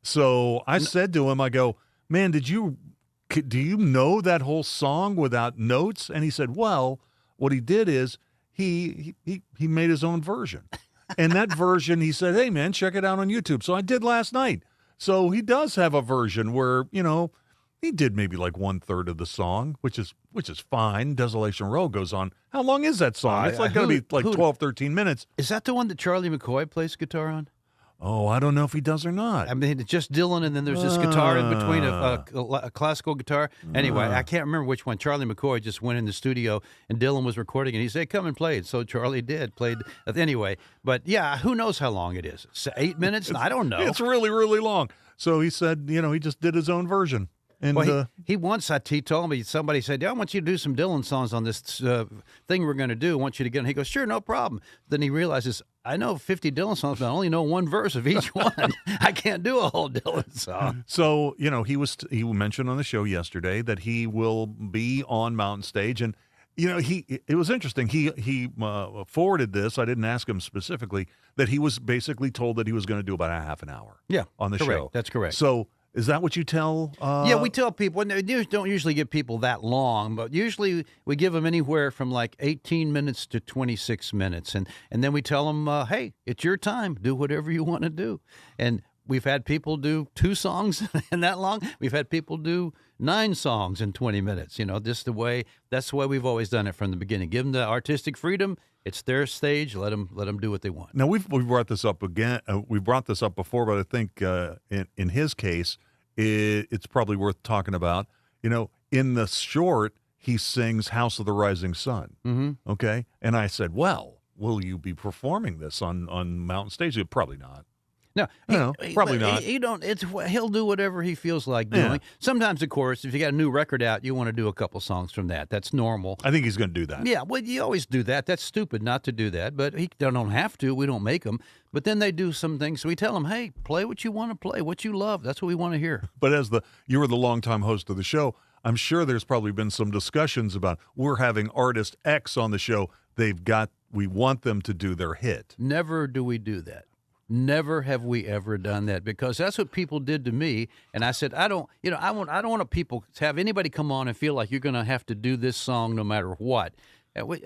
So I said to him, I go, man, do you know that whole song without notes? And he said, well, what he did is he made his own version. And that version, he said, hey, man, check it out on YouTube. So I did last night. So he does have a version where, he did maybe like 1/3 of the song, which is fine. Desolation Row goes on. How long is that song? It's like going to be like 12, 13 minutes. Is that the one that Charlie McCoy plays guitar on? Oh, I don't know if he does or not. I mean, it's just Dylan, and then there's this guitar in between, a classical guitar. Anyway, I can't remember which one. Charlie McCoy just went in the studio, and Dylan was recording, and he said, come and play it. So Charlie played. Anyway, but yeah, who knows how long it is? 8 minutes? I don't know. It's really, really long. So he said, he just did his own version. And he once, he told me, somebody said, I want you to do some Dylan songs on this thing we're going to do. I want you to get, and he goes, sure, no problem. Then he realizes, I know 50 Dylan songs, but I only know one verse of each one. I can't do a whole Dylan song. So, he mentioned on the show yesterday that he will be on Mountain Stage, and it was interesting. He forwarded this. I didn't ask him specifically, that he was basically told that he was going to do about a half an hour. On the correct. show. That's correct. So is that what you tell? Yeah, we tell people. We don't usually give people that long, but usually we give them anywhere from like 18 minutes to 26 minutes, and then we tell them, hey, it's your time. Do whatever you want to do. And we've had people do 2 songs in that long. We've had people do 9 songs in 20 minutes. That's the way we've always done it from the beginning. Give them the artistic freedom. It's their stage. Let them do what they want. Now, we've brought this up again. We brought this up before, but I think in his case, it's probably worth talking about. In the short, he sings "House of the Rising Sun." Mm-hmm. Okay, and I said, "Well, will you be performing this on Mountain Stage?" Probably not. No, probably not. He'll do whatever he feels like doing. Yeah. Sometimes, of course, if you got a new record out, you want to do a couple songs from that. That's normal. I think he's going to do that. Yeah, well, you always do that. That's stupid not to do that, but he don't have to. We don't make them. But then they do some things. So we tell them, hey, play what you want to play, what you love. That's what we want to hear. But you were the longtime host of the show, I'm sure there's probably been some discussions about, we're having artist X on the show. We want them to do their hit. Never do we do that. Never have we ever done that, because that's what people did to me. And I said, I don't want people to have anybody come on and feel like you're going to have to do this song no matter what.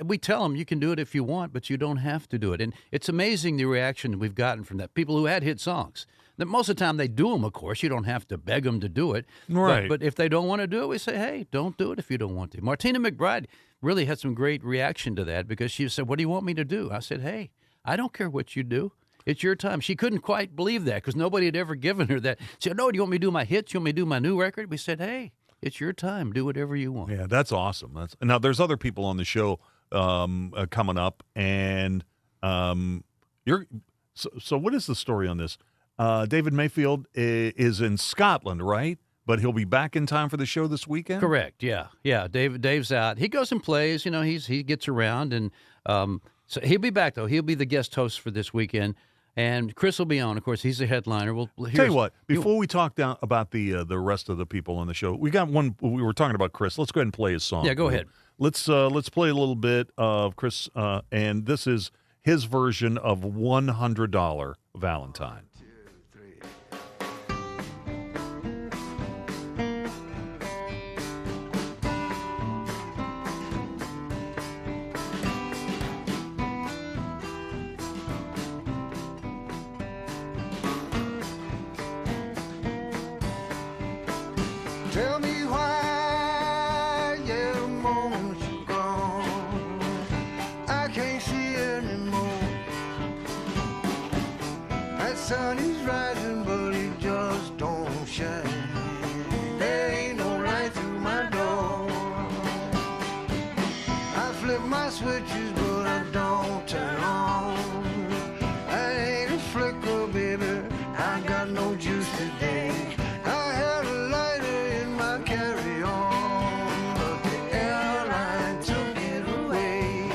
We tell them you can do it if you want, but you don't have to do it. And it's amazing the reaction we've gotten from that. People who had hit songs. That most of the time they do them, of course. You don't have to beg them to do it. Right. But if they don't want to do it, we say, hey, don't do it if you don't want to. Martina McBride really had some great reaction to that, because she said, what do you want me to do? I said, hey, I don't care what you do. It's your time. She couldn't quite believe that, because nobody had ever given her that. She said, no, do you want me to do my hits? You want me to do my new record? We said, hey, it's your time. Do whatever you want. Yeah, that's awesome. Now, there's other people on the show coming up, and so what is the story on this? David Mayfield is in Scotland, right? But he'll be back in time for the show this weekend? Correct, yeah. Dave's out. He goes and plays. He gets around, and so he'll be back, though. He'll be the guest host for this weekend. And Chris will be on. Of course, he's the headliner. Tell you what, before we talk about the rest of the people on the show, we got one. We were talking about Chris. Let's go ahead and play his song. Yeah, go ahead. Let's play a little bit of Chris, and this is his version of $100 Valentine. Tell me why, yeah, the moment you're gone, I can't see anymore. That sun is rising, but it just don't shine. There ain't no light through my door. I flip my switches, but I don't turn on. I ain't a flicker, baby, I got no juice today. I had a lighter in my carry-on, but the airline took it away.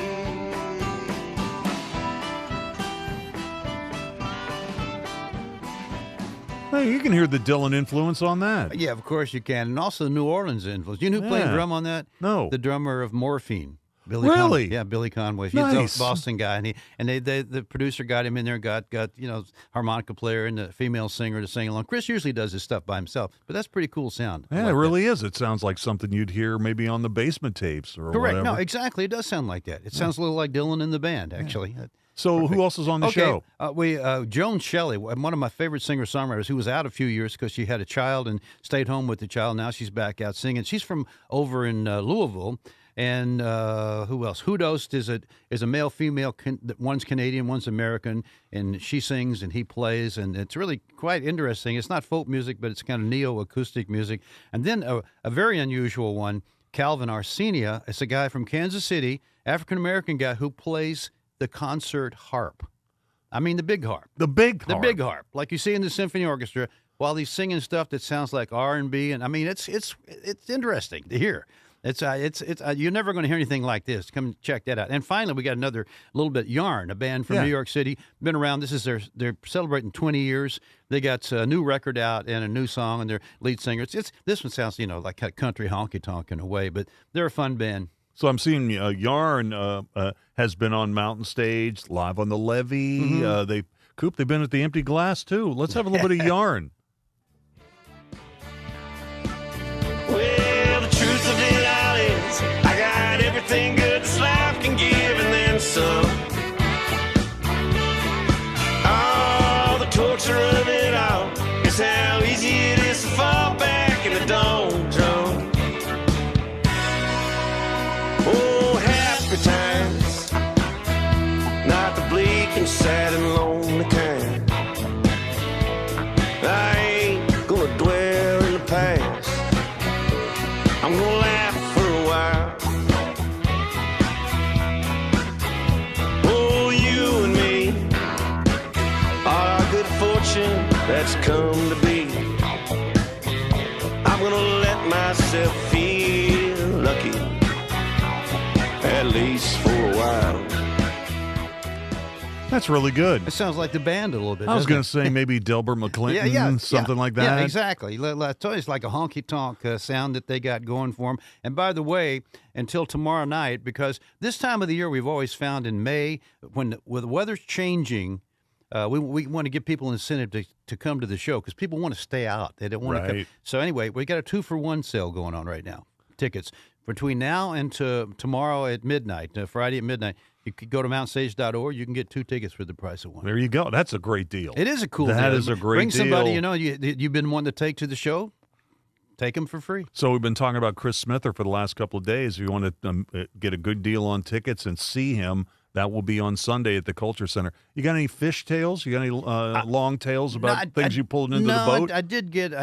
Hey, you can hear the Dylan influence on that. Yeah, of course you can. And also the New Orleans influence. You know who played drum on that? No. The drummer of Morphine. Really? Conway. Yeah, Billy Conway. He's Nice. a Boston guy, and the producer got him in there, got harmonica player and the female singer to sing along. Chris usually does his stuff by himself, but that's pretty cool sound. Yeah, it really is. It sounds like something you'd hear maybe on the Basement Tapes or Correct. whatever. No, exactly. It does sound like that. It sounds a little like Dylan and the band, actually. So Perfect. who else is on the show? Joan Shelley, one of my favorite singer-songwriters, who was out a few years because she had a child and stayed home with the child. Now she's back out singing. She's from over in Louisville. And who else? Hudos is a male female. One's Canadian, one's American, and she sings and he plays, and it's really quite interesting. It's not folk music, but it's kind of neo-acoustic music. And then a very unusual one, Calvin Arsenia. It's a guy from Kansas City, African-American guy who plays the concert harp. I mean the big harp. The big harp. The big harp, like you see in the symphony orchestra, while he's singing stuff that sounds like R&B. And I mean, it's interesting to hear. It's you're never going to hear anything like this. Come check that out. And finally, we got another little bit, Yarn, a band from New York City, been around. This is they're celebrating 20 years. They got a new record out and a new song, and their lead singer. This one sounds like a country honky tonk in a way, but they're a fun band. So I'm seeing Yarn has been on Mountain Stage, live on the Levee. Mm-hmm. They've been at the Empty Glass too. Let's have a little bit of Yarn. Well, the truth of it all is, I got everything good this life can give, and then some. Oh, the torture of it all is how easy it is to fall back in the doldrum. Oh, happy times, not the bleak and sad and lonely kind. I ain't gonna dwell in the past. I'm gonna laugh for a while. Oh, you and me are our good fortune that's come to be. I'm gonna let myself feel lucky, at least for a while. That's really good. It sounds like the band a little bit. I was going to say maybe Delbert McClinton, something like that. Yeah, exactly. It's like a honky-tonk sound that they got going for them. And by the way, until tomorrow night, because this time of the year we've always found in May, when the weather's changing, we want to give people incentive to come to the show because people want to stay out. They don't want to come. So anyway, we got a 2-for-1 sale going on right now. Tickets. Between now and tomorrow at midnight, Friday at midnight, you could go to mountstage.org. You can get 2 tickets for the price of 1. There you go. That's a great deal. It is a cool deal. That is a great Bring deal. somebody you've been wanting to take to the show. Take them for free. So we've been talking about Chris Smither for the last couple of days. If you want to get a good deal on tickets and see him, that will be on Sunday at the Culture Center. You got any fish tales? You got any long tales about things you pulled into the boat? I did get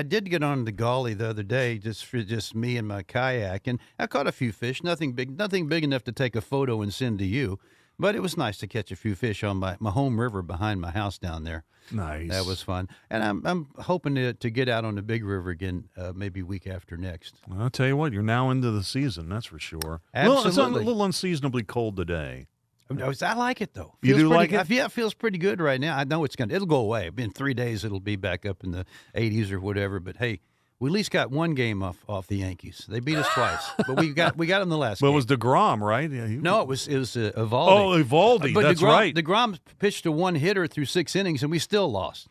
on the Gully the other day, just me and my kayak, and I caught a few fish. Nothing big enough to take a photo and send to you, but it was nice to catch a few fish on my home river behind my house down there. Nice. That was fun, and I'm hoping to get out on the big river again, maybe week after next. I'll tell you what, you're now into the season, that's for sure. Absolutely. It's a little unseasonably cold today. I like it though. You do like it? Yeah, it feels pretty good right now. I know it'll go away. In 3 days, it'll be back up in the 80s or whatever. But hey, we at least got one game off the Yankees. They beat us twice, but we got them the last. But game. it was DeGrom, right? Yeah, No, it was Eovaldi. Oh, Eovaldi. But that's right. DeGrom pitched a one hitter through 6 innings, and we still lost.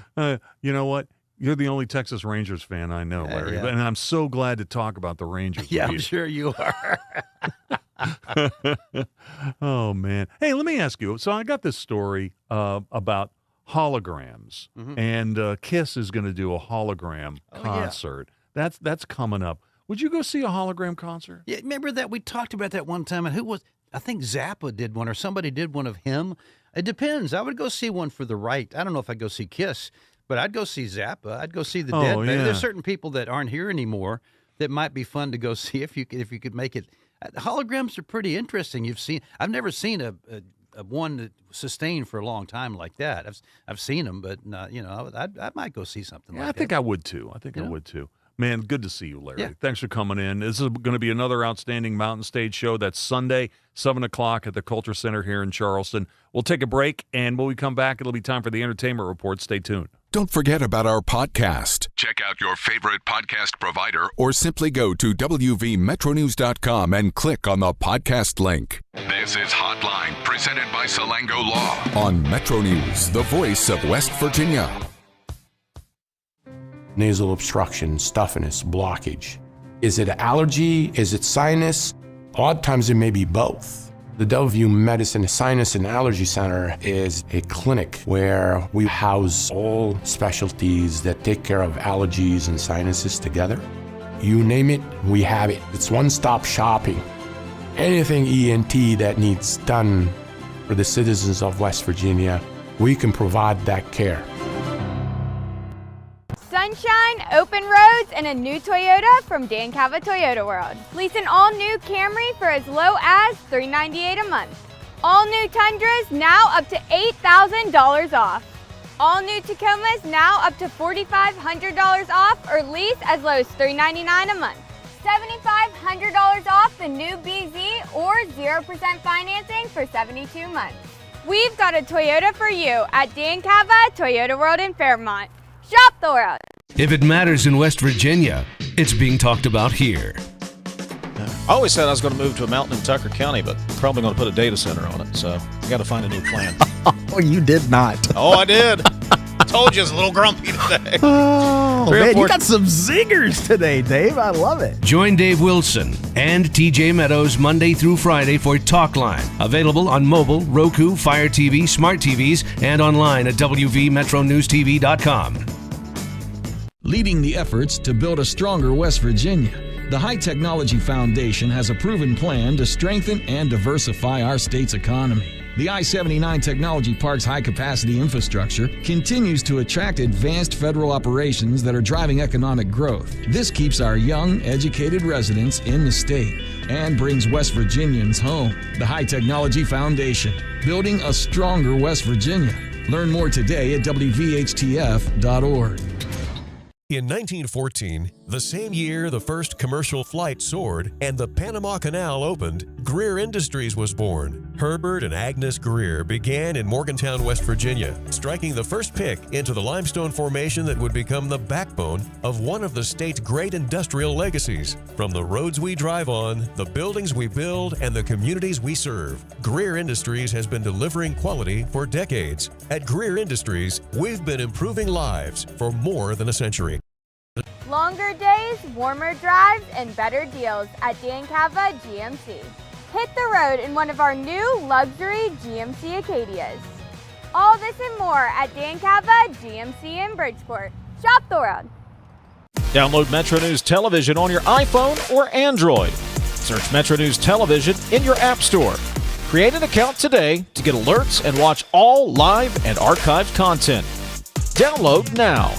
You know what? You're the only Texas Rangers fan I know, Larry. Yeah. And I'm so glad to talk about the Rangers. Yeah, with I'm you. sure you are. Oh, man. Hey, let me ask you. So I got this story about holograms, and Kiss is going to do a hologram concert. Yeah. That's coming up. Would you go see a hologram concert? Yeah, remember that we talked about that one time, and who was? I think Zappa did one, or somebody did one of him. It depends. I would go see one for the right. I don't know if I'd go see Kiss, but I'd go see Zappa. I'd go see the Dead. Yeah. There's certain people that aren't here anymore that might be fun to go see if you could make it. Holograms are pretty interesting. I've never seen a one that sustained for a long time like that. I've seen them, but I might go see something like that. I think I would too. I would too. Man, good to see you, Larry. Yeah. Thanks for coming in. This is going to be another outstanding Mountain Stage show. That's Sunday, 7 o'clock at the Culture Center here in Charleston. We'll take a break, and when we come back, it'll be time for the Entertainment Report. Stay tuned. Don't forget about our podcast. Check out your favorite podcast provider or simply go to wvmetronews.com and click on the podcast link. This is Hotline, presented by Salango Law on Metro News, the voice of West Virginia. Nasal obstruction, stuffiness, blockage. Is it allergy? Is it sinus? Odd times it may be both. The Delview Medicine Sinus and Allergy Center is a clinic where we house all specialties that take care of allergies and sinuses together. You name it, we have it. It's one-stop shopping. Anything ENT that needs done for the citizens of West Virginia, we can provide that care. Sunshine, open roads, and a new Toyota from Dan Cava Toyota World. Lease an all-new Camry for as low as $398 a month. All new Tundras now up to $8,000 off. All new Tacomas now up to $4,500 off or lease as low as $399 a month. $7,500 off the new BZ or 0% financing for 72 months. We've got a Toyota for you at Dan Cava Toyota World in Fairmont. Shop the world. If it matters in West Virginia, it's being talked about here. I always said I was going to move to a mountain in Tucker County, but probably going to put a data center on it. So I got to find a new plan. Oh, you did not. Oh, I did. Told you it's a little grumpy today. Oh, man, you got some zingers today, Dave. I love it. Join Dave Wilson and TJ Meadows Monday through Friday for Talk Line. Available on mobile, Roku, Fire TV, smart TVs, and online at WVMetroNewsTV.com. Leading the efforts to build a stronger West Virginia, the High Technology Foundation has a proven plan to strengthen and diversify our state's economy. The I-79 Technology Park's high-capacity infrastructure continues to attract advanced federal operations that are driving economic growth. This keeps our young, educated residents in the state and brings West Virginians home. The High Technology Foundation, building a stronger West Virginia. Learn more today at WVHTF.org. In 1914, the same year the first commercial flight soared and the Panama Canal opened, Greer Industries was born. Herbert and Agnes Greer began in Morgantown, West Virginia, striking the first pick into the limestone formation that would become the backbone of one of the state's great industrial legacies. From the roads we drive on, the buildings we build, and the communities we serve, Greer Industries has been delivering quality for decades. At Greer Industries, we've been improving lives for more than a century. Longer days, warmer drives, and better deals at Dan Cava GMC. Hit the road in one of our new luxury GMC Acadias. All this and more at Dan Cava GMC in Bridgeport. Shop the world. Download Metro News Television on your iPhone or Android. Search Metro News Television in your App Store. Create an account today to get alerts and watch all live and archived content. Download now.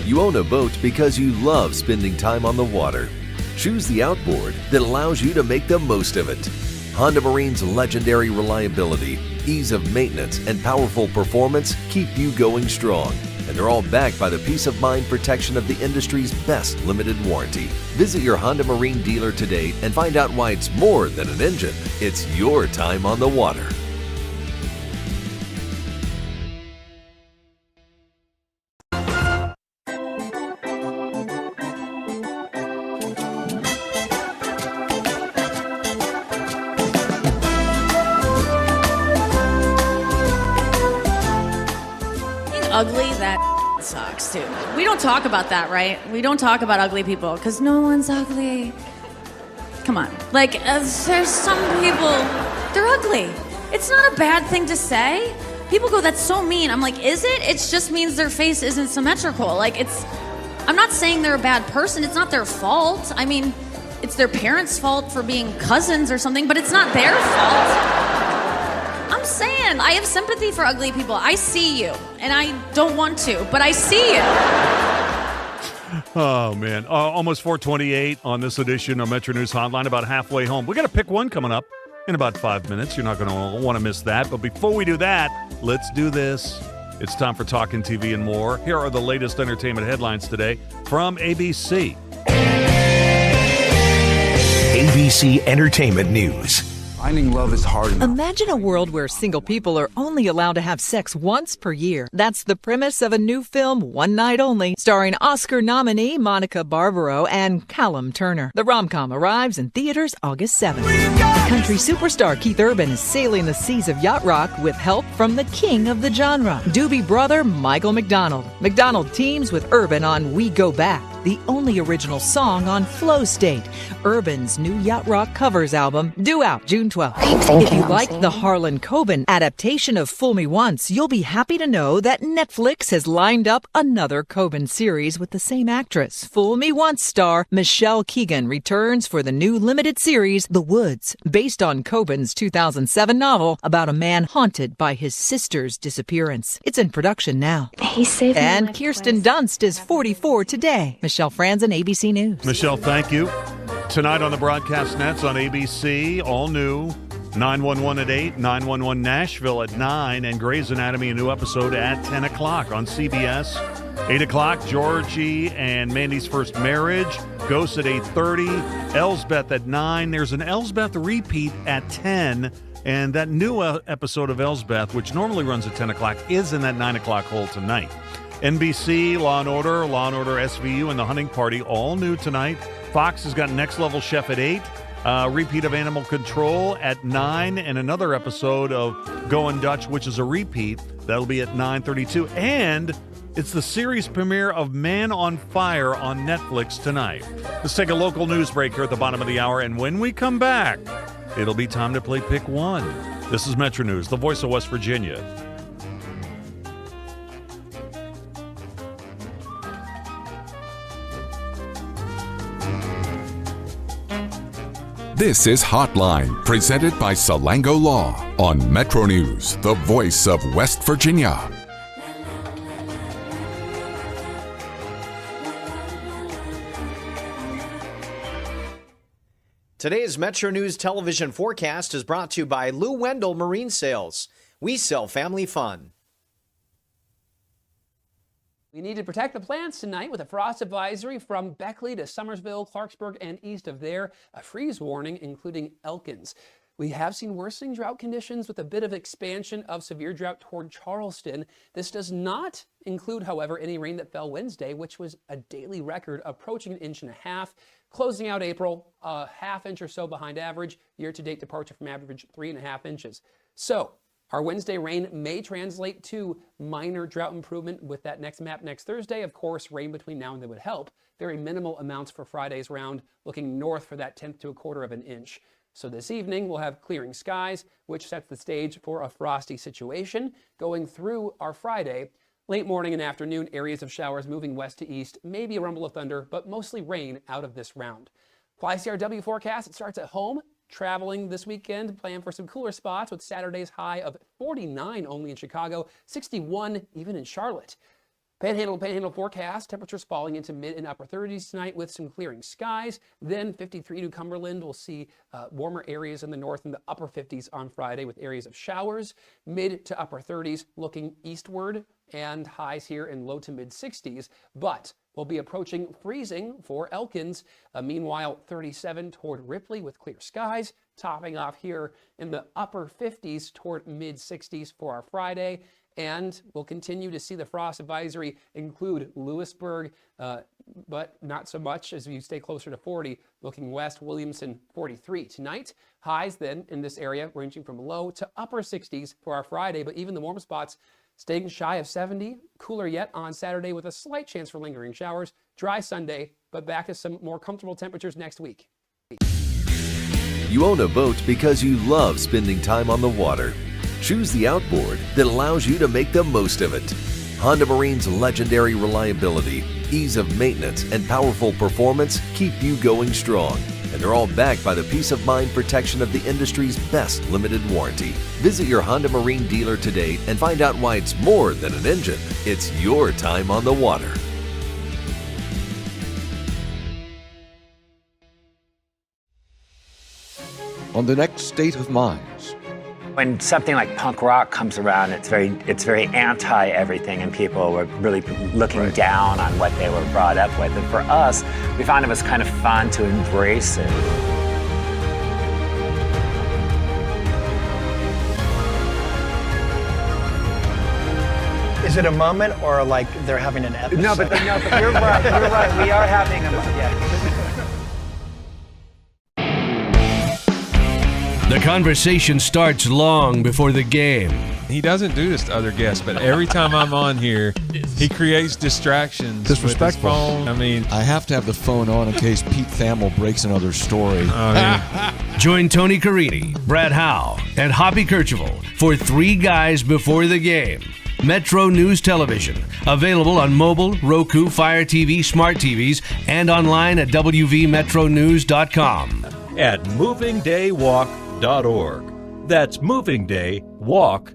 You own a boat because you love spending time on the water. Choose the outboard that allows you to make the most of it. Honda Marine's legendary reliability, ease of maintenance, and powerful performance keep you going strong. And they're all backed by the peace of mind protection of the industry's best limited warranty. Visit your Honda Marine dealer today and find out why it's more than an engine. It's your time on the water. Ugly, that sucks too. We don't talk about that, right? We don't talk about ugly people because no one's ugly. Come on. Like, there's some people, they're ugly. It's not a bad thing to say. People go, that's so mean. I'm like, is it? It just means their face isn't symmetrical. Like, I'm not saying they're a bad person. It's not their fault. I mean, it's their parents' fault for being cousins or something, but it's not their fault. I'm saying, I have sympathy for ugly people. I see you, and I don't want to, but I see you. Oh, man. Almost 4:28 on this edition of Metro News Hotline, about halfway home. We got to pick one coming up in about 5 minutes. You're not going to want to miss that. But before we do that, let's do this. It's time for Talkin' TV and more. Here are the latest entertainment headlines today from ABC. ABC Entertainment News. Finding love is hard enough. Imagine a world where single people are only allowed to have sex once per year. That's the premise of a new film, One Night Only, starring Oscar nominee Monica Barbaro and Callum Turner. The rom-com arrives in theaters August 7th. Country superstar Keith Urban is sailing the seas of yacht rock with help from the king of the genre, Doobie brother Michael McDonald. McDonald teams with Urban on We Go Back, the only original song on Flow State, Urban's new yacht rock covers album, due out June 12th. If you like the Harlan Coben adaptation of Fool Me Once, you'll be happy to know that Netflix has lined up another Coben series with the same actress. Fool Me Once star Michelle Keegan returns for the new limited series The Woods, based on Coben's 2007 novel about a man haunted by his sister's disappearance. It's in production now. He saved And my life Kirsten Dunst is 44 today. Michelle Franzen, ABC News. Michelle, thank you. Tonight on the broadcast nets on ABC, all new 911 at 8, 911 Nashville at 9, and Grey's Anatomy, a new episode at 10 o'clock on CBS. 8 o'clock, Georgie and Mandy's First Marriage. Ghost at 8:30. Elsbeth at 9. There's an Elsbeth repeat at 10. And that new episode of Elsbeth, which normally runs at 10 o'clock, is in that 9 o'clock hole tonight. NBC, Law & Order, SVU, and The Hunting Party, all new tonight. Fox has got Next Level Chef at 8. Repeat of Animal Control at 9, and another episode of Goin' Dutch, which is a repeat. That'll be at 9:32. And it's the series premiere of Man on Fire on Netflix tonight. Let's take a local news break here at the bottom of the hour, and when we come back, it'll be time to play Pick One. This is Metro News, the voice of West Virginia. This is Hotline, presented by Salango Law on Metro News, the voice of West Virginia. Today's Metro News television forecast is brought to you by Lou Wendell Marine Sales. We sell family fun. We need to protect the plants tonight with a frost advisory from Beckley to Summersville, Clarksburg, and east of there. A freeze warning, including Elkins. We have seen worsening drought conditions with a bit of expansion of severe drought toward Charleston. This does not include, however, any rain that fell Wednesday, which was a daily record approaching 1.5 inches. Closing out April, a half inch or so behind average. Year-to-date departure from average 3.5 inches. So our Wednesday rain may translate to minor drought improvement with that next map next Thursday. Of course, rain between now and then would help. Very minimal amounts for Friday's round, looking north for that 1/10 to 1/4 of an inch. So this evening, we'll have clearing skies, which sets the stage for a frosty situation going through our Friday. Late morning and afternoon, areas of showers moving west to east, maybe a rumble of thunder, but mostly rain out of this round. FlyCRW forecast, it starts at home. Traveling this weekend, plan for some cooler spots with Saturday's high of 49 only in Chicago, 61 even in Charlotte. Panhandle forecast, temperatures falling into mid and upper 30s tonight with some clearing skies. Then 53 to Cumberland. We'll see warmer areas in the north in the upper 50s on Friday with areas of showers. Mid to upper 30s looking eastward and highs here in low to mid 60s. But we'll be approaching freezing for Elkins. Meanwhile, 37 toward Ripley with clear skies. Topping off here in the upper 50s toward mid 60s for our Friday. And we'll continue to see the frost advisory include Lewisburg, but not so much as you stay closer to 40. Looking west, Williamson 43 tonight. Highs then in this area ranging from low to upper 60s for our Friday, but even the warm spots staying shy of 70. Cooler yet on Saturday with a slight chance for lingering showers. Dry Sunday, but back to some more comfortable temperatures next week. You own a boat because you love spending time on the water. Choose the outboard that allows you to make the most of it. Honda Marine's legendary reliability, ease of maintenance, and powerful performance keep you going strong. And they're all backed by the peace of mind protection of the industry's best limited warranty. Visit your Honda Marine dealer today and find out why it's more than an engine. It's your time on the water. On the next State of Minds. When something like punk rock comes around, it's very anti everything, and people were really looking down on what they were brought up with. And for us, we found it was kind of fun to embrace it. Is it a moment or like they're having an episode? No, but you're right. You're right. We are having a moment. Yeah. The conversation starts long before the game. He doesn't do this to other guests, but every time I'm on here, he creates distractions. Disrespectful. With his phone. I mean, I have to have the phone on in case Pete Thamel breaks another story. Join Tony Carini, Brad Howe, and Hoppy Kercheval for Three Guys Before the Game. Metro News Television, available on mobile, Roku, Fire TV, smart TVs, and online at wvmetronews.com. At movingdaywalk.org. That's movingdaywalk.org.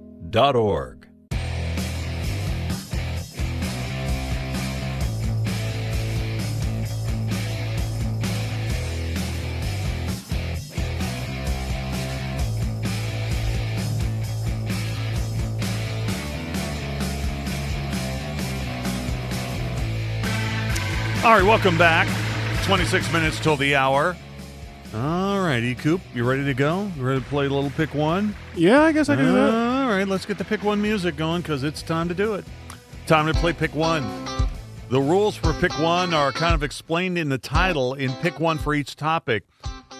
All right, welcome back. 26 minutes till the hour. All right, E-Coop, you ready to go? You ready to play a little Pick One? Yeah, I guess I can do that. All right, let's get the Pick One music going because it's time to do it. Time to play Pick One. The rules for Pick One are kind of explained in the title in Pick One for each topic.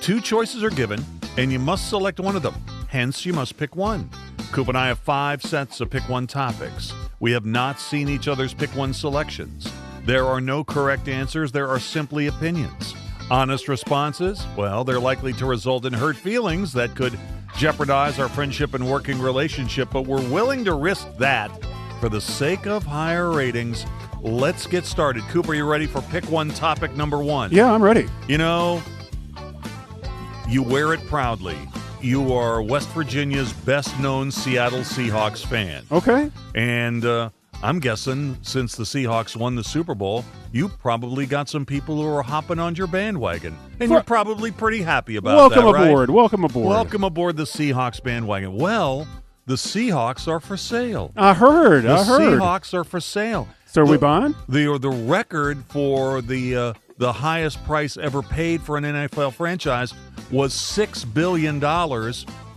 2 choices are given, and you must select one of them. Hence, you must pick one. Coop and I have 5 sets of Pick One topics. We have not seen each other's Pick One selections. There are no correct answers. There are simply opinions. Honest responses, well, they're likely to result in hurt feelings that could jeopardize our friendship and working relationship, but we're willing to risk that for the sake of higher ratings. Let's get started. Cooper, you ready for Pick One topic number 1? Yeah, I'm ready. You know, you wear it proudly. You are West Virginia's best-known Seattle Seahawks fan. Okay. And I'm guessing since the Seahawks won the Super Bowl, you probably got some people who are hopping on your bandwagon. And you're probably pretty happy about that, right? Welcome aboard. Welcome aboard the Seahawks bandwagon. Well, the Seahawks are for sale. I heard. The Seahawks are for sale. So are we buying? The record for the highest price ever paid for an NFL franchise was $6 billion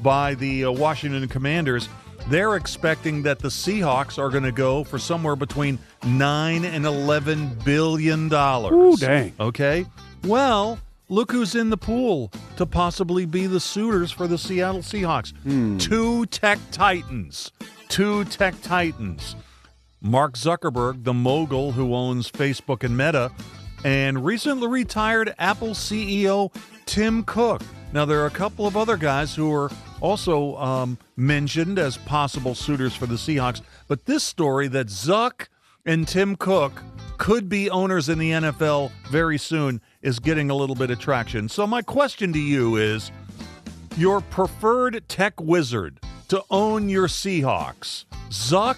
by the Washington Commanders. They're expecting that the Seahawks are going to go for somewhere between $9 and $11 billion. Ooh, dang. Okay? Well, look who's in the pool to possibly be the suitors for the Seattle Seahawks. 2 tech titans. Mark Zuckerberg, the mogul who owns Facebook and Meta, and recently retired Apple CEO Tim Cook. Now, there are a couple of other guys who are also mentioned as possible suitors for the Seahawks, but this story that Zuck and Tim Cook could be owners in the NFL very soon is getting a little bit of traction. So my question to you is, your preferred tech wizard to own your Seahawks, Zuck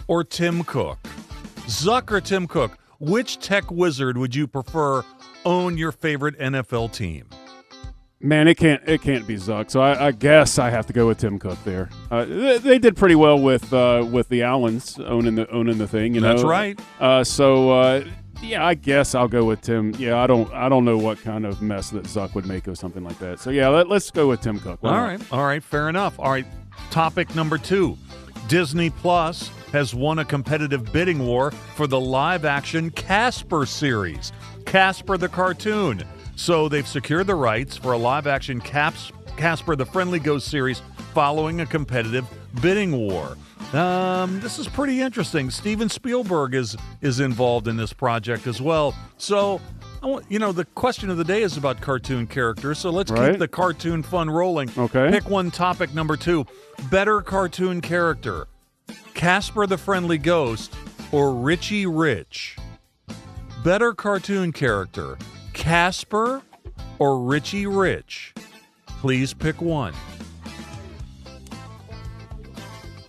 or Tim Cook? Zuck or Tim Cook? Which tech wizard would you prefer own your favorite NFL team? Man, it can't be Zuck. So I guess I have to go with Tim Cook there. They did pretty well with the Allens owning the thing. You know, that's right. Yeah, I guess I'll go with Tim. Yeah, I don't know what kind of mess that Zuck would make of something like that. So yeah, let's go with Tim Cook. All right, fair enough. All right, topic number 2. Disney Plus has won a competitive bidding war for the live-action Casper series, Casper the cartoon. So they've secured the rights for a live-action Casper the Friendly Ghost series following a competitive bidding war. This is pretty interesting. Steven Spielberg is involved in this project as well. So, the question of the day is about cartoon characters, so let's keep the cartoon fun rolling. Okay. Pick one topic number 2. Better cartoon character, Casper the Friendly Ghost or Richie Rich? Better cartoon character, Casper or Richie Rich? Please pick one.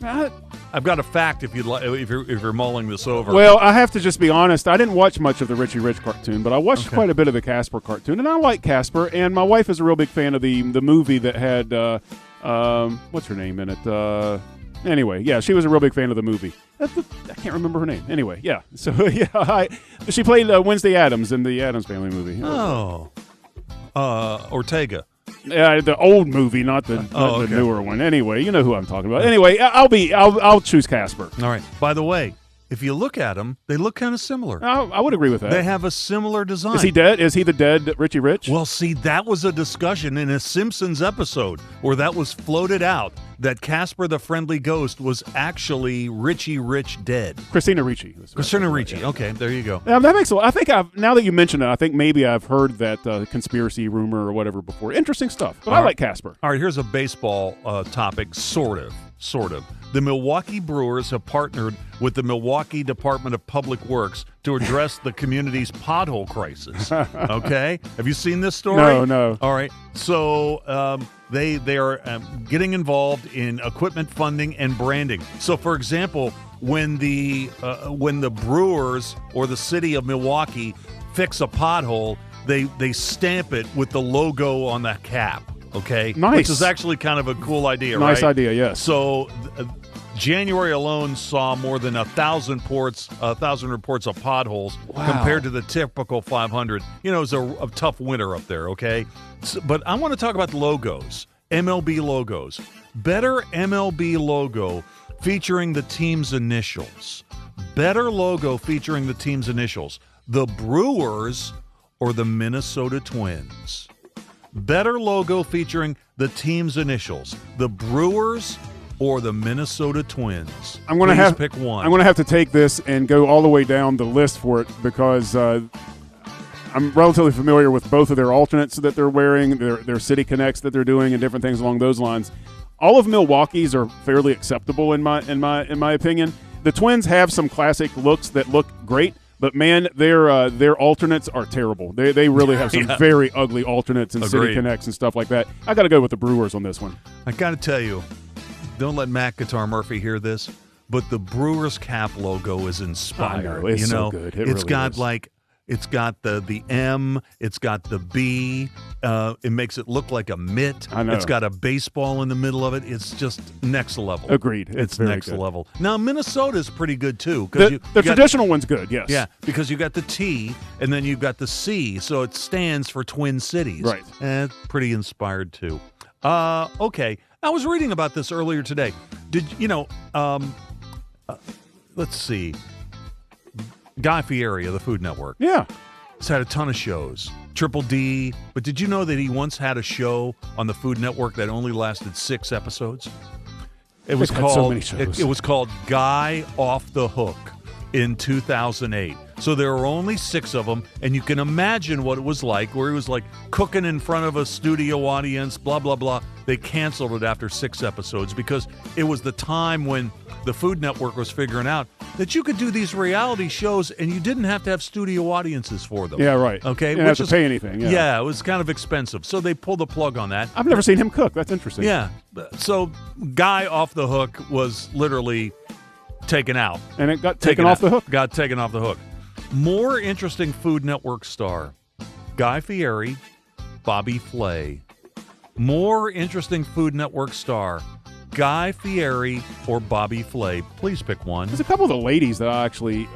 I've got a fact if you're mulling this over. Well, I have to just be honest. I didn't watch much of the Richie Rich cartoon, but I watched quite a bit of the Casper cartoon, and I like Casper. And my wife is a real big fan of the movie that had what's her name in it? Anyway, yeah, she was a real big fan of the movie. I can't remember her name. Anyway, yeah. So yeah, she played Wednesday Addams in the Addams Family movie. Oh, Ortega. Yeah, the old movie, not the newer one. Anyway, you know who I'm talking about. Anyway, I'll choose Casper. All right. By the way, if you look at them, they look kind of similar. I would agree with that. They have a similar design. Is he dead? Is he the dead Richie Rich? Well, see, that was a discussion in a Simpsons episode where that was floated out, that Casper the Friendly Ghost was actually Richie Rich dead. Christina Ricci. Christina Ricci. Okay, there you go. That makes I think now that you mention it, I think maybe I've heard that conspiracy rumor or whatever before. Interesting stuff. But I like Casper. All right, here's a baseball topic, sort of. The Milwaukee Brewers have partnered with the Milwaukee Department of Public Works to address the community's pothole crisis. Okay? Have you seen this story? No. All right. So they are getting involved in equipment funding and branding. So, for example, when the Brewers or the city of Milwaukee fix a pothole, they stamp it with the logo on the cap. Okay, nice. Which is actually kind of a cool idea, nice right? idea, yes. So, January alone saw more than 1,000 reports of potholes compared to the typical 500. You know, it was a tough winter up there. Okay, but I want to talk about the logos, MLB logos. Better MLB logo featuring the team's initials. Better logo featuring the team's initials. The Brewers or the Minnesota Twins. Better logo featuring the team's initials. The Brewers or the Minnesota Twins. I'm going to pick one. I'm going to have to take this and go all the way down the list for it because I'm relatively familiar with both of their alternates that they're wearing, their City Connects that they're doing, and different things along those lines. All of Milwaukee's are fairly acceptable in my opinion. The Twins have some classic looks that look great. But, man, their alternates are terrible. They really have some very ugly alternates and City Connects and stuff like that. I got to go with the Brewers on this one. I got to tell you, don't let Matt Guitar Murphy hear this, but the Brewers cap logo is inspired. I know, it's so good. It's got really is. It's got the M. It's got the B. It makes it look like a mitt. I know. It's got a baseball in the middle of it. It's just next level. Agreed. It's very next good. level. Now, Minnesota's pretty good, too. The traditional one's good, yes. Yeah, because you got the T, and then you've got the C, so it stands for Twin Cities. Right. And pretty inspired, too. Okay. I was reading about this earlier today. Let's see. Guy Fieri of the Food Network. Yeah. He's had a ton of shows. Triple D. But did you know that he once had a show on the Food Network that only lasted 6 episodes? It was called so many shows. It was called Guy Off the Hook in 2008. So there were only 6 of them, and you can imagine what it was like, where he was like cooking in front of a studio audience, blah, blah, blah. They canceled it after 6 episodes because it was the time when the Food Network was figuring out that you could do these reality shows and you didn't have to have studio audiences for them. Yeah, right. Okay, you didn't have to pay anything. Yeah, it was kind of expensive. So they pulled the plug on that. I've never seen him cook. That's interesting. Yeah. So Guy Off the Hook was literally taken out. And it got taken off the hook? Got taken off the hook. More interesting Food Network star, Guy Fieri, Bobby Flay. More interesting Food Network star, Guy Fieri or Bobby Flay. Please pick one. There's a couple of the ladies that I actually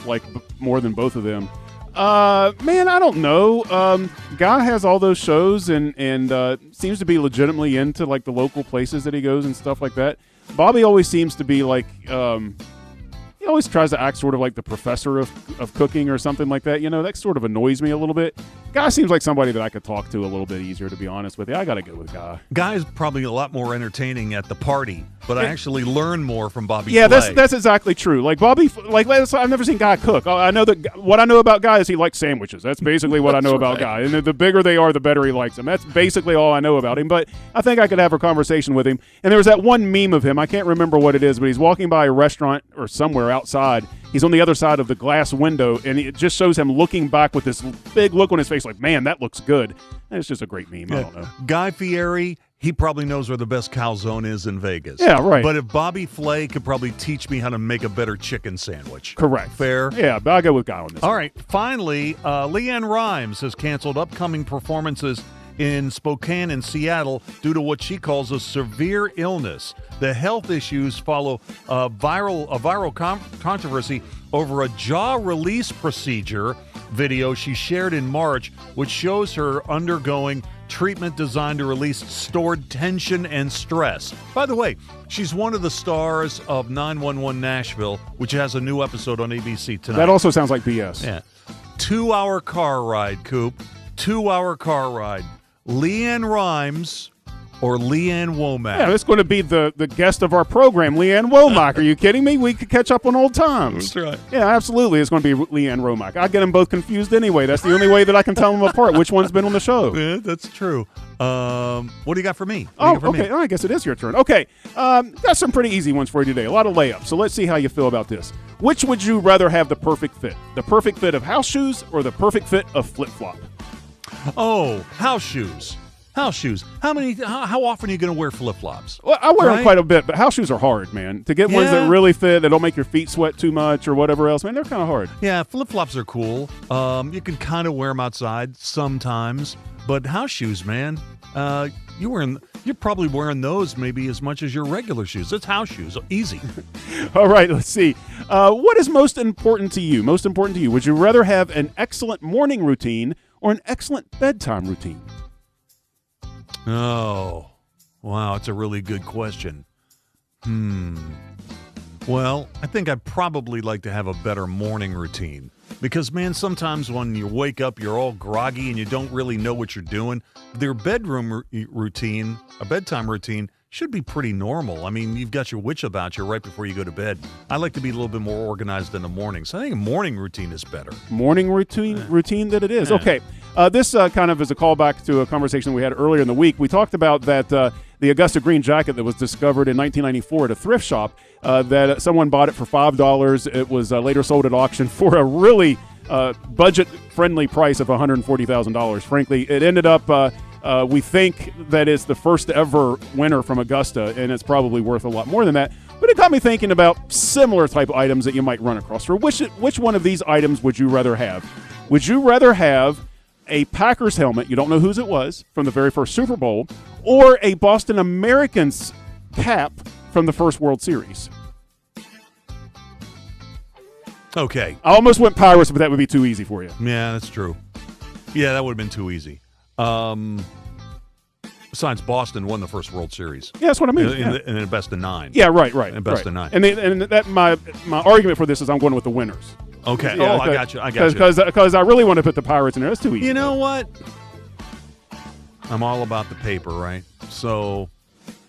like more than both of them. Man, I don't know. Guy has all those shows and seems to be legitimately into like the local places that he goes and stuff like that. Bobby always seems to be like he always tries to act sort of like the professor of cooking or something like that. You know, that sort of annoys me a little bit. Guy seems like somebody that I could talk to a little bit easier, to be honest with you. I got to go with Guy. Guy's probably a lot more entertaining at the party, but I actually learn more from Bobby Yeah, Flay. that's exactly true. Like Bobby, I've never seen Guy cook. I know that what I know about Guy is he likes sandwiches. That's basically what I know about Guy. And the bigger they are, the better he likes them. That's basically all I know about him. But I think I could have a conversation with him. And there was that one meme of him. I can't remember what it is, but he's walking by a restaurant or somewhere outside. He's on the other side of the glass window, and it just shows him looking back with this big look on his face like, man, that looks good. And it's just a great meme. I don't know. Guy Fieri, he probably knows where the best calzone is in Vegas. Yeah, right. But if Bobby Flay could probably teach me how to make a better chicken sandwich. Correct. Fair? Yeah, but I'll go with Guy on this. All right. Finally, Leanne Rimes has canceled upcoming performances in Spokane and Seattle due to what she calls a severe illness. The health issues follow a viral controversy over a jaw release procedure video she shared in March, which shows her undergoing treatment designed to release stored tension and stress. By the way, she's one of the stars of 911 Nashville, which has a new episode on ABC tonight. That also sounds like BS. Yeah. 2-hour car ride, Coop. 2-hour car ride. Leanne Rimes or Leanne Womack? Yeah, that's going to be the guest of our program, Leanne Womack. Are you kidding me? We could catch up on old times. That's right. Yeah, absolutely. It's going to be Leanne Womack. I get them both confused anyway. That's the only way that I can tell them apart. Which one's been on the show? Yeah, that's true. What do you got for me? Okay. I guess it is your turn. Okay. Got some pretty easy ones for you today. A lot of layups. So let's see how you feel about this. Which would you rather have the perfect fit? The perfect fit of house shoes or the perfect fit of flip-flop? Oh, house shoes. House shoes. How often are you going to wear flip-flops? Well, I wear them quite a bit, but house shoes are hard, man. To get ones that really fit, that don't make your feet sweat too much or whatever else, man, they're kind of hard. Yeah, flip-flops are cool. You can kind of wear them outside sometimes, but house shoes, man, you're probably wearing those maybe as much as your regular shoes. It's house shoes. Easy. All right, let's see. What is most important to you? Most important to you. Would you rather have an excellent morning routine or an excellent bedtime routine? Oh, wow, it's a really good question. Well, I think I'd probably like to have a better morning routine because, man, sometimes when you wake up, you're all groggy and you don't really know what you're doing. Their bedtime routine should be pretty normal. I mean, you've got your witch about you right before you go to bed. I like to be a little bit more organized in the morning, so I think a morning routine is better. Morning routine that it is. Okay. This kind of is a callback to a conversation we had earlier in the week. We talked about that the Augusta green jacket that was discovered in 1994 at a thrift shop, that someone bought it for $5. It was later sold at auction for a really budget-friendly price of $140,000. Frankly, it ended up, we think that it's the first ever winner from Augusta, and it's probably worth a lot more than that. But it got me thinking about similar type items that you might run across. For which one of these items would you rather have? Would you rather have a Packers helmet, you don't know whose it was, from the very first Super Bowl, or a Boston Americans cap from the first World Series? Okay. I almost went Pirates, but that would be too easy for you. Yeah, that's true. Yeah, that would have been too easy. Besides, Boston won the first World Series. Yeah, that's what I mean. In a best of 9. Yeah, right. In best of 9. And that my argument for this is I'm going with the winners. Okay. Yeah, I got you. Because I really want to put the Pirates in there. It's too easy. You know what? I'm all about the paper, right? So,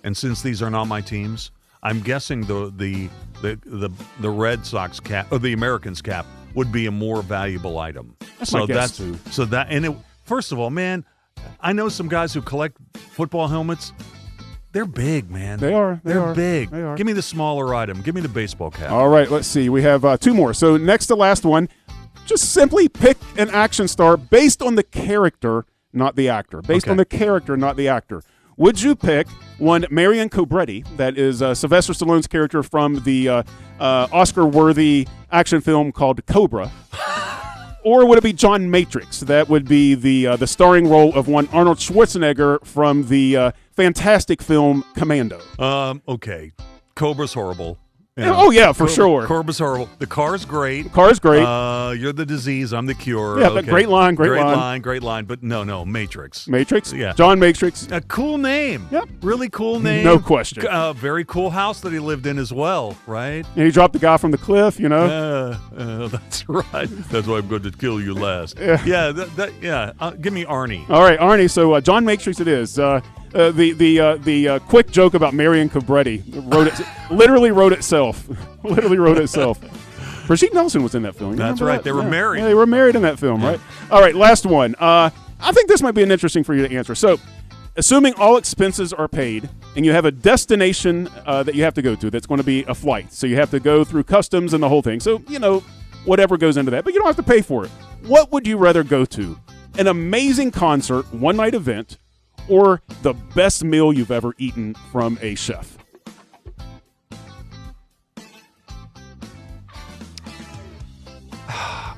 and since these are not my teams, I'm guessing the Red Sox cap or the Americans cap would be a more valuable item. That's my guess too. So that first of all, man, I know some guys who collect football helmets. They're big, man. They're big. They are. Give me the smaller item. Give me the baseball cap. All right, let's see. We have 2 more. So next to last one, just simply pick an action star based on the character, not the actor. Based on the character, not the actor. Would you pick one Marion Cobretti, that is Sylvester Stallone's character from the Oscar-worthy action film called Cobra? Or would it be John Matrix? That would be the starring role of one Arnold Schwarzenegger from the fantastic film Commando. Okay. Cobra's horrible. Oh, yeah, for sure. Cobra's horrible. The car's great. You're the disease. I'm the cure. Yeah, okay. Great line. But no, Matrix. Matrix? Yeah. John Matrix. A cool name. Yep. Really cool name. No question. Very cool house that he lived in as well, right? And he dropped the guy from the cliff, you know? That's right. That's why I'm going to kill you last. Yeah. Give me Arnie. All right, Arnie. So John Matrix it is. The quick joke about Marion Cobretti literally wrote itself. Brigitte Nelson was in that film. That's right. They were married. Yeah, they were married in that film, right? All right, last one. I think this might be an interesting for you to answer. So, assuming all expenses are paid and you have a destination that you have to go to, that's going to be a flight. So you have to go through customs and the whole thing. So, whatever goes into that, but you don't have to pay for it. What would you rather go to? An amazing concert, one-night event, or the best meal you've ever eaten from a chef?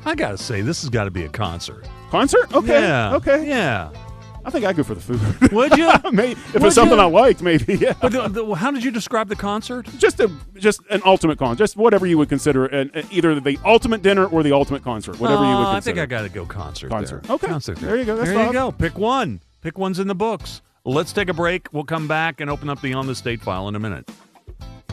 I got to say, this has got to be a concert. Concert? Okay. Yeah. Okay. Yeah. I think I'd go for the food. Would you? If it's something I liked, maybe, yeah. But how did you describe the concert? Just an ultimate concert. Just whatever you would consider either the ultimate dinner or the ultimate concert. Whatever you would consider. I think I got to go concert. There. Okay. Concert there you go. That's there you go. Pick one. Pick ones in the books. Let's take a break. We'll come back and open up the On the State file in a minute.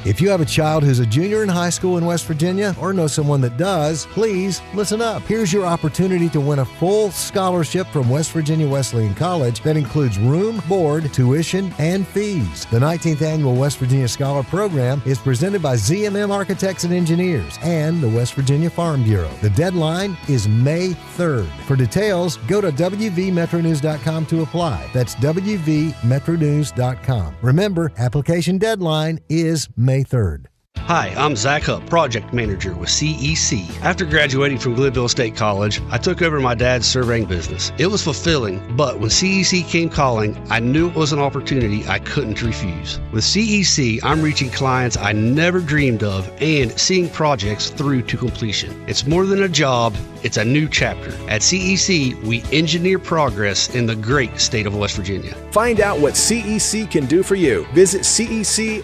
If you have a child who's a junior in high school in West Virginia or know someone that does, please listen up. Here's your opportunity to win a full scholarship from West Virginia Wesleyan College that includes room, board, tuition, and fees. The 19th Annual West Virginia Scholar Program is presented by ZMM Architects and Engineers and the West Virginia Farm Bureau. The deadline is May 3rd. For details, go to wvmetronews.com to apply. That's wvmetronews.com. Remember, application deadline is May 3rd. Hi, I'm Zach Hupp, Project Manager with CEC. After graduating from Glenville State College, I took over my dad's surveying business. It was fulfilling, but when CEC came calling, I knew it was an opportunity I couldn't refuse. With CEC, I'm reaching clients I never dreamed of and seeing projects through to completion. It's more than a job, it's a new chapter. At CEC, we engineer progress in the great state of West Virginia. Find out what CEC can do for you. Visit cecinc.com.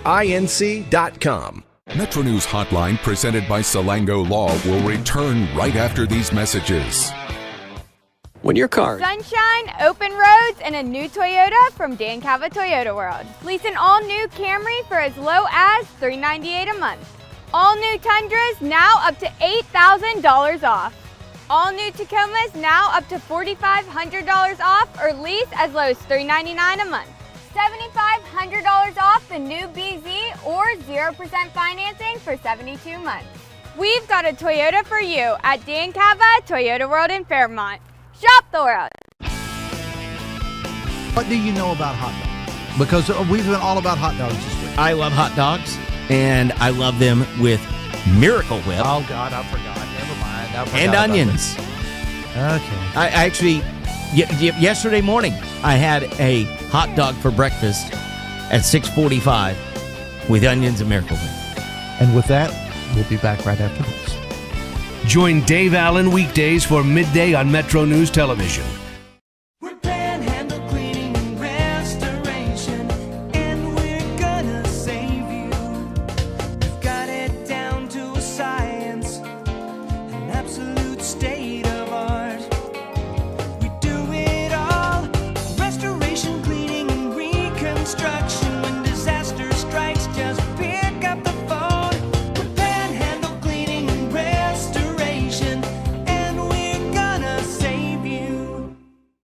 Metro News Hotline, presented by Salango Law, will return right after these messages. When your car... Sunshine, open roads, and a new Toyota from Dan Cava Toyota World. Lease an all-new Camry for as low as $398 a month. All new Tundras now up to $8,000 off. All new Tacomas now up to $4,500 off or lease as low as $399 a month. $7,500 off the new BZ or 0% financing for 72 months. We've got a Toyota for you at Dan Cava Toyota World in Fairmont. Shop the world. What do you know about hot dogs? Because we've been all about hot dogs this week. I love hot dogs, and I love them with Miracle Whip. Oh, God, I forgot. Never mind. And onions. Okay. I actually, yesterday morning, I had a hot dog for breakfast at 6:45 with onions and Miracle Whip. And with that, we'll be back right after this. Join Dave Allen weekdays for midday on Metro News Television.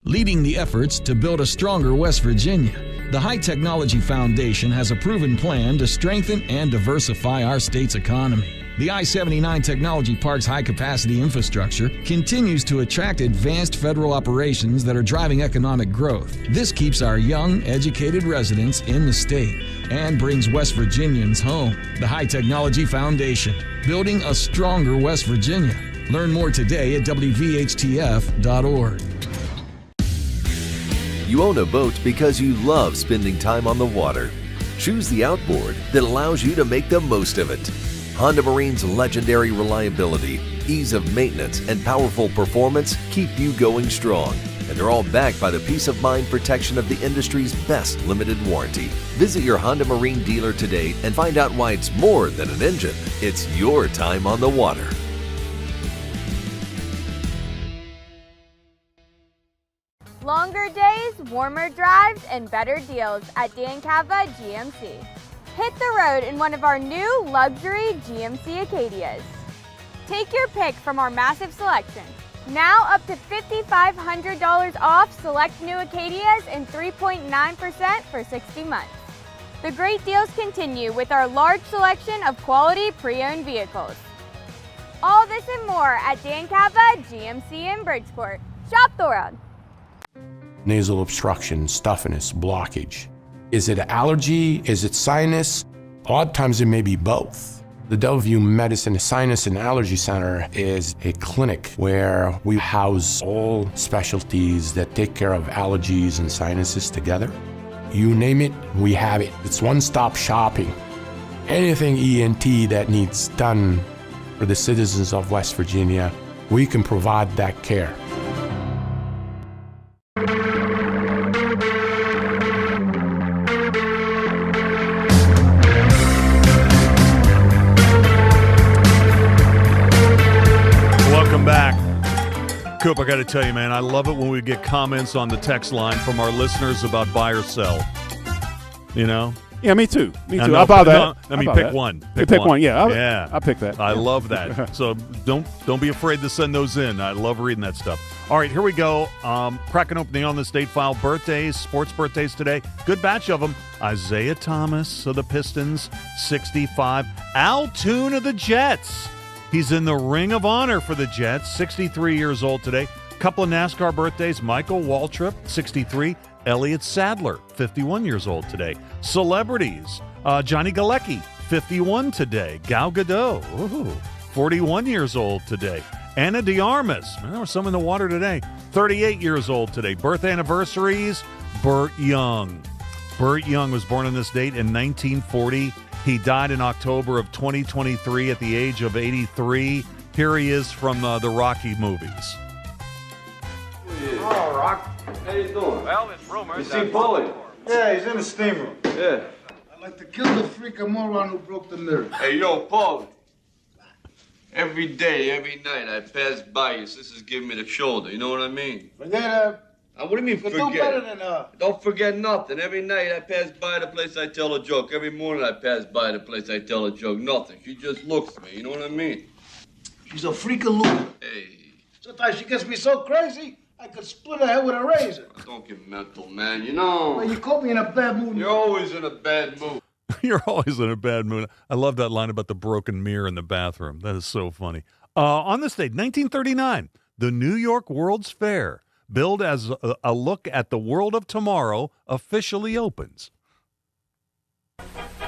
Leading the efforts to build a stronger West Virginia, the High Technology Foundation has a proven plan to strengthen and diversify our state's economy. The I-79 Technology Park's high-capacity infrastructure continues to attract advanced federal operations that are driving economic growth. This keeps our young, educated residents in the state and brings West Virginians home. The High Technology Foundation, building a stronger West Virginia. Learn more today at WVHTF.org. You own a boat because you love spending time on the water. Choose the outboard that allows you to make the most of it. Honda Marine's legendary reliability, ease of maintenance, and powerful performance keep you going strong. And they're all backed by the peace of mind protection of the industry's best limited warranty. Visit your Honda Marine dealer today and find out why it's more than an engine. It's your time on the water. Longer days, warmer drives, and better deals at Dan Cava GMC. Hit the road in one of our new luxury GMC Acadias. Take your pick from our massive selection. Now up to $5,500 off select new Acadias and 3.9% for 60 months. The great deals continue with our large selection of quality pre-owned vehicles. All this and more at Dan Cava GMC in Bridgeport. Shop the world. Nasal obstruction, stuffiness, blockage. Is it allergy? Is it sinus? A lot of times it may be both. The Delview Medicine Sinus and Allergy Center is a clinic where we house all specialties that take care of allergies and sinuses together. You name it, we have it. It's one-stop shopping. Anything ENT that needs done for the citizens of West Virginia, we can provide that care. Coop, I got to tell you, man, I love it when we get comments on the text line from our listeners about buy or sell. You know? Yeah, me too. Me too. No, I'll buy that. No, I mean, pick that. one. Pick one. Yeah, I'll pick that. I love that. So don't be afraid to send those in. I love reading that stuff. All right, here we go. Cracking open the On the State file. Birthdays, sports birthdays today. Good batch of them. Isaiah Thomas of the Pistons, 65. Al Toon of the Jets. He's in the Ring of Honor for the Jets, 63 years old today. Couple of NASCAR birthdays. Michael Waltrip, 63. Elliott Sadler, 51 years old today. Celebrities, Johnny Galecki, 51 today. Gal Gadot, 41 years old today. Anna de Armas, there was some in the water today, 38 years old today. Birth anniversaries, Burt Young. Burt Young was born on this date in 1940. He died in October of 2023 at the age of 83. Here he is from the Rocky movies. Oh, Rock. How you doing? Well, it's rumored. You see Paulie? Yeah, he's in the steam room. Yeah. I'd like to kill the freaking moron who broke the mirror. Hey, yo, Paulie. Every day, every night, I pass by you. Sisters give me the shoulder. You know what I mean? Forget what do you mean, forget? Do better than Don't forget nothing. Every night I pass by the place, I tell a joke. Every morning I pass by the place, I tell a joke. Nothing. She just looks at me. You know what I mean? She's a freaking loser. Hey. Sometimes she gets me so crazy, I could split her head with a razor. Don't get mental, man. You know. Well, you caught me in a bad mood. You're always in a bad mood. You're always in a bad mood. I love that line about the broken mirror in the bathroom. That is so funny. On this date, 1939, the New York World's Fair, billed as a look at the world of tomorrow, officially opens.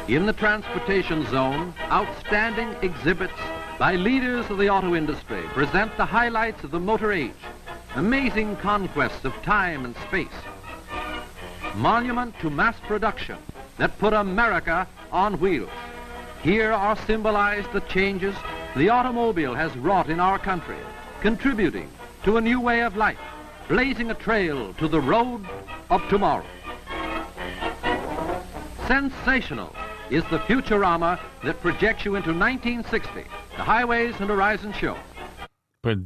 In the transportation zone, outstanding exhibits by leaders of the auto industry present the highlights of the motor age, amazing conquests of time and space, monument to mass production that put America on wheels. Here are symbolized the changes the automobile has wrought in our country, contributing to a new way of life, blazing a trail to the road of tomorrow. Sensational is the Futurama that projects you into 1960, the Highways and Horizons show. But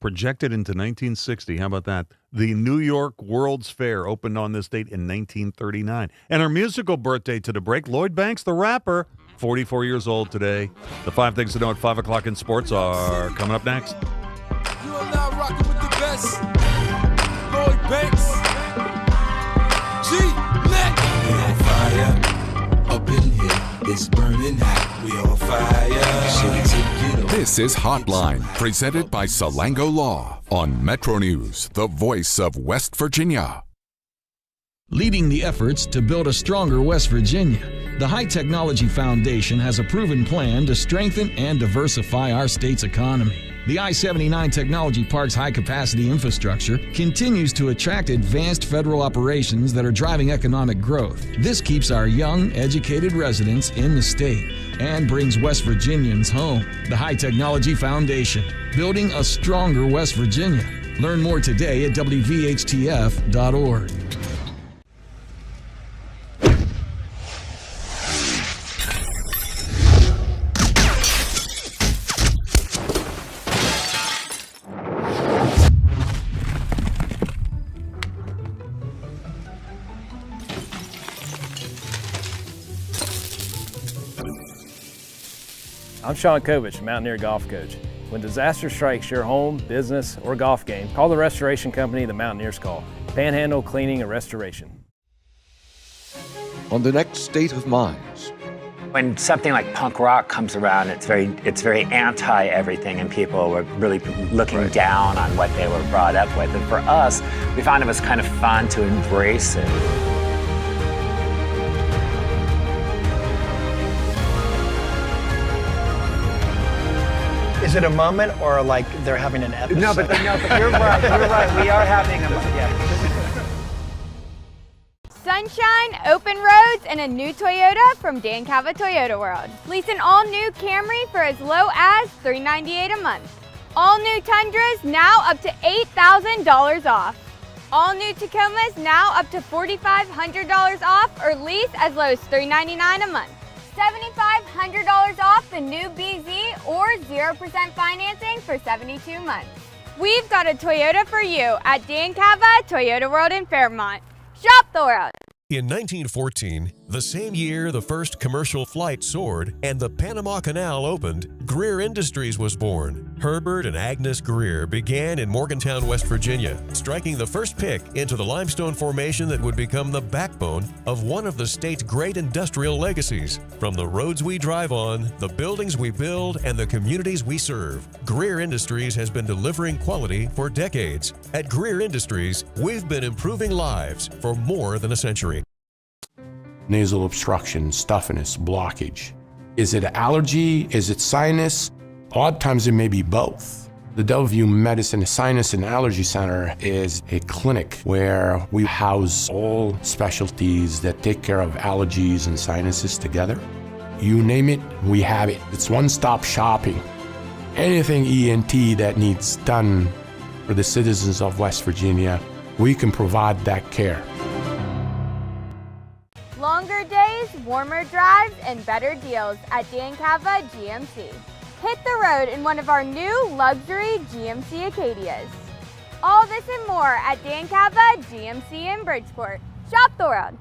projected into 1960, how about that? The New York World's Fair opened on this date in 1939. And our musical birthday to the break, Lloyd Banks, the rapper, 44 years old today. The 5 things to know at 5 o'clock in sports are coming up next. You are now rocking with the best. Lloyd Banks. G-Neck. We on fire. Up in here, it's burning hot. We on fire. This is Hotline, presented by Salango Law on Metro News, the voice of West Virginia. Leading the efforts to build a stronger West Virginia, the High Technology Foundation has a proven plan to strengthen and diversify our state's economy. The I-79 Technology Park's high-capacity infrastructure continues to attract advanced federal operations that are driving economic growth. This keeps our young, educated residents in the state and brings West Virginians home. The High Technology Foundation, building a stronger West Virginia. Learn more today at WVHTF.org. I'm Sean Kovich, Mountaineer golf coach. When disaster strikes your home, business, or golf game, call the restoration company the Mountaineers call. Panhandle Cleaning and Restoration. On the next State of Minds. When something like punk rock comes around, it's very anti everything, and people were really looking down on what they were brought up with. And for us, we found it was kind of fun to embrace it. Is it a moment or like they're having an episode? No, but you're right. You're right. We are having a moment. Yeah. Sunshine, open roads, and a new Toyota from Dan Cava Toyota World. Lease an all-new Camry for as low as $398 a month. All new Tundras now up to $8,000 off. All new Tacomas now up to $4,500 off, or lease as low as $399 a month. $7,500 off the new BZ or 0% financing for 72 months. We've got a Toyota for you at Dan Cava Toyota World in Fairmont. Shop the world. In 1914, the same year the first commercial flight soared and the Panama Canal opened, Greer Industries was born. Herbert and Agnes Greer began in Morgantown, West Virginia, striking the first pick into the limestone formation that would become the backbone of one of the state's great industrial legacies. From the roads we drive on, the buildings we build, and the communities we serve, Greer Industries has been delivering quality for decades. At Greer Industries, we've been improving lives for more than a century. Nasal obstruction, stuffiness, blockage. Is it allergy? Is it sinus? Odd times it may be both. The Delview Medicine Sinus and Allergy Center is a clinic where we house all specialties that take care of allergies and sinuses together. You name it, we have it. It's one-stop shopping. Anything ENT that needs done for the citizens of West Virginia, we can provide that care. Longer days, warmer drives, and better deals at Dan Cava GMC. Hit the road in one of our new luxury GMC Acadias. All this and more at Dan Cava GMC in Bridgeport. Shop the world.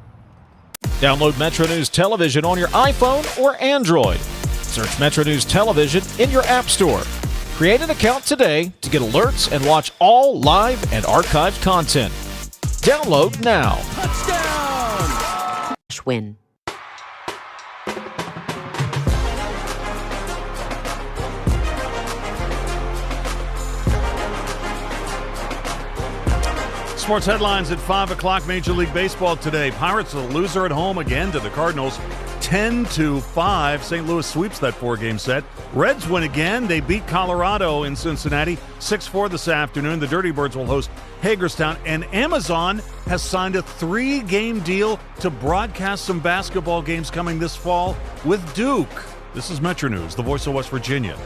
Download Metro News Television on your iPhone or Android. Search Metro News Television in your app store. Create an account today to get alerts and watch all live and archived content. Download now. Win. Sports headlines at 5 o'clock. Major League Baseball today. Pirates a loser at home again to the Cardinals. 10-5. St. Louis sweeps that 4-game set. Reds win again. They beat Colorado in Cincinnati 6-4 this afternoon. The Dirty Birds will host Hagerstown. And Amazon has signed a 3-game deal to broadcast some basketball games coming this fall with Duke. This is Metro News, the voice of West Virginia.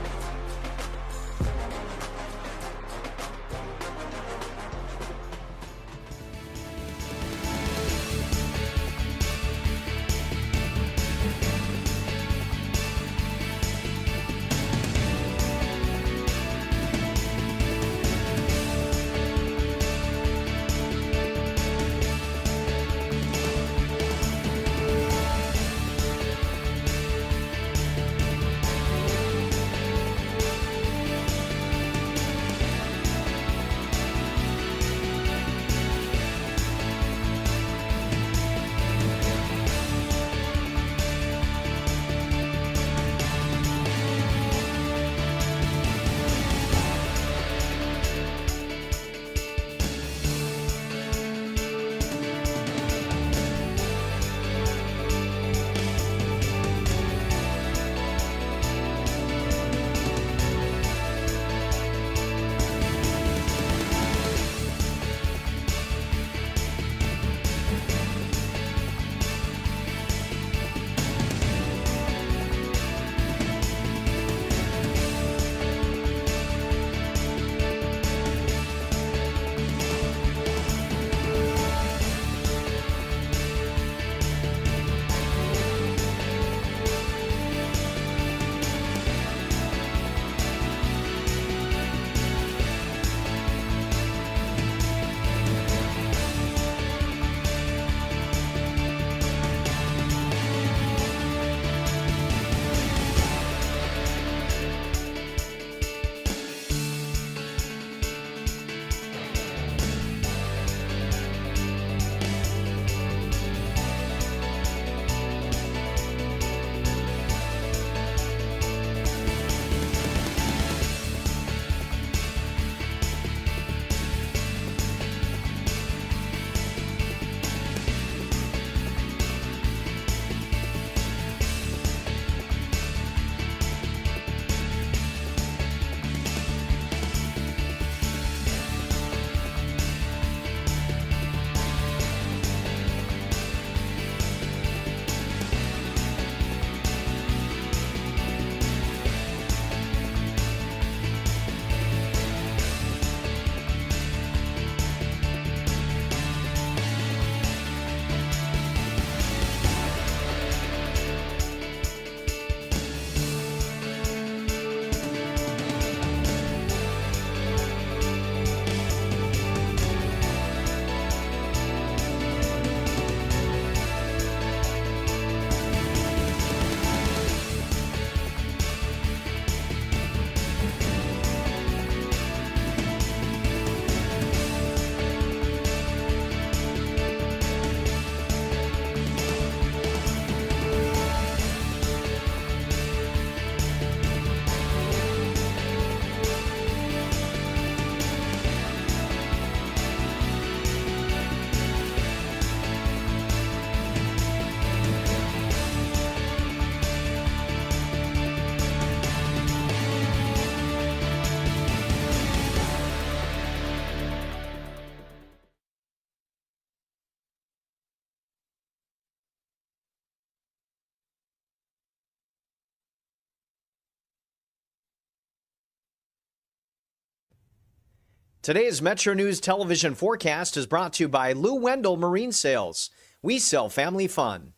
Today's Metro News television forecast is brought to you by Lou Wendell Marine Sales. We sell family fun.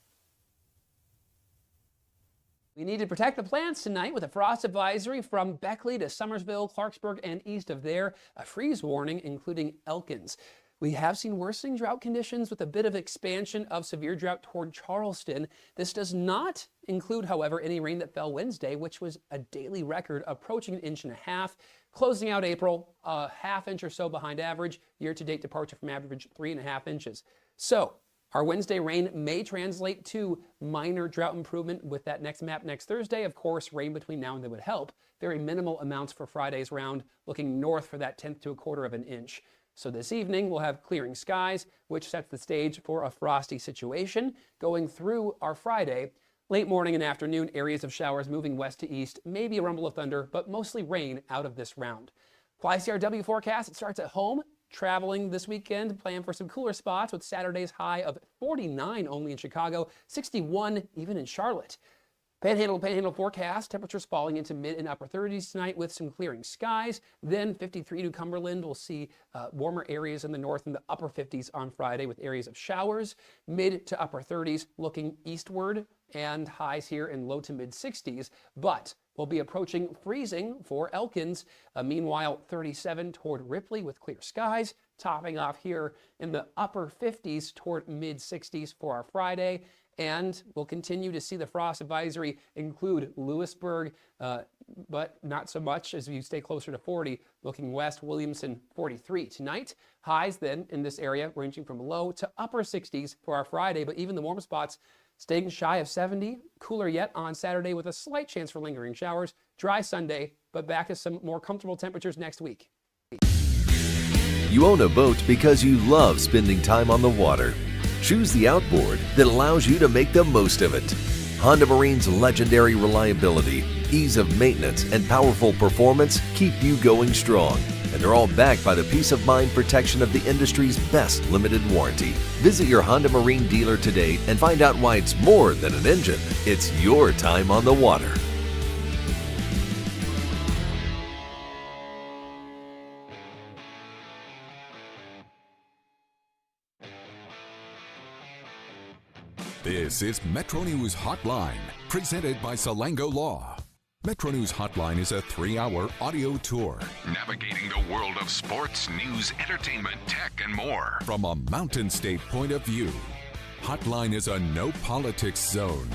We need to protect the plants tonight with a frost advisory from Beckley to Summersville, Clarksburg, and east of there. A freeze warning, including Elkins. We have seen worsening drought conditions with a bit of expansion of severe drought toward Charleston. This does not include, however, any rain that fell Wednesday, which was a daily record approaching 1.5 inches. Closing out April, a half inch or so behind average. Year-to-date departure from average 3.5 inches. So our Wednesday rain may translate to minor drought improvement with that next map next Thursday. Of course, rain between now and then would help. Very minimal amounts for Friday's round, looking north for that 1/10 to 1/4 inch. So this evening, we'll have clearing skies, which sets the stage for a frosty situation. Going through our Friday, late morning and afternoon, areas of showers moving west to east, maybe a rumble of thunder, but mostly rain out of this round. FlyCRW forecast, it starts at home. Traveling this weekend, plan for some cooler spots with Saturday's high of 49 only in Chicago, 61 even in Charlotte. Panhandle forecast, temperatures falling into mid and upper 30s tonight with some clearing skies. Then 53 to Cumberland. We'll see warmer areas in the north in the upper 50s on Friday with areas of showers. Mid to upper 30s looking eastward and highs here in low to mid 60s. But we'll be approaching freezing for Elkins. Meanwhile, 37 toward Ripley with clear skies. Topping off here in the upper 50s toward mid 60s for our Friday. And we'll continue to see the frost advisory include Lewisburg, but not so much as you stay closer to 40. Looking west, Williamson 43 tonight. Highs then in this area ranging from low to upper 60s for our Friday, but even the warm spots staying shy of 70. Cooler yet on Saturday with a slight chance for lingering showers. Dry Sunday, but back to some more comfortable temperatures next week. You own a boat because you love spending time on the water. Choose the outboard that allows you to make the most of it. Honda Marine's legendary reliability, ease of maintenance, and powerful performance keep you going strong. And they're all backed by the peace of mind protection of the industry's best limited warranty. Visit your Honda Marine dealer today and find out why it's more than an engine. It's your time on the water. This is Metro News Hotline, presented by Salango Law. Metro News Hotline is a 3-hour audio tour, navigating the world of sports, news, entertainment, tech, and more from a Mountain State point of view. Hotline is a no politics zone.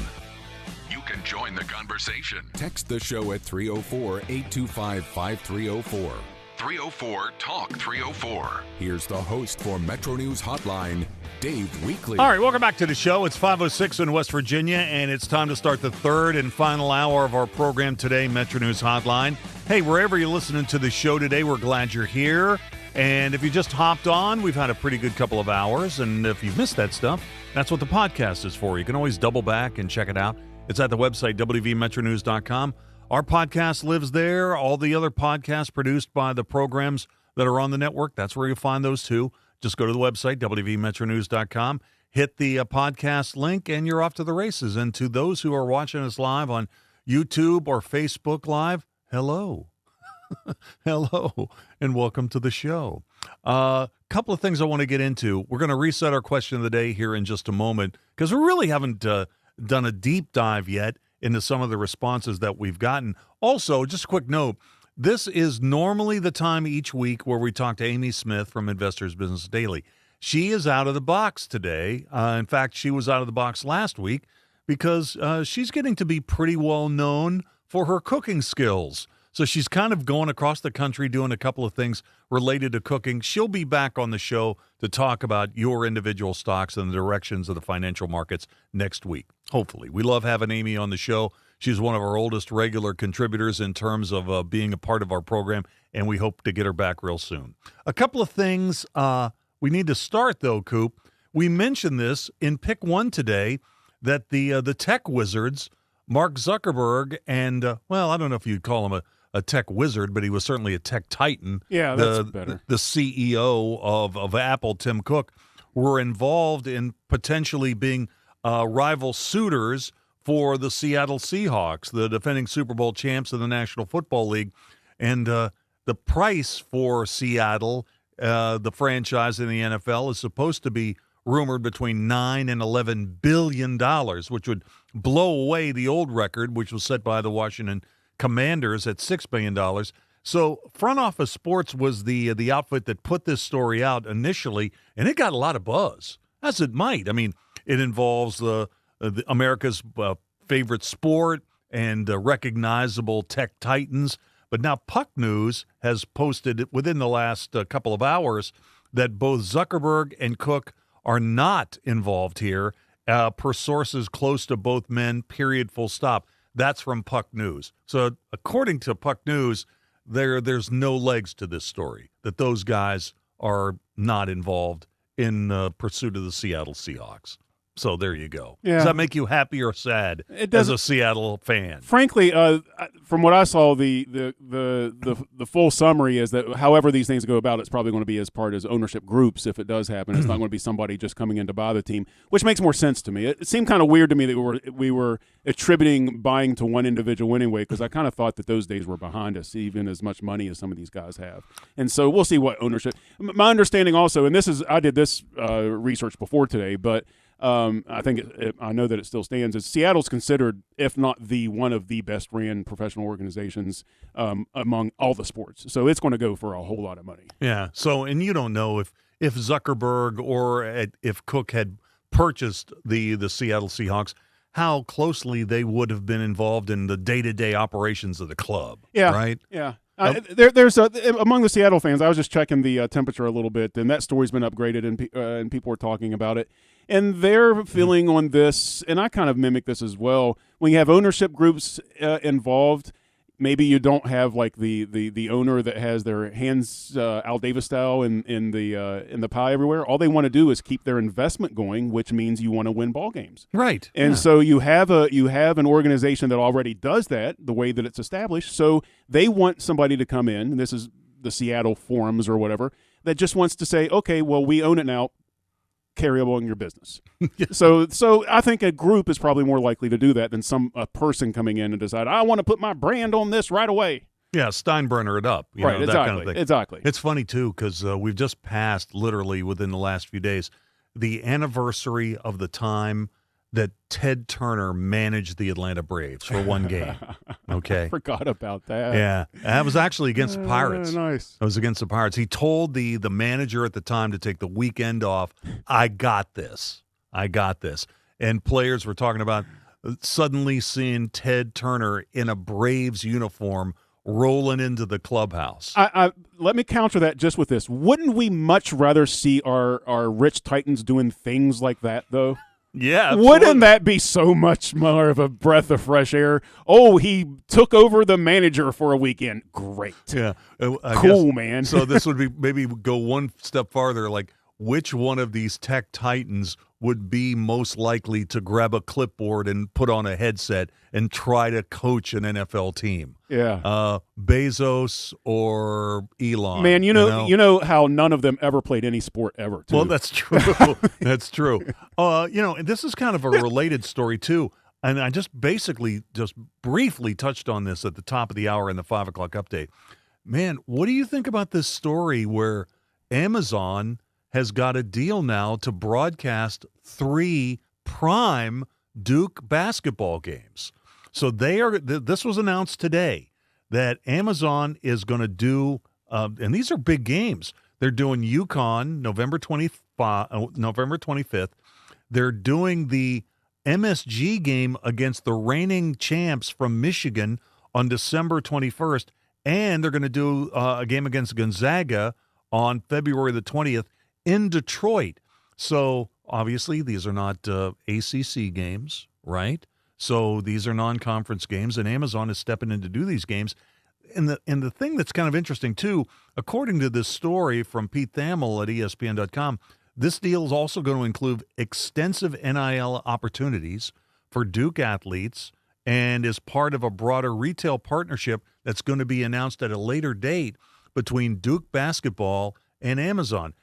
You can join the conversation. Text the show at 304-825-5304. 304-TALK-304. Here's the host for Metro News Hotline, Dave Weekley. All right, welcome back to the show. It's 5:06 in West Virginia, and it's time to start the third and final hour of our program today, Metro News Hotline. Hey, wherever you're listening to the show today, we're glad you're here. And if you just hopped on, we've had a pretty good couple of hours. And if you've missed that stuff, that's what the podcast is for. You can always double back and check it out. It's at the website, wvmetronews.com. Our podcast lives there. All the other podcasts produced by the programs that are on the network, that's where you'll find those too. Just go to the website, wvmetronews.com, hit the podcast link, and you're off to the races. And to those who are watching us live on YouTube or Facebook Live, hello. Hello, and welcome to the show. Couple of things I want to get into. We're going to reset our question of the day here in just a moment, because we really haven't done a deep dive yet into some of the responses that we've gotten. Also, just a quick note, this is normally the time each week where we talk to Amy Smith from Investors Business Daily. She is out of the box today. In fact, she was out of the box last week because she's getting to be pretty well known for her cooking skills. So she's kind of going across the country doing a couple of things related to cooking. She'll be back on the show to talk about your individual stocks and the directions of the financial markets next week, hopefully. We love having Amy on the show. She's one of our oldest regular contributors in terms of being a part of our program, and we hope to get her back real soon. A couple of things we need to start, though, Coop. We mentioned this in Pick 1 today, that the tech wizards, Mark Zuckerberg and, well, I don't know if you'd call him a tech wizard, but he was certainly a tech titan. Yeah, that's better. The CEO of Apple, Tim Cook, were involved in potentially being rival suitors for the Seattle Seahawks, the defending Super Bowl champs of the National Football League. And the price for Seattle, the franchise in the NFL, is supposed to be rumored between $9 and $11 billion, which would blow away the old record, which was set by the Washington Commanders at $6 billion. So Front Office Sports was the outfit that put this story out initially, and it got a lot of buzz, as it might. I mean, it involves the America's favorite sport and recognizable tech titans. But now Puck News has posted within the last couple of hours that both Zuckerberg and Cook are not involved here, per sources close to both men, period, full stop. That's from Puck News. So according to Puck News, there's no legs to this story, that those guys are not involved in pursuit of the Seattle Seahawks. So there you go. Yeah. Does that make you happy or sad as a Seattle fan? Frankly, from what I saw, the full summary is that however these things go about, it's probably going to be as part as ownership groups if it does happen. It's not going to be somebody just coming in to buy the team, which makes more sense to me. It seemed kind of weird to me that we were attributing buying to one individual anyway, because I kind of thought that those days were behind us, even as much money as some of these guys have. And so we'll see what ownership. My understanding also, and I did this research before today, but I think I know that it still stands, is Seattle's considered, if not one of the best ran professional organizations among all the sports. So it's going to go for a whole lot of money. Yeah. So, and you don't know if Zuckerberg or if Cook had purchased the Seattle Seahawks, how closely they would have been involved in the day-to-day operations of the club. Yeah. Right? Yeah. There's among the Seattle fans, I was just checking the temperature a little bit, and that story's been upgraded, and people are talking about it. And their feeling on this, and I kind of mimic this as well, when you have ownership groups involved, maybe you don't have like the owner that has their hands Al Davis style in the pie everywhere. All they want to do is keep their investment going, which means you want to win ball games. Right. And so you have an organization that already does that the way that it's established. So they want somebody to come in, and this is the Seattle Forums or whatever, that just wants to say, okay, well, we own it now. Carry on your business. So I think a group is probably more likely to do that than a person coming in and decide, I want to put my brand on this right away. Yeah, Steinbrenner it up. Right, that kind of thing. Exactly. It's funny, too, because we've just passed, literally within the last few days, the anniversary of the time that Ted Turner managed the Atlanta Braves for one game. Okay. I forgot about that. Yeah. That was actually against the Pirates. Nice. It was against the Pirates. He told the manager at the time to take the weekend off. I got this. And players were talking about suddenly seeing Ted Turner in a Braves uniform rolling into the clubhouse. Let me counter that just with this. Wouldn't we much rather see our rich Titans doing things like that, though? Yeah, absolutely. Wouldn't that be so much more of a breath of fresh air? Oh, he took over the manager for a weekend. Great. Yeah. Cool, man. So this would be maybe go one step farther, like which one of these tech titans would be most likely to grab a clipboard and put on a headset and try to coach an NFL team? Yeah. Bezos or Elon. Man, you know how none of them ever played any sport ever, too. Well, that's true. That's true. And this is kind of a related story, too. And I just briefly touched on this at the top of the hour in the 5 o'clock update. Man, what do you think about this story where Amazon has got a deal now to broadcast 3 prime Duke basketball games? So this was announced today that Amazon is going to do, and these are big games. They're doing UConn November 25th. They're doing the MSG game against the reigning champs from Michigan on December 21st, and they're going to do a game against Gonzaga on February the 20th in Detroit. So obviously these are not ACC games, right? So these are non-conference games, and Amazon is stepping in to do these games. And the thing that's kind of interesting, too, according to this story from Pete Thamel at ESPN.com, this deal is also going to include extensive NIL opportunities for Duke athletes and is part of a broader retail partnership that's going to be announced at a later date between Duke basketball and Amazon.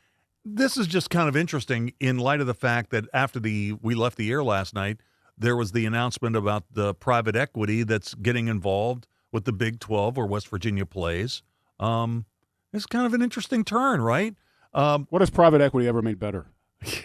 This is just kind of interesting in light of the fact that after we left the air last night, there was the announcement about the private equity that's getting involved with the Big 12 where West Virginia plays. It's kind of an interesting turn, right? What has private equity ever made better?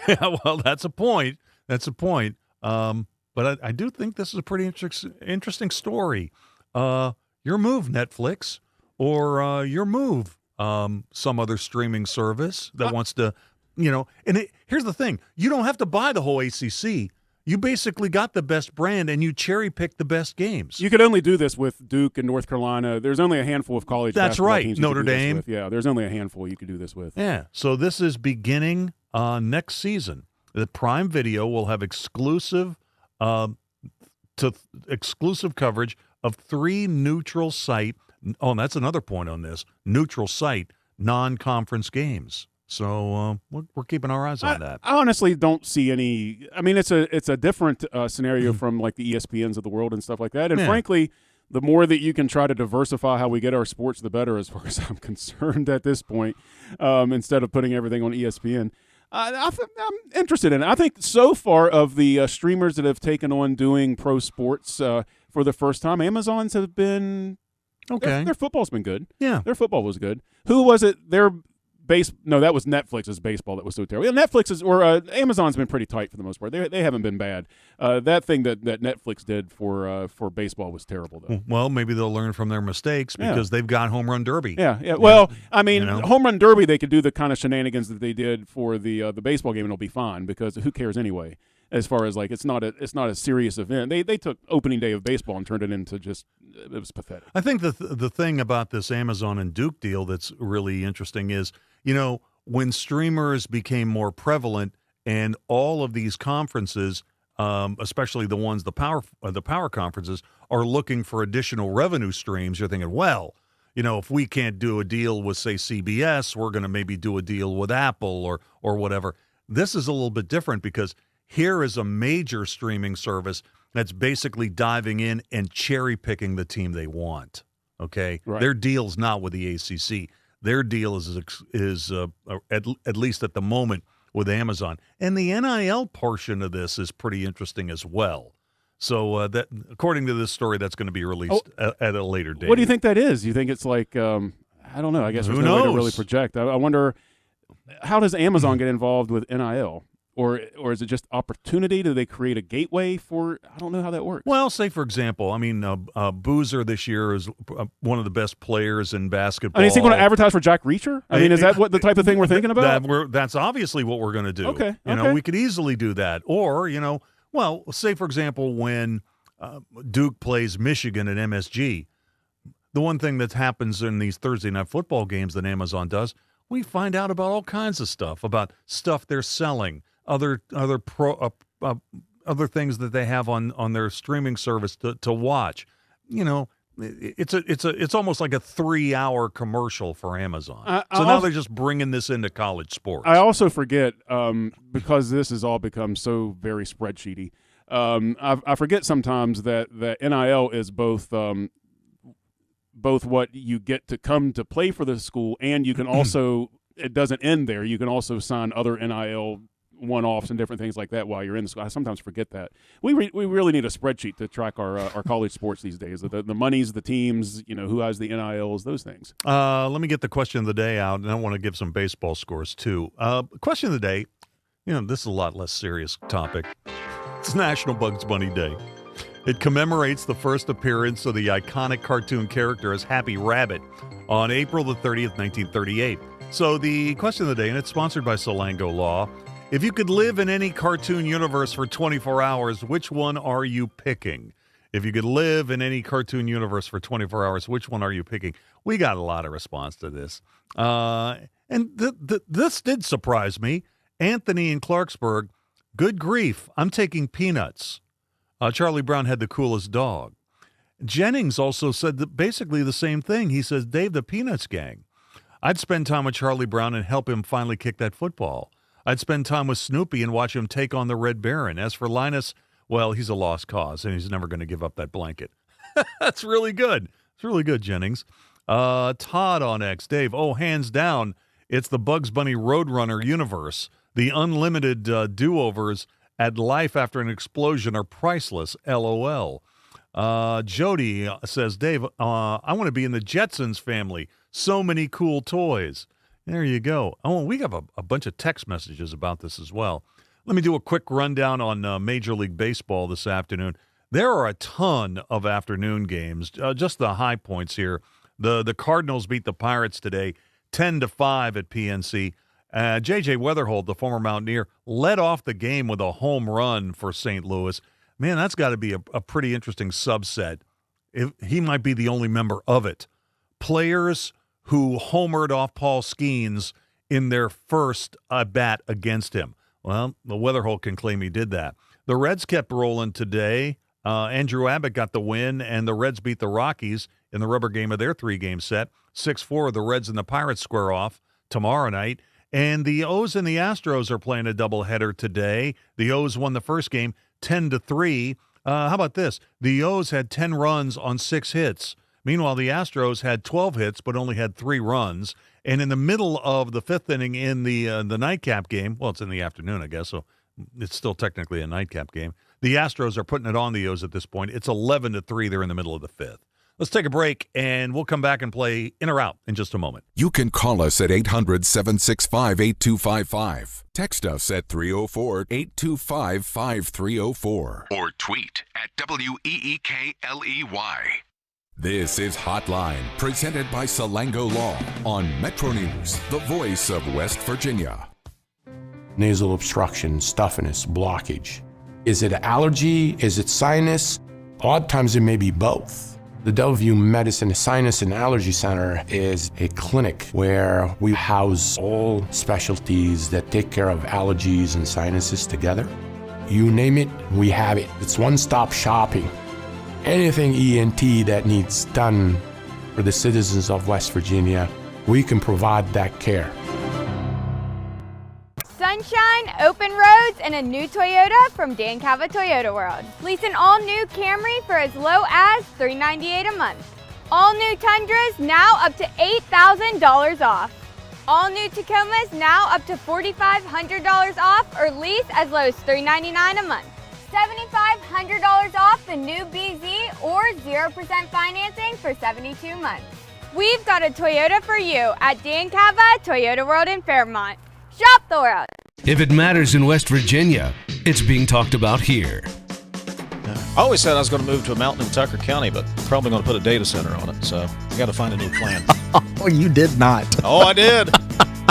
Yeah, well, that's a point. That's a point. But I do think this is a pretty interesting story. Your move, Netflix, or your move, some other streaming service that wants to, here's the thing. You don't have to buy the whole ACC. You basically got the best brand, and you cherry-pick the best games. You could only do this with Duke and North Carolina. There's only a handful of college basketball teams. Notre Dame. Yeah, there's only a handful you could do this with. Yeah, so this is beginning next season. The Prime Video will have exclusive coverage of 3 neutral site. Oh, and that's another point on this. Neutral site, non-conference games. So we're keeping our eyes on that. I honestly don't see any. I mean, it's a different scenario from like the ESPNs of the world and stuff like that. And frankly, the more that you can try to diversify how we get our sports, the better, as far as I'm concerned at this point. Instead of putting everything on ESPN, I'm interested in it. I think so far of the streamers that have taken on doing pro sports for the first time, Amazon's have been okay. Their football's been good. Yeah, their football was good. Who was it? No, that was Netflix's baseball that was so terrible. Amazon's been pretty tight for the most part. They haven't been bad. That thing that Netflix did for baseball was terrible, though. Well, maybe they'll learn from their mistakes because they've got Home Run Derby. Yeah. Well, I mean, Home Run Derby, they could do the kind of shenanigans that they did for the baseball game, and it'll be fine because who cares anyway? As far as like, it's not a serious event. They took opening day of baseball and turned it into it was pathetic. I think the thing about this Amazon and Duke deal that's really interesting is, when streamers became more prevalent and all of these conferences, especially the ones the power conferences, are looking for additional revenue streams, you're thinking, well, if we can't do a deal with, say, CBS, we're going to maybe do a deal with Apple or whatever. This is a little bit different because here is a major streaming service that's basically diving in and cherry-picking the team they want, okay? Right. Their deal's not with the ACC. Their deal is at least at the moment, with Amazon. And the NIL portion of this is pretty interesting as well. So that, according to this story, that's going to be released at a later date. What do you think that is? You think it's like, I don't know. I guess there's no way to really project. I wonder, how does Amazon get involved with NIL? Or is it just opportunity? Do they create a gateway for? I don't know how that works. Well, say for example, I mean, Boozer this year is one of the best players in basketball. I mean, is he going to advertise for Jack Reacher? I mean, is that what the type of thing we're thinking about? That's obviously what we're going to do. Okay, we could easily do that. Or well, say for example, when Duke plays Michigan at MSG, the one thing that happens in these Thursday night football games that Amazon does, we find out about all kinds of stuff, about stuff they're selling. Other things that they have on their streaming service to watch. It's almost like a 3-hour commercial for Amazon. Now they're just bringing this into college sports. I also forget because this has all become so very spreadsheety. I forget sometimes that NIL is both what you get to come to play for the school, and you can also it doesn't end there. You can also sign other NIL one-offs and different things like that while you're in the school. I sometimes forget that. We really need a spreadsheet to track our college sports these days. The monies, the teams, who has the NILs, those things. Let me get the question of the day out, and I want to give some baseball scores too. Question of the day, this is a lot less serious topic. It's National Bugs Bunny Day. It commemorates the first appearance of the iconic cartoon character as Happy Rabbit on April the 30th, 1938. So the question of the day, and it's sponsored by Salango Law. If you could live in any cartoon universe for 24 hours, which one are you picking? If you could live in any cartoon universe for 24 hours, which one are you picking? We got a lot of response to this. And this did surprise me. Anthony in Clarksburg, good grief, I'm taking Peanuts. Charlie Brown had the coolest dog. Jennings also said basically the same thing. He says, Dave, the Peanuts gang. I'd spend time with Charlie Brown and help him finally kick that football. I'd spend time with Snoopy and watch him take on the Red Baron. As for Linus, well, he's a lost cause, and he's never going to give up that blanket. That's really good. It's really good, Jennings. Todd on X. Dave, hands down, it's the Bugs Bunny Roadrunner universe. The unlimited do-overs at life after an explosion are priceless. LOL. Jody says, Dave, I want to be in the Jetsons family. So many cool toys. There you go. Oh, we have a bunch of text messages about this as well. Let me do a quick rundown on Major League Baseball this afternoon. There are a ton of afternoon games. Just the high points here. The Cardinals beat the Pirates today 10-5 at PNC. J.J. Weatherholt, the former Mountaineer, led off the game with a home run for St. Louis. Man, that's got to be a pretty interesting subset. He might be the only member of it. Players who homered off Paul Skeens in their first bat against him. Well, the Weatherholt can claim he did that. The Reds kept rolling today. Andrew Abbott got the win, and the Reds beat the Rockies in the rubber game of their 3-game set. 6-4, the Reds and the Pirates square off tomorrow night. And the O's and the Astros are playing a doubleheader today. The O's won the first game 10-3. How about this? The O's had 10 runs on 6 hits. Meanwhile, the Astros had 12 hits but only had 3 runs. And in the middle of the 5th inning in the nightcap game, well, it's in the afternoon, I guess, so it's still technically a nightcap game. The Astros are putting it on the O's at this point. It's 11-3. They're in the middle of the 5th. Let's take a break, and we'll come back and play In or Out in just a moment. You can call us at 800-765-8255. Text us at 304-825-5304. Or tweet at WEEKLEY. This is Hotline, presented by Salango Law on Metro News, the voice of West Virginia. Nasal obstruction, stuffiness, blockage. Is it allergy? Is it sinus? Odd times it may be both. The Delview Medicine Sinus and Allergy Center is a clinic where we house all specialties that take care of allergies and sinuses together. You name it, we have it. It's one-stop shopping. Anything ENT that needs done for the citizens of West Virginia, we can provide that care. Sunshine, open roads, and a new Toyota from Dan Cava Toyota World. Lease an all-new Camry for as low as $398 a month. All new Tundras now up to $8,000 off. All new Tacomas now up to $4,500 off or lease as low as $399 a month. $7,500 off the new BZ or 0% financing for 72 months. We've got a Toyota for you at Dan Cava Toyota World in Fairmont. Shop the world. If it matters in West Virginia, it's being talked about here. I always said I was going to move to a mountain in Tucker County, but probably going to put a data center on it, so I got to find a new plan. Oh, you did not. Oh, I did.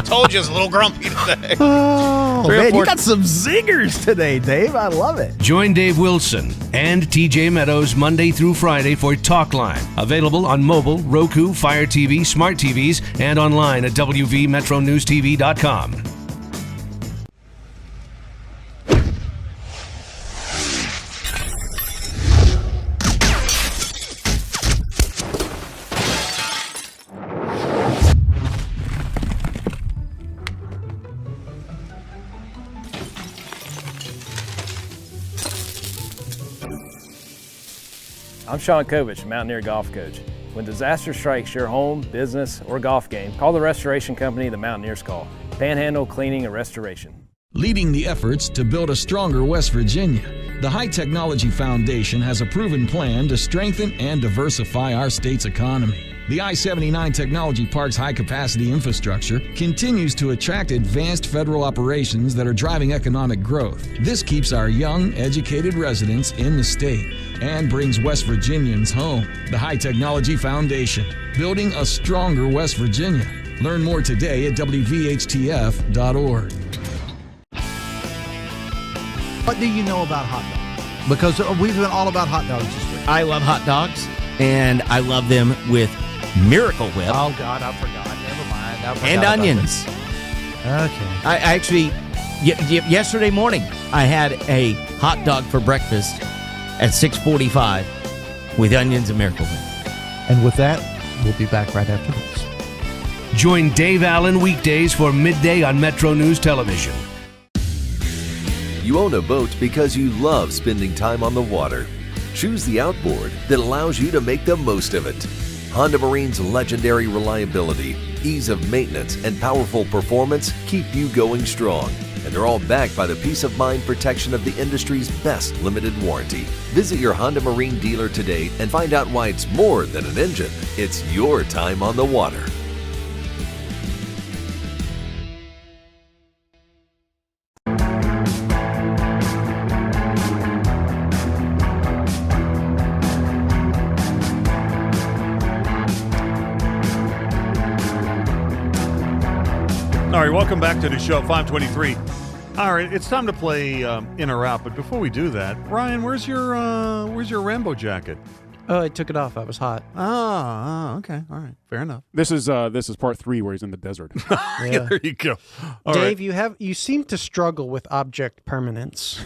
Told you I was a little grumpy today. Oh, man, you got some zingers today, Dave. I love it. Join Dave Wilson and TJ Meadows Monday through Friday for Talkline. Available on mobile, Roku, Fire TV, smart TVs, and online at WVMetroNewsTV.com. I'm Sean Kovich, Mountaineer golf coach. When disaster strikes your home, business, or golf game, call the restoration company the Mountaineers call. Panhandle Cleaning and Restoration. Leading the efforts to build a stronger West Virginia, the High Technology Foundation has a proven plan to strengthen and diversify our state's economy. The I-79 Technology Park's high-capacity infrastructure continues to attract advanced federal operations that are driving economic growth. This keeps our young, educated residents in the state and brings West Virginians home. The High Technology Foundation, building a stronger West Virginia. Learn more today at WVHTF.org. What do you know about hot dogs? Because we've been all about hot dogs this week. I love hot dogs, and I love them with Miracle Whip. Oh, God, I forgot. Never mind. And onions. Okay. I actually, yesterday morning, I had a hot dog for breakfast at 6:45 with onions and Miracle Whip. And with that, we'll be back right after this. Join Dave Allen weekdays for midday on Metro News Television. You own a boat because you love spending time on the water. Choose the outboard that allows you to make the most of it. Honda Marine's legendary reliability, ease of maintenance, and powerful performance keep you going strong. And they're all backed by the peace of mind protection of the industry's best limited warranty. Visit your Honda Marine dealer today and find out why it's more than an engine. It's your time on the water. All right, welcome back to the show, 523. All right, it's time to play In or Out, but before we do that, Ryan, where's your Rambo jacket? Oh, I took it off. I was hot. Okay. All right. Fair enough. This is part 3 where he's in the desert. Yeah. There you go. All Dave, right. you seem to struggle with object permanence.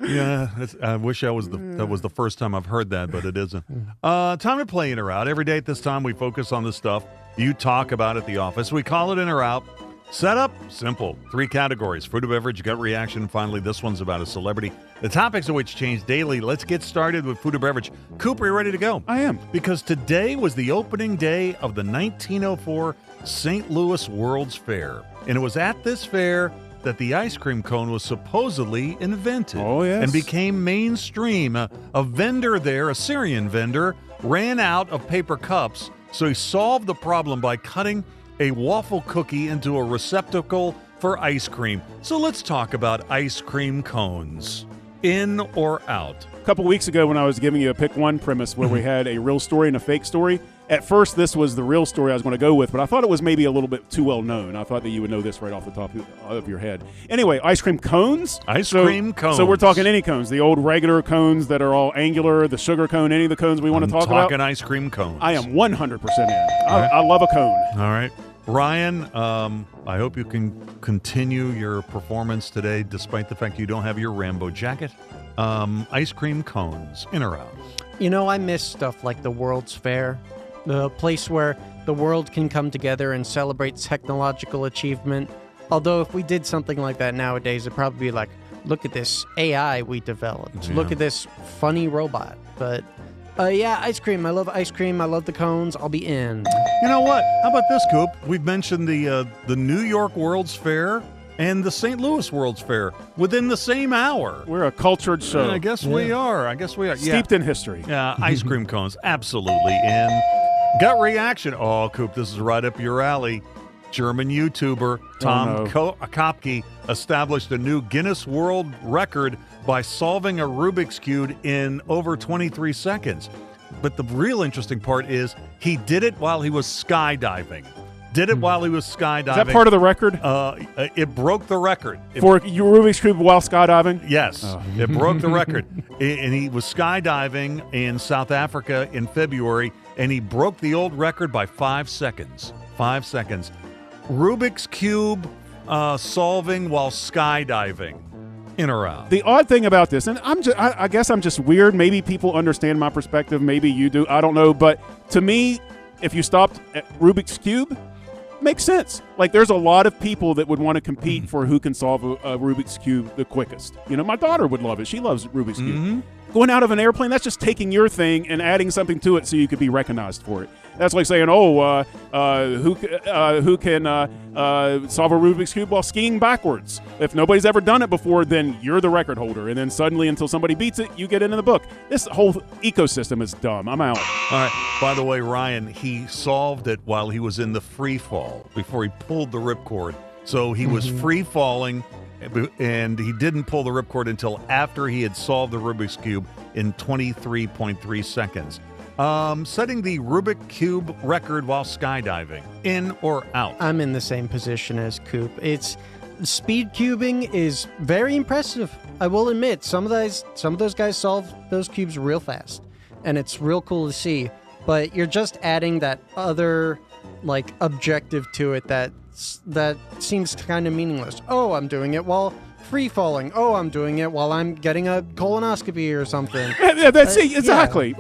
Yeah, I wish that was the first time I've heard that, but it isn't. Time to play In or Out. Every day at this time, we focus on the stuff you talk about at the office. We call it In or Out. Setup, simple. 3 categories: food or beverage, gut reaction, and finally, this one's about a celebrity. The topics of which change daily. Let's get started with food or beverage. Cooper, you ready to go? I am. Because today was the opening day of the 1904 St. Louis World's Fair. And it was at this fair that the ice cream cone was supposedly invented. Oh, yes. And became mainstream. A vendor there, a Syrian vendor, ran out of paper cups, so he solved the problem by cutting a waffle cookie into a receptacle for ice cream. So let's talk about ice cream cones. In or out? A couple weeks ago when I was giving you a pick one premise where we had a real story and a fake story, at first this was the real story I was going to go with, but I thought it was maybe a little bit too well known. I thought that you would know this right off the top of your head. Anyway, ice cream cones? Cream cones. So we're talking any cones, the old regular cones that are all angular, the sugar cone, any of the cones we want to talk about? Talking ice cream cones. I am 100% in. I love a cone. All right. Ryan, I hope you can continue your performance today despite the fact you don't have your Rambo jacket. Ice cream cones, in or out? You know, I miss stuff like the World's Fair, the place where the world can come together and celebrate technological achievement. Although if we did something like that nowadays, it'd probably be like, look at this AI we developed. Yeah. Look at this funny robot. But yeah, ice cream. I love ice cream. I love the cones. I'll be in. You know what? How about this, Coop? We've mentioned the New York World's Fair and the St. Louis World's Fair within the same hour. We're a cultured show. And I guess we are. Steeped in history. Yeah, ice cream cones, absolutely in. Gut reaction. Oh, Coop, this is right up your alley. German YouTuber Tom Kopke established a new Guinness World Record by solving a Rubik's Cube in over 23 seconds. But the real interesting part is he did it while he was skydiving. Is that part of the record? It broke the record. For your Rubik's Cube while skydiving? Yes. It broke the record. And he was skydiving in South Africa in February, and he broke the old record by 5 seconds. 5 seconds. Rubik's Cube solving while skydiving. In or out? The odd thing about this, and I guess I'm just weird. Maybe people understand my perspective. Maybe you do. I don't know. But to me, if you stopped at Rubik's Cube, makes sense. Like, there's a lot of people that would want to compete for who can solve a Rubik's Cube the quickest. You know, my daughter would love it. She loves Rubik's Cube. Going out of an airplane, that's just taking your thing and adding something to it so you could be recognized for it. That's like saying, who can solve a Rubik's Cube while skiing backwards? If nobody's ever done it before, then you're the record holder. And then suddenly, until somebody beats it, you get into the book. This whole ecosystem is dumb. I'm out. All right. By the way, Ryan, he solved it while he was in the free fall before he pulled the ripcord. So he was free falling, and he didn't pull the ripcord until after he had solved the Rubik's Cube in 23.3 seconds. Setting the Rubik Cube record while skydiving. In or out? I'm in the same position as Coop. Speed cubing is very impressive. I will admit, some of those guys solve those cubes real fast, and it's real cool to see. But you're just adding that other, like, objective to it that seems kind of meaningless. Oh, I'm doing it while free falling. Oh, I'm doing it while I'm getting a colonoscopy or something. Yeah, that's it. Exactly.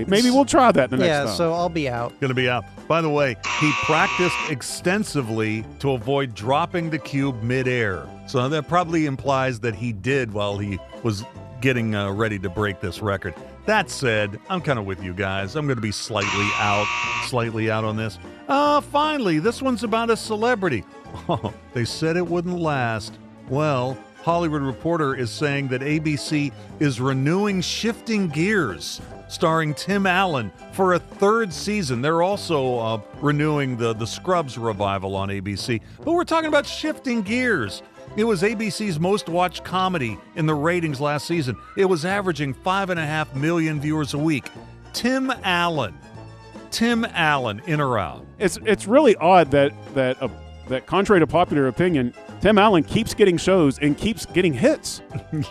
Maybe we'll try that the next time. Yeah, so I'll be out. Going to be out. By the way, he practiced extensively to avoid dropping the cube midair. So that probably implies that he did while he was getting ready to break this record. That said, I'm kind of with you guys. I'm going to be slightly out on this. Finally, this one's about a celebrity. Oh, they said it wouldn't last. Well, Hollywood Reporter is saying that ABC is renewing Shifting Gears, starring Tim Allen, for a third season. They're also renewing the Scrubs revival on ABC. But we're talking about Shifting Gears. It was ABC's most watched comedy in the ratings last season. It was averaging 5.5 million viewers a week. Tim Allen Tim Allen, in or out? It's really odd that contrary to popular opinion, Tim Allen keeps getting shows and keeps getting hits.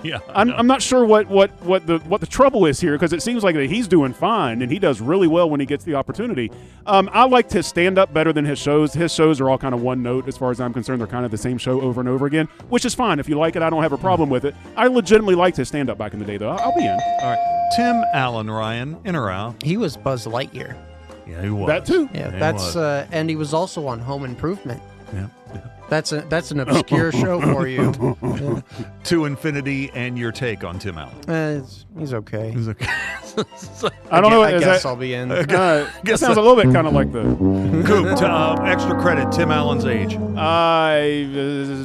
Yeah, I'm not sure what the trouble is here, because it seems like that he's doing fine and he does really well when he gets the opportunity. I liked his stand-up better than his shows. His shows are all kind of one note as far as I'm concerned. They're kind of the same show over and over again, which is fine. If you like it, I don't have a problem with it. I legitimately liked his stand-up back in the day, though. I'll be in. All right, Tim Allen, Ryan, in or out? He was Buzz Lightyear. Yeah, he was. That too. Yeah, that's and he was also on Home Improvement. Yeah. That's an obscure show for you. Yeah. To infinity, and your take on Tim Allen? He's okay. He's okay. I don't know. I guess I'll be in. That sounds a little bit kind of like the Coop. Extra credit. Tim Allen's age?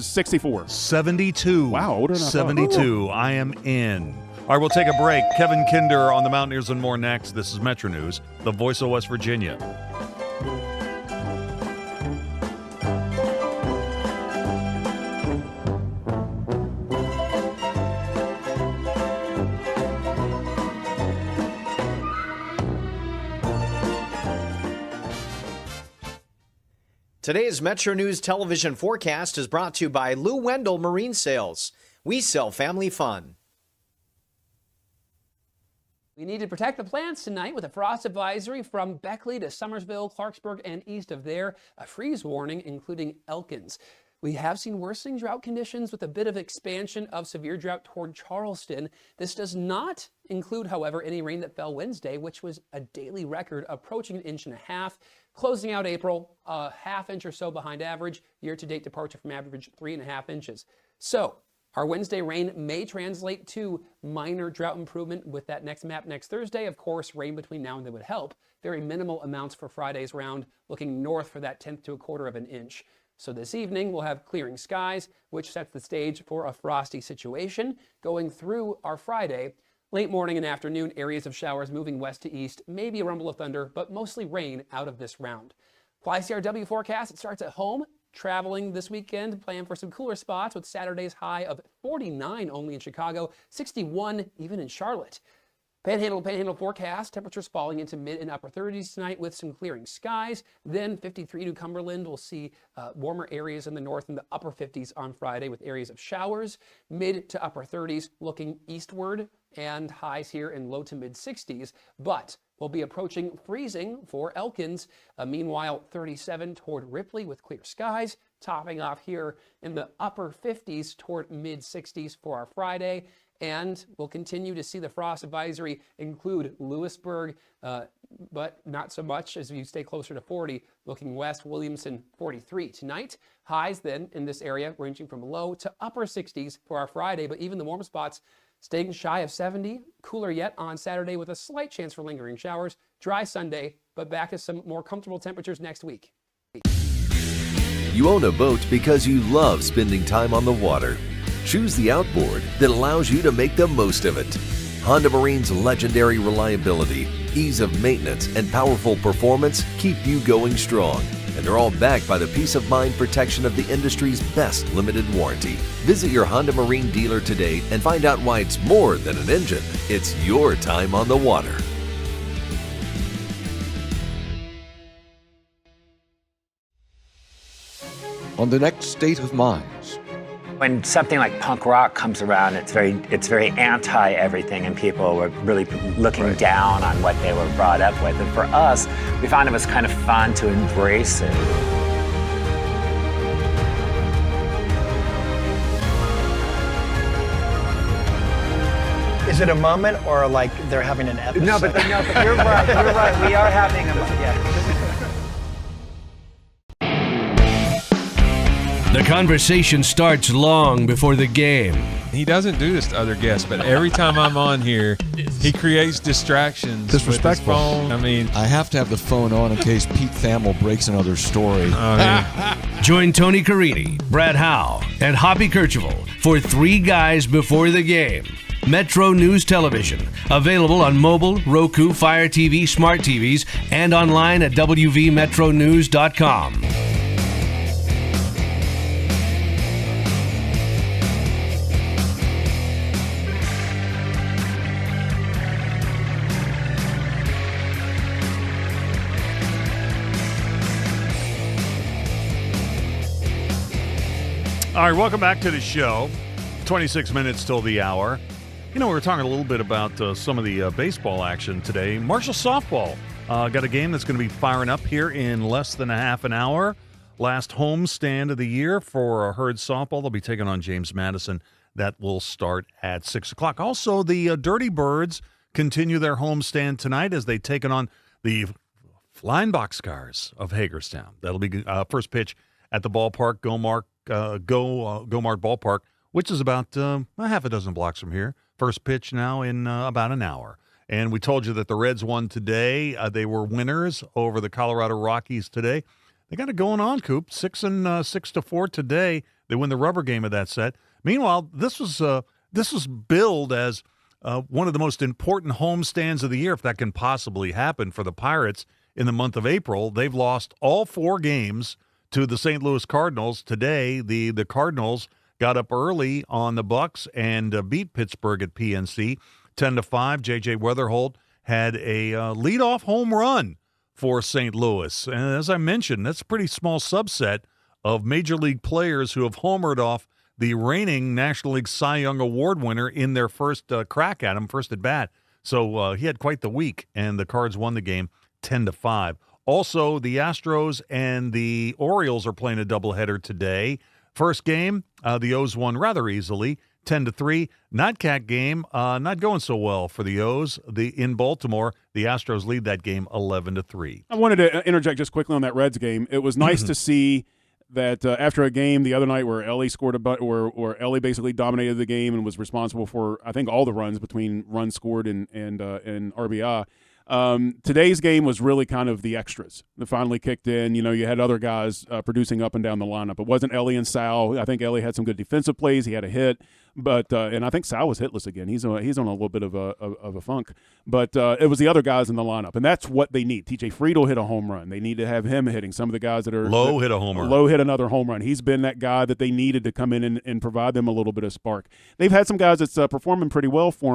64. 72. Wow, older than I thought. 72. I am in. All right, we'll take a break. Kevin Kinder on the Mountaineers and more next. This is Metro News, the voice of West Virginia. Today's Metro News television forecast is brought to you by Lou Wendell Marine Sales. We sell family fun. We need to protect the plants tonight with a frost advisory from Beckley to Summersville, Clarksburg, and east of there. A freeze warning, including Elkins. We have seen worsening drought conditions with a bit of expansion of severe drought toward Charleston. This does not include, however, any rain that fell Wednesday, which was a daily record approaching 1.5 inches. Closing out April, a half inch or so behind average. Year-to-date departure from average 3.5 inches. So our Wednesday rain may translate to minor drought improvement with that next map next Thursday. Of course, rain between now and then would help. Very minimal amounts for Friday's round, looking north for that 1/10 to 1/4 of an inch. So this evening, we'll have clearing skies, which sets the stage for a frosty situation going through our Friday. Late morning and afternoon, areas of showers moving west to east, maybe a rumble of thunder, but mostly rain out of this round. YCRW forecast, it starts at home. Traveling this weekend, plan for some cooler spots with Saturday's high of 49 only in Chicago, 61 even in Charlotte. Panhandle forecast, temperatures falling into mid and upper 30s tonight with some clearing skies. Then 53 to Cumberland. We'll see warmer areas in the north in the upper 50s on Friday with areas of showers. Mid to upper 30s looking eastward and highs here in low to mid 60s. But we'll be approaching freezing for Elkins. Meanwhile, 37 toward Ripley with clear skies. Topping off here in the upper 50s toward mid 60s for our Friday. And we'll continue to see the frost advisory include Lewisburg, but not so much as you stay closer to 40. Looking west, Williamson 43 tonight. Highs then in this area ranging from low to upper 60s for our Friday, but even the warm spots staying shy of 70. Cooler yet on Saturday with a slight chance for lingering showers. Dry Sunday, but back to some more comfortable temperatures next week. You own a boat because you love spending time on the water. Choose the outboard that allows you to make the most of it. Honda Marine's legendary reliability, ease of maintenance, and powerful performance keep you going strong. And they're all backed by the peace of mind protection of the industry's best limited warranty. Visit your Honda Marine dealer today and find out why it's more than an engine. It's your time on the water. On the next State of Minds. When something like punk rock comes around, it's very anti everything, and people were really looking down on what they were brought up with. And for us, we found it was kind of fun to embrace it. Is it a moment or like they're having an episode? No, but you're right. You're right. We are having a moment. Yeah. The conversation starts long before the game. He doesn't do this to other guests, but every time I'm on here, he creates distractions. Disrespectful. With his phone. I mean, I have to have the phone on in case Pete Thamel breaks another story. Join Tony Carini, Brad Howe, and Hoppy Kercheval for Three Guys Before the Game. Metro News Television, available on mobile, Roku, Fire TV, smart TVs, and online at wvmetronews.com. All right, welcome back to the show. 26 minutes till the hour. You know, we were talking a little bit about some of the baseball action today. Marshall softball got a game that's going to be firing up here in less than a half an hour. Last home stand of the year for Herd softball. They'll be taking on James Madison. That will start at 6 o'clock. Also, the Dirty Birds continue their home stand tonight as they take on the Flying Boxcars of Hagerstown. That'll be first pitch at the ballpark, Gomart Ballpark, which is about a half a dozen blocks from here. First pitch now in about an hour. And we told you that the Reds won today. They were winners over the Colorado Rockies today. They got it going on, Coop. 6-4 today. They win the rubber game of that set. Meanwhile, this was billed as one of the most important homestands of the year, if that can possibly happen for the Pirates in the month of April. They've lost all 4 games to the St. Louis Cardinals. Today, the Cardinals got up early on the Bucks and beat Pittsburgh at PNC 10-5. J.J. Weatherholt had a leadoff home run for St. Louis. And as I mentioned, that's a pretty small subset of Major League players who have homered off the reigning National League Cy Young Award winner in their first crack at him, first at bat. So he had quite the week, and the Cards won the game 10-5. Also, the Astros and the Orioles are playing a doubleheader today. First game, the O's won rather easily, 10-3. Nightcat game, not going so well for the O's. In Baltimore, the Astros lead that game 11-3. I wanted to interject just quickly on that Reds game. It was nice to see that after a game the other night where Ellie scored where Ellie basically dominated the game and was responsible for, I think, all the runs between runs scored and RBI. Today's game was really kind of the extras that finally kicked in. You know, you had other guys producing up and down the lineup. It wasn't Ellie and Sal. I think Ellie had some good defensive plays. He had a hit, but and I think Sal was hitless again. He's on a little bit of a funk, but it was the other guys in the lineup, and that's what they need. TJ Friedel hit a home run. They need to have him hitting. Some of the guys that are Lowe hit a home run. Lowe hit another home run. He's been that guy that they needed to come in and provide them a little bit of spark. They've had some guys that's performing pretty well for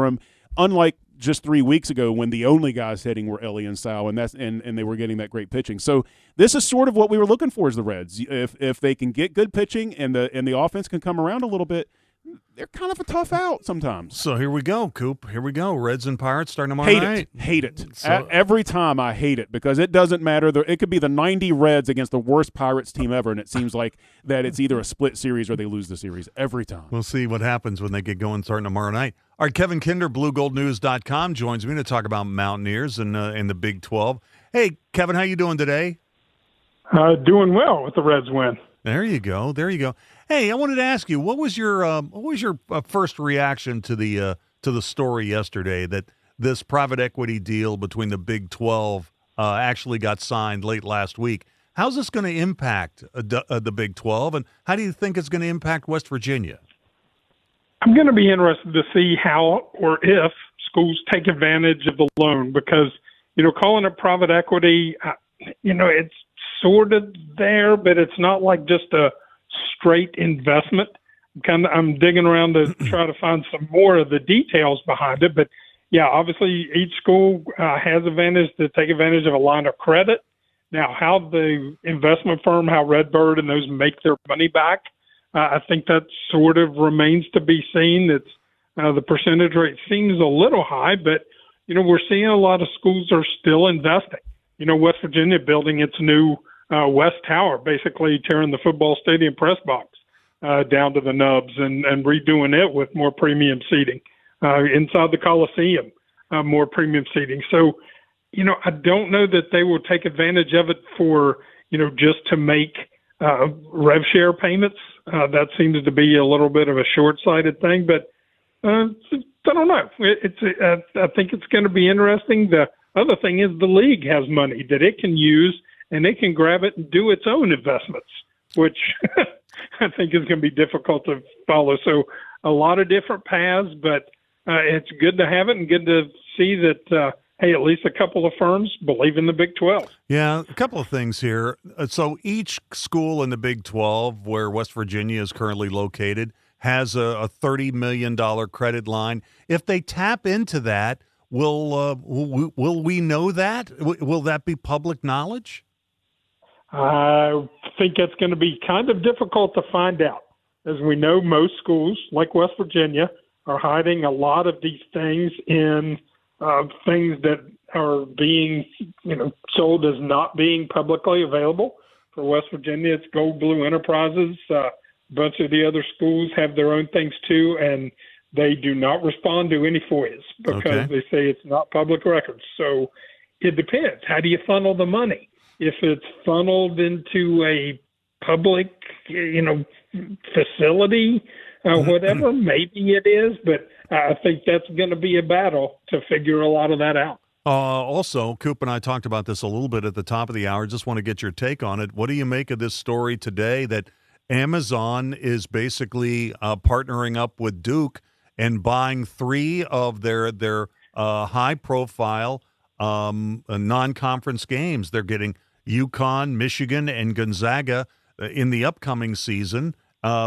him, unlike just 3 weeks ago when the only guys hitting were Ellie and Sal, and they were getting that great pitching. So this is sort of what we were looking for as the Reds. If they can get good pitching and the offense can come around a little bit, they're kind of a tough out sometimes. So here we go, Coop. Here we go. Reds and Pirates starting tomorrow night. Hate it. Every time I hate it because it doesn't matter. It could be the 90 Reds against the worst Pirates team ever, and it seems like that it's either a split series or they lose the series every time. We'll see what happens when they get going starting tomorrow night. All right, Kevin Kinder, BlueGoldNews.com, joins me to talk about Mountaineers and the Big 12. Hey, Kevin, how you doing today? Doing well with the Reds win. There you go. Hey, I wanted to ask you, what was your first reaction to the story yesterday that this private equity deal between the Big 12 actually got signed late last week? How's this going to impact the Big 12, and how do you think it's going to impact West Virginia? I'm going to be interested to see how or if schools take advantage of the loan because, calling it private equity, it's sort of there, but it's not like just a straight investment. I'm digging around to try to find some more of the details behind it. But, yeah, obviously each school has advantage to take advantage of a line of credit. Now, how the investment firm, how Redbird and those make their money back, I think that sort of remains to be seen. It's the percentage rate seems a little high, but, we're seeing a lot of schools are still investing. West Virginia building its new West Tower, basically tearing the football stadium press box down to the nubs and redoing it with more premium seating. Inside the Coliseum, more premium seating. So, I don't know that they will take advantage of it for, just to make rev share payments. That seems to be a little bit of a short-sighted thing, but I don't know. I think it's going to be interesting. The other thing is the league has money that it can use, and it can grab it and do its own investments, which I think is going to be difficult to follow. So a lot of different paths, but it's good to have it and good to see that, hey, at least a couple of firms believe in the Big 12. Yeah, a couple of things here. So each school in the Big 12 where West Virginia is currently located has a $30 million credit line. If they tap into that, will we know that? Will that be public knowledge? think that's going to be kind of difficult to find out. As we know, most schools, like West Virginia, are hiding a lot of these things in things that are being, sold as not being publicly available. For West Virginia, it's Gold Blue Enterprises. A bunch of the other schools have their own things too, and they do not respond to any FOIAs because they say it's not public records. So it depends. How do you funnel the money? If it's funneled into a public, facility, whatever, maybe it is, but I think that's going to be a battle to figure a lot of that out. Also, Coop and I talked about this a little bit at the top of the hour. Just want to get your take on it. What do you make of this story today that Amazon is basically partnering up with Duke and buying 3 of their high-profile non-conference games? They're getting UConn, Michigan, and Gonzaga in the upcoming season,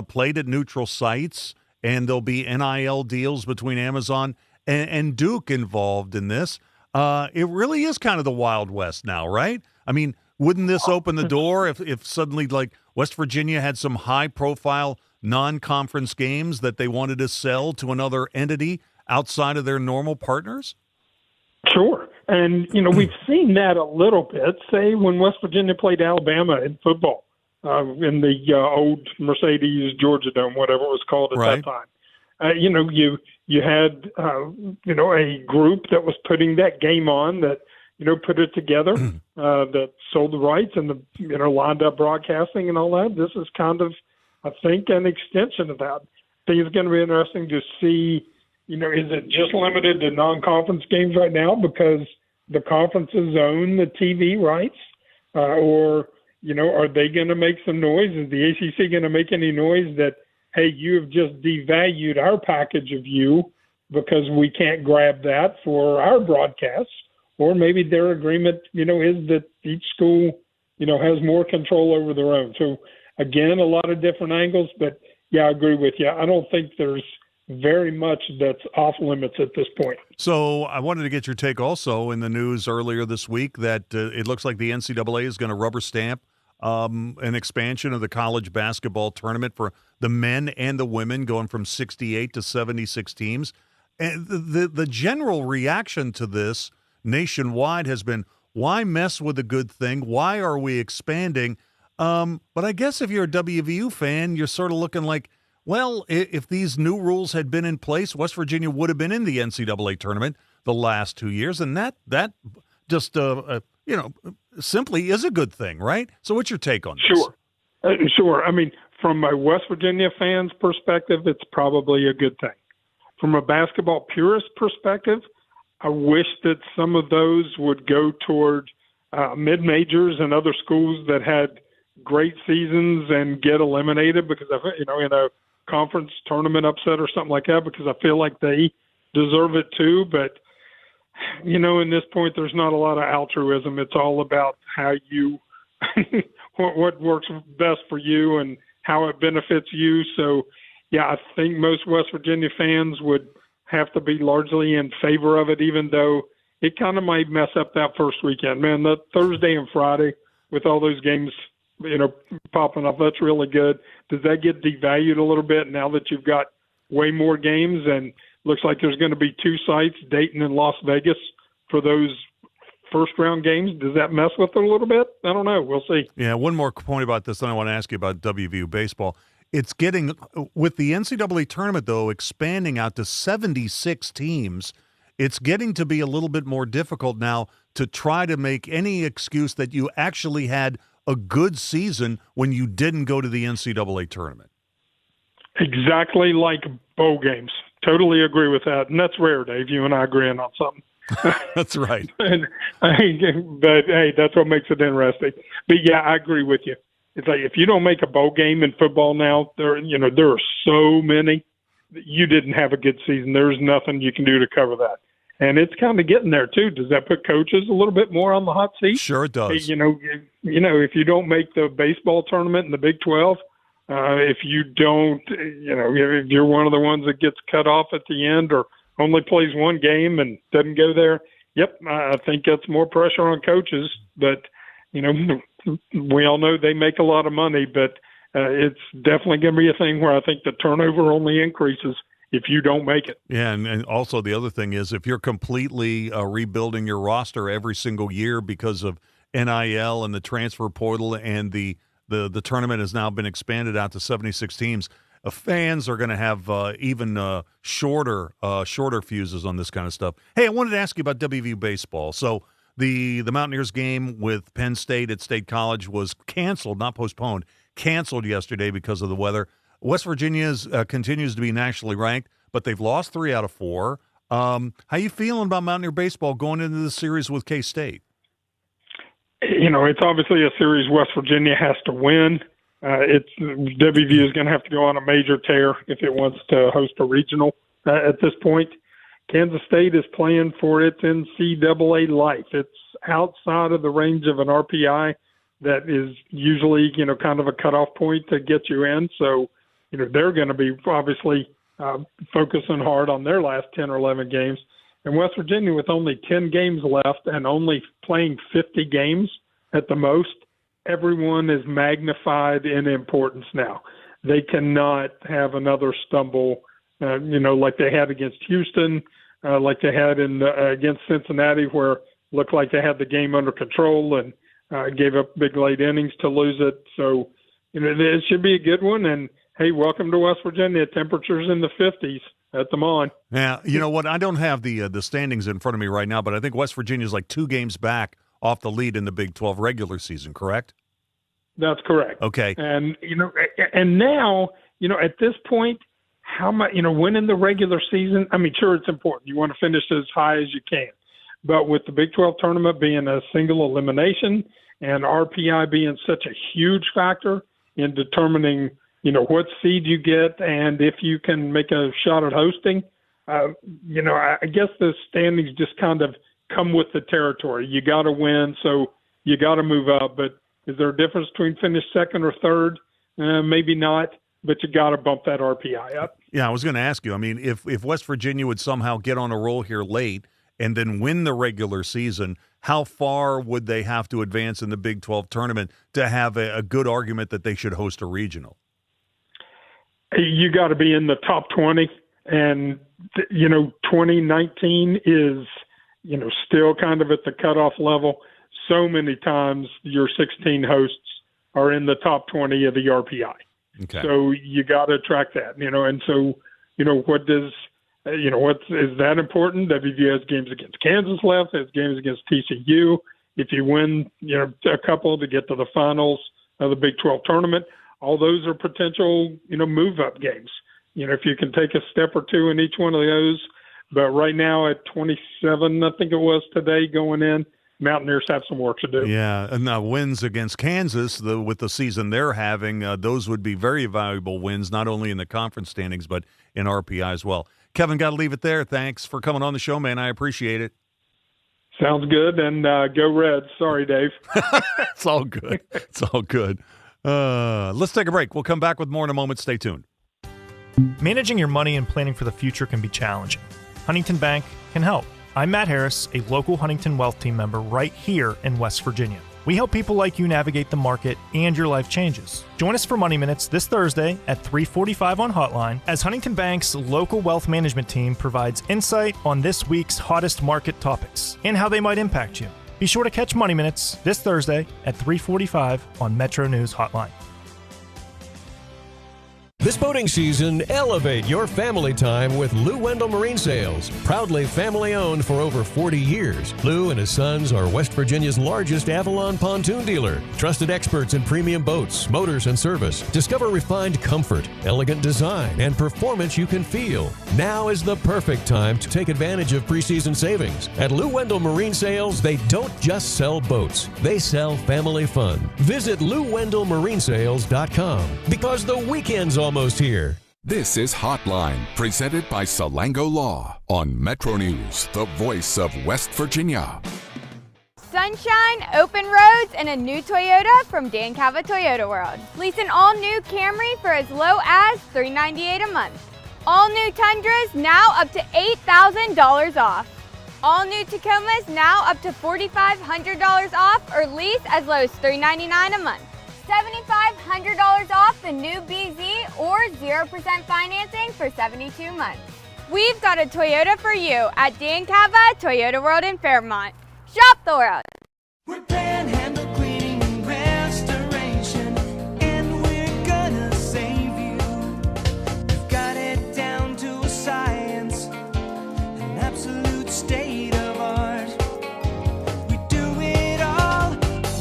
played at neutral sites, and there'll be NIL deals between Amazon and Duke involved in this. It really is kind of the Wild West now, right? I mean, wouldn't this open the door if suddenly, like, West Virginia had some high-profile non-conference games that they wanted to sell to another entity outside of their normal partners? Sure. And, we've seen that a little bit, say, when West Virginia played Alabama in football in the old Mercedes Georgia Dome, whatever it was called at that time. You had, a group that was putting that game on that, put it together, that sold the rights and lined up broadcasting and all that. This is kind of, I think, an extension of that. I think it's going to be interesting to see, is it just limited to non-conference games right now because the conferences own the TV rights? Or, are they going to make some noise? Is the ACC going to make any noise that, hey, you have just devalued our package of you because we can't grab that for our broadcasts? Or maybe their agreement, is that each school, has more control over their own. So, again, a lot of different angles, but, yeah, I agree with you. I don't think there's very much that's off limits at this point. So I wanted to get your take also in the news earlier this week that it looks like the NCAA is going to rubber stamp an expansion of the college basketball tournament for the men and the women, going from 68 to 76 teams. And the general reaction to this nationwide has been, why mess with a good thing? Why are we expanding? But I guess if you're a WVU fan, you're sort of looking like, well, if these new rules had been in place, West Virginia would have been in the NCAA tournament the last 2 years, and that just simply is a good thing, right? So what's your take on this? Sure. I mean, from a West Virginia fan's perspective, it's probably a good thing. From a basketball purist perspective, I wish that some of those would go toward mid-majors and other schools that had great seasons and get eliminated because of, in a conference tournament upset or something like that, because I feel like they deserve it too. But, in this point, there's not a lot of altruism. It's all about how you, what works best for you and how it benefits you. So, yeah, I think most West Virginia fans would have to be largely in favor of it, even though it kind of might mess up that first weekend. Man, that Thursday and Friday with all those games, popping up, that's really good. Does that get devalued a little bit now that you've got way more games and looks like there's going to be 2 sites, Dayton and Las Vegas, for those first-round games? Does that mess with it a little bit? I don't know. We'll see. Yeah, one more point about this, then I want to ask you about WVU baseball. It's getting, with the NCAA tournament, though, expanding out to 76 teams, it's getting to be a little bit more difficult now to try to make any excuse that you actually had a good season when you didn't go to the NCAA tournament. Exactly like bowl games. Totally agree with that. And that's rare, Dave. You and I agreeing on something. That's right. But, hey, that's what makes it interesting. But, yeah, I agree with you. It's like if you don't make a bowl game in football now, there are so many. You didn't have a good season. There's nothing you can do to cover that. And it's kind of getting there, too. Does that put coaches a little bit more on the hot seat? Sure it does. If you don't make the baseball tournament in the Big 12, if you don't, if you're one of the ones that gets cut off at the end or only plays one game and doesn't go there, I think that's more pressure on coaches. But, we all know they make a lot of money, but it's definitely going to be a thing where I think the turnover only increases if you don't make it. Yeah, and also the other thing is if you're completely rebuilding your roster every single year because of NIL and the transfer portal and the tournament has now been expanded out to 76 teams, fans are going to have even shorter fuses on this kind of stuff. Hey, I wanted to ask you about WVU baseball. So the Mountaineers game with Penn State at State College was canceled, not postponed, canceled yesterday because of the weather. West Virginia continues to be nationally ranked, but they've lost 3 out of 4. How you feeling about Mountaineer baseball going into the series with K-State? It's obviously a series West Virginia has to win. WVU is going to have to go on a major tear if it wants to host a regional at this point. Kansas State is playing for its NCAA life. It's outside of the range of an RPI that is usually, kind of a cutoff point to get you in. So, they're going to be obviously focusing hard on their last 10 or 11 games. And West Virginia, with only 10 games left and only playing 50 games at the most, everyone is magnified in importance now. They cannot have another stumble, like they had against Houston, like they had against Cincinnati, where it looked like they had the game under control and gave up big late innings to lose it. So, it should be a good one. And, hey, welcome to West Virginia. Temperatures in the 50s at the Mon. Yeah, you know what? I don't have the standings in front of me right now, but I think West Virginia is like 2 games back off the lead in the Big 12 regular season, correct? That's correct. Okay. And, and now, at this point, how much, winning the regular season, I mean, sure, it's important. You want to finish as high as you can. But with the Big 12 tournament being a single elimination and RPI being such a huge factor in determining, what seed you get and if you can make a shot at hosting, I guess the standings just kind of come with the territory. You got to win, so you got to move up. But is there a difference between finish second or third? Maybe not, but you got to bump that RPI up. Yeah, I was going to ask you. I mean, if West Virginia would somehow get on a roll here late and then win the regular season, how far would they have to advance in the Big 12 tournament to have a good argument that they should host a regional? You got to be in the top 20, and 2019 is still kind of at the cutoff level. So many times your 16 hosts are in the top 20 of the RPI. Okay. So you got to track that, and so what does is that important? WVU has games against Kansas left, has games against TCU. If you win, a couple to get to the finals of the Big 12 tournament, all those are potential, move-up games. If you can take a step or two in each one of those. But right now at 27, I think it was today going in, Mountaineers have some work to do. Yeah, and now wins against Kansas, with the season they're having, those would be very valuable wins, not only in the conference standings, but in RPI as well. Kevin, got to leave it there. Thanks for coming on the show, man. I appreciate it. Sounds good, and go Reds. Sorry, Dave. It's all good. It's all good. Let's take a break. We'll come back with more in a moment. Stay tuned. Managing your money and planning for the future can be challenging. Huntington Bank can help. I'm Matt Harris, a local Huntington Wealth Team member right here in West Virginia. We help people like you navigate the market and your life changes. Join us for Money Minutes this Thursday at 3:45 on Hotline as Huntington Bank's local wealth management team provides insight on this week's hottest market topics and how they might impact you. Be sure to catch Money Minutes this Thursday at 3:45 on Metro News Hotline. This boating season, elevate your family time with Lou Wendell Marine Sales. Proudly family-owned for over 40 years, Lou and his sons are West Virginia's largest Avalon pontoon dealer. Trusted experts in premium boats, motors, and service. Discover refined comfort, elegant design, and performance you can feel. Now is the perfect time to take advantage of preseason savings. At Lou Wendell Marine Sales, they don't just sell boats. They sell family fun. Visit LouWendellMarineSales.com because the weekend's almost here. This is Hotline, presented by Salango Law on Metro News, the voice of West Virginia. Sunshine, open roads, and a new Toyota from Dan Cava Toyota World. Lease an all-new Camry for as low as $398 a month. All new Tundras now up to $8,000 off. All new Tacomas now up to $4,500 off or lease as low as $399 a month. $7,500 off the new BZ or 0% financing for 72 months. We've got a Toyota for you at Dan Cava Toyota World in Fairmont. Shop the world. We're Panhandle Cleaning and Restoration, and we're gonna save you. We've got it down to a science, an absolute state of art. We do it all,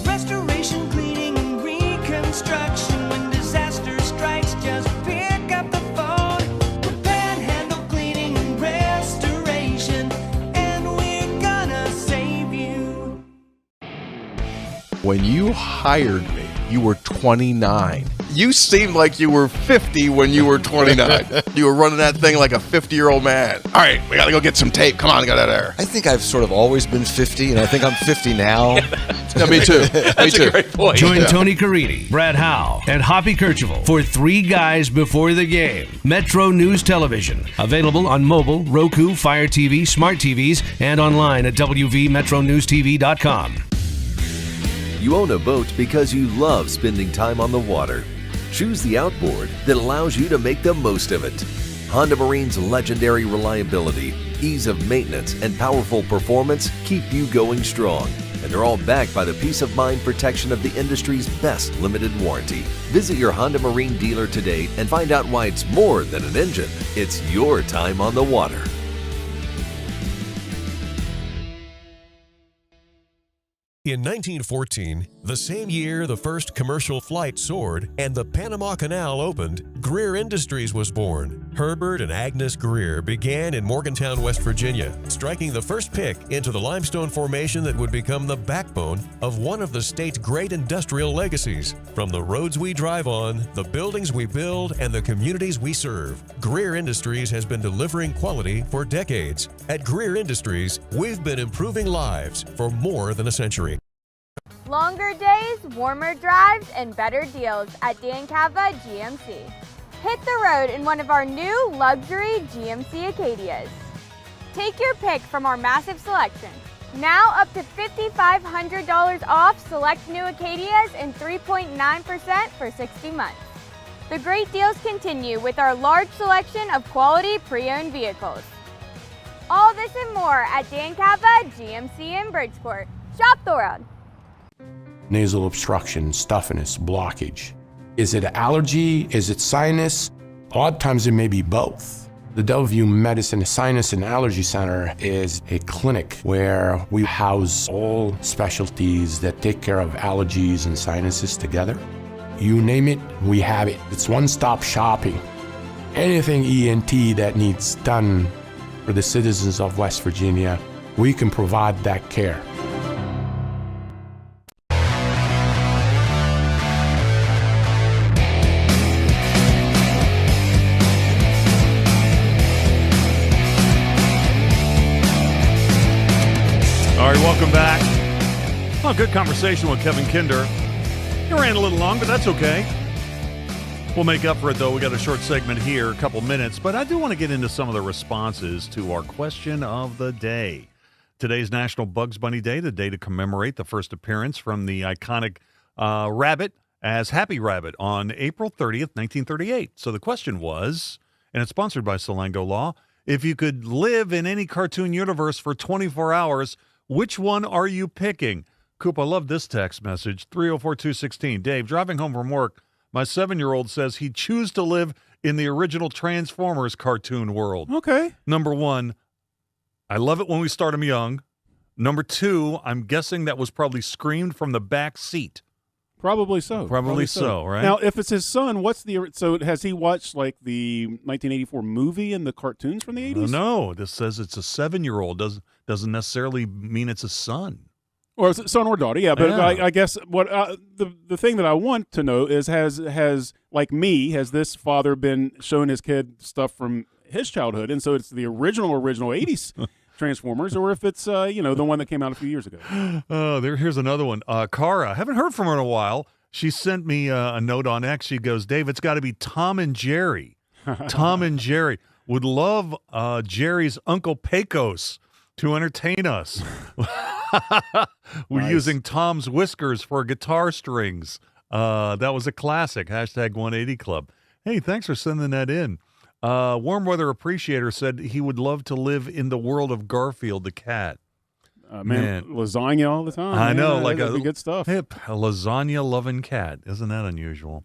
restoration, cleaning, and reconstruction. When disaster strikes, just pick up the phone. We're Panhandle Cleaning and Restoration, and we're gonna save you. When you hired me, you were 29. You seemed like you were 50 when you were 29. You were running that thing like a 50-year-old man. All right, we got to go get some tape. Come on, get out of there. I think I've sort of always been 50, and I think I'm 50 now. Yeah, me too. That's me a too. great point. Join Yeah. Tony Carini, Brad Howe, and Hoppy Kercheval for Three Guys Before the Game. Metro News Television. Available on mobile, Roku, Fire TV, smart TVs, and online at wvmetronewstv.com. You own a boat because you love spending time on the water. Choose the outboard that allows you to make the most of it. Honda Marine's legendary reliability, ease of maintenance, and powerful performance keep you going strong. And they're all backed by the peace of mind protection of the industry's best limited warranty. Visit your Honda Marine dealer today and find out why it's more than an engine. It's your time on the water. In 1914, the same year the first commercial flight soared and the Panama Canal opened, Greer Industries was born. Herbert and Agnes Greer began in Morgantown, West Virginia, striking the first pick into the limestone formation that would become the backbone of one of the state's great industrial legacies. From the roads we drive on, the buildings we build, and the communities we serve, Greer Industries has been delivering quality for decades. At Greer Industries, we've been improving lives for more than a century. Longer days, warmer drives, and better deals at Dan Cava GMC. Hit the road in one of our new luxury GMC Acadias. Take your pick from our massive selection. Now up to $5,500 off select new Acadias and 3.9% for 60 months. The great deals continue with our large selection of quality pre-owned vehicles. All this and more at Dan Cava GMC in Bridgeport. Shop the world. Nasal obstruction, stuffiness, blockage. Is it allergy? Is it sinus? A lot of times it may be both. The Delview Medicine Sinus and Allergy Center is a clinic where we house all specialties that take care of allergies and sinuses together. You name it, we have it. It's one-stop shopping. Anything ENT that needs done for the citizens of West Virginia, we can provide that care. All right, welcome back. Well, good conversation with Kevin Kinder. It ran a little long, but that's okay. We'll make up for it, though. We got a short segment here, a couple minutes, but I do want to get into some of the responses to our question of the day. Today's National Bugs Bunny Day, the day to commemorate the first appearance from the iconic rabbit as Happy Rabbit on April 30th, 1938. So the question was, and it's sponsored by Salango Law, if you could live in any cartoon universe for 24 hours, which one are you picking? Coop, I love this text message, 304-216. Dave, driving home from work, my 7-year-old says he'd choose to live in the original Transformers cartoon world. Okay. Number 1, I love it when we start him young. Number 2, I'm guessing that was probably screamed from the back seat. Probably so. Probably so, right? Now, if it's his son, so has he watched like the 1984 movie and the cartoons from the 80s? No, this says it's a 7-year-old. Doesn't necessarily mean it's a son. Or is it son or daughter? Yeah, but Yeah. I guess what the thing that I want to know is has this father been showing his kid stuff from his childhood, and so it's the original 80s Transformers, or if it's the one that came out a few years ago. Oh, here's another one. Cara, haven't heard from her in a while. She sent me a note on X. She goes, Dave, it's got to be Tom and Jerry. Tom and Jerry. Would love Jerry's Uncle Pecos. to entertain us. We're Nice. using Tom's whiskers for guitar strings. That was a classic. Hashtag 180 Club. Hey, thanks for sending that in. Warm Weather Appreciator said he would love to live in the world of Garfield the cat. Man, lasagna all the time. I man. know, That'd like be a good stuff. hip, a lasagna-loving cat. Isn't that unusual?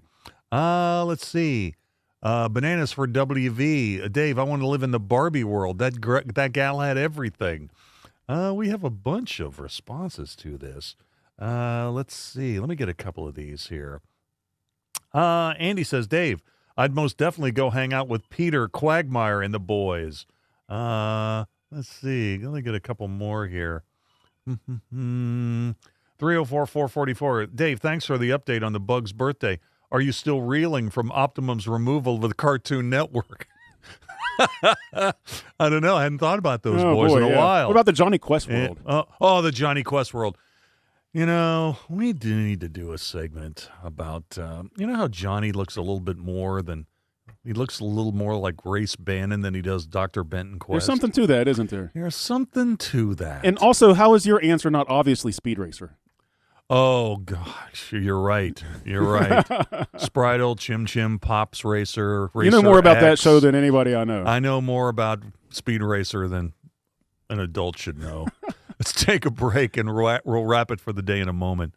Let's see. Bananas for WV. Dave, I want to live in the Barbie world. That gal had everything. We have a bunch of responses to this. Let's see. Let me get a couple of these here. Andy says, Dave, I'd most definitely go hang out with Peter Quagmire and the boys. Let's see. Let me get a couple more here. 304-444. Dave, thanks for the update on the Bug's birthday. Are you still reeling from Optimum's removal of the Cartoon Network? I don't know. I hadn't thought about those boys in a while. What about the Johnny Quest world? The Johnny Quest world. You know, we do need to do a segment about, you know how Johnny looks a little bit more than, he looks a little more like Grace Bannon than he does Dr. Benton Quest. There's something to that, isn't there? There's something to that. And also, how is your answer not obviously Speed Racer? Oh, gosh, you're right. You're right. Spritel, Chim Chim, Pops Racer, You know more about X. that show than anybody I know. I know more about Speed Racer than an adult should know. Let's take a break, and we'll wrap it for the day in a moment.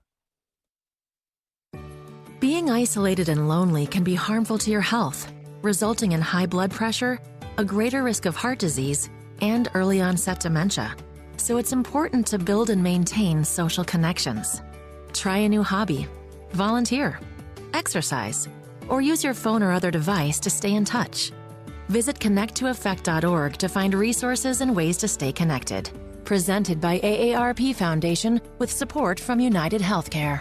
Being isolated and lonely can be harmful to your health, resulting in high blood pressure, a greater risk of heart disease, and early onset dementia. So it's important to build and maintain social connections. Try a new hobby, volunteer, exercise, or use your phone or other device to stay in touch. Visit connecttoeffect.org to find resources and ways to stay connected. Presented by AARP Foundation with support from United Healthcare.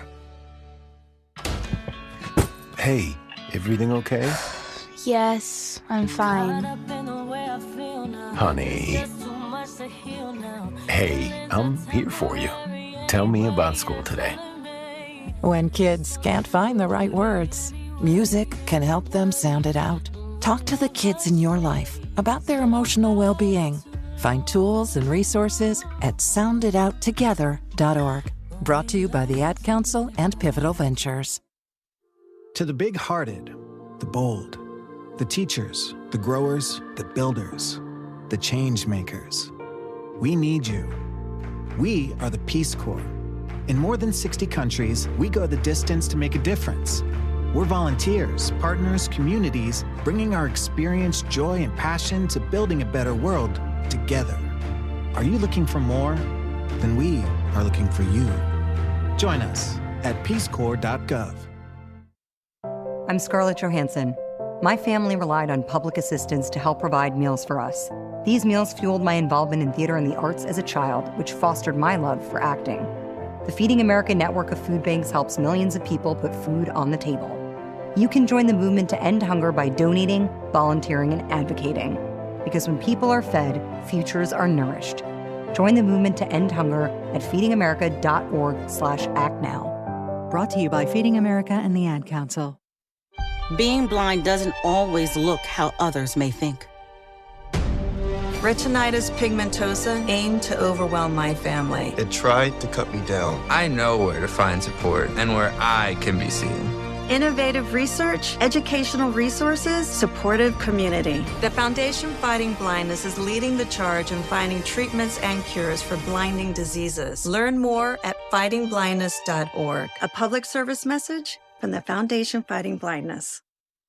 Hey, everything okay? Yes, I'm fine. Honey. Hey, I'm here for you. Tell me about school today. When kids can't find the right words, music can help them sound it out. Talk to the kids in your life about their emotional well-being. Find tools and resources at sounditouttogether.org. Brought to you by the Ad Council and Pivotal Ventures. To the big-hearted, the bold, the teachers, the growers, the builders, the change makers, we need you. We are the Peace Corps. In more than 60 countries, we go the distance to make a difference. We're volunteers, partners, communities, bringing our experience, joy, and passion to building a better world together. Are you looking for more? Then we are looking for you. Join us at peacecorps.gov. I'm Scarlett Johansson. My family relied on public assistance to help provide meals for us. These meals fueled my involvement in theater and the arts as a child, which fostered my love for acting. The Feeding America network of food banks helps millions of people put food on the table. You can join the movement to end hunger by donating, volunteering, and advocating. Because when people are fed, futures are nourished. Join the movement to end hunger at feedingamerica.org/actnow. Brought to you by Feeding America and the Ad Council. Being blind doesn't always look how others may think. Retinitis pigmentosa aimed to overwhelm my family. It tried to cut me down. I know where to find support and where I can be seen. Innovative research, educational resources, supportive community. The Foundation Fighting Blindness is leading the charge in finding treatments and cures for blinding diseases. Learn more at fightingblindness.org. A public service message from the Foundation Fighting Blindness.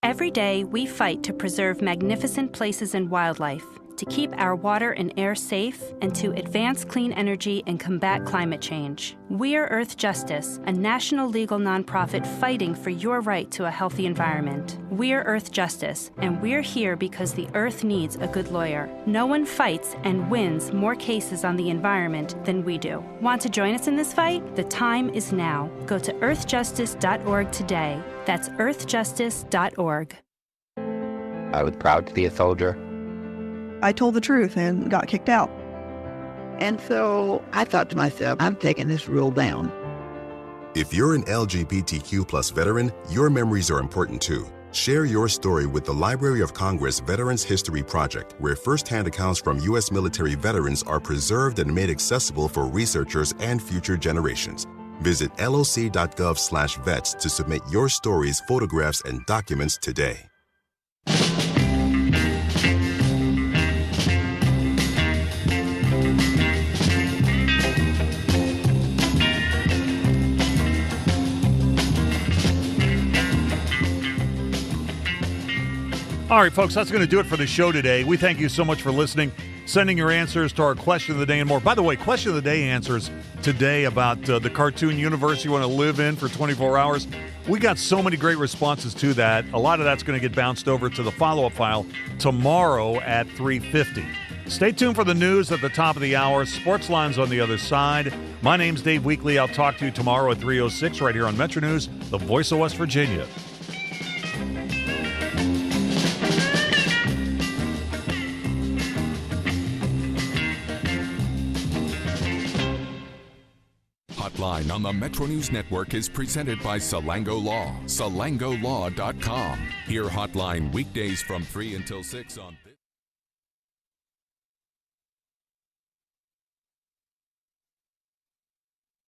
Every day, we fight to preserve magnificent places and wildlife, to keep our water and air safe, and to advance clean energy and combat climate change. We're Earth Justice, a national legal nonprofit fighting for your right to a healthy environment. We're Earth Justice, and we're here because the Earth needs a good lawyer. No one fights and wins more cases on the environment than we do. Want to join us in this fight? The time is now. Go to earthjustice.org today. That's earthjustice.org. I was proud to be a soldier. I told the truth and got kicked out. And so I thought to myself, I'm taking this rule down. If you're an LGBTQ+ veteran, your memories are important too. Share your story with the Library of Congress Veterans History Project, where firsthand accounts from U.S. military veterans are preserved and made accessible for researchers and future generations. Visit loc.gov/vets to submit your stories, photographs, and documents today. All right, folks, that's going to do it for the show today. We thank you so much for listening, sending your answers to our question of the day and more. By the way, question of the day answers today about the cartoon universe you want to live in for 24 hours. We got so many great responses to that. A lot of that's going to get bounced over to the follow-up file tomorrow at 3:50. Stay tuned for the news at the top of the hour. Sports Line's on the other side. My name's Dave Weekley. I'll talk to you tomorrow at 3:06 right here on Metro News, the voice of West Virginia. Hotline on the Metro News Network is presented by Salango Law, salangolaw.com. Hear Hotline weekdays from 3 until 6 on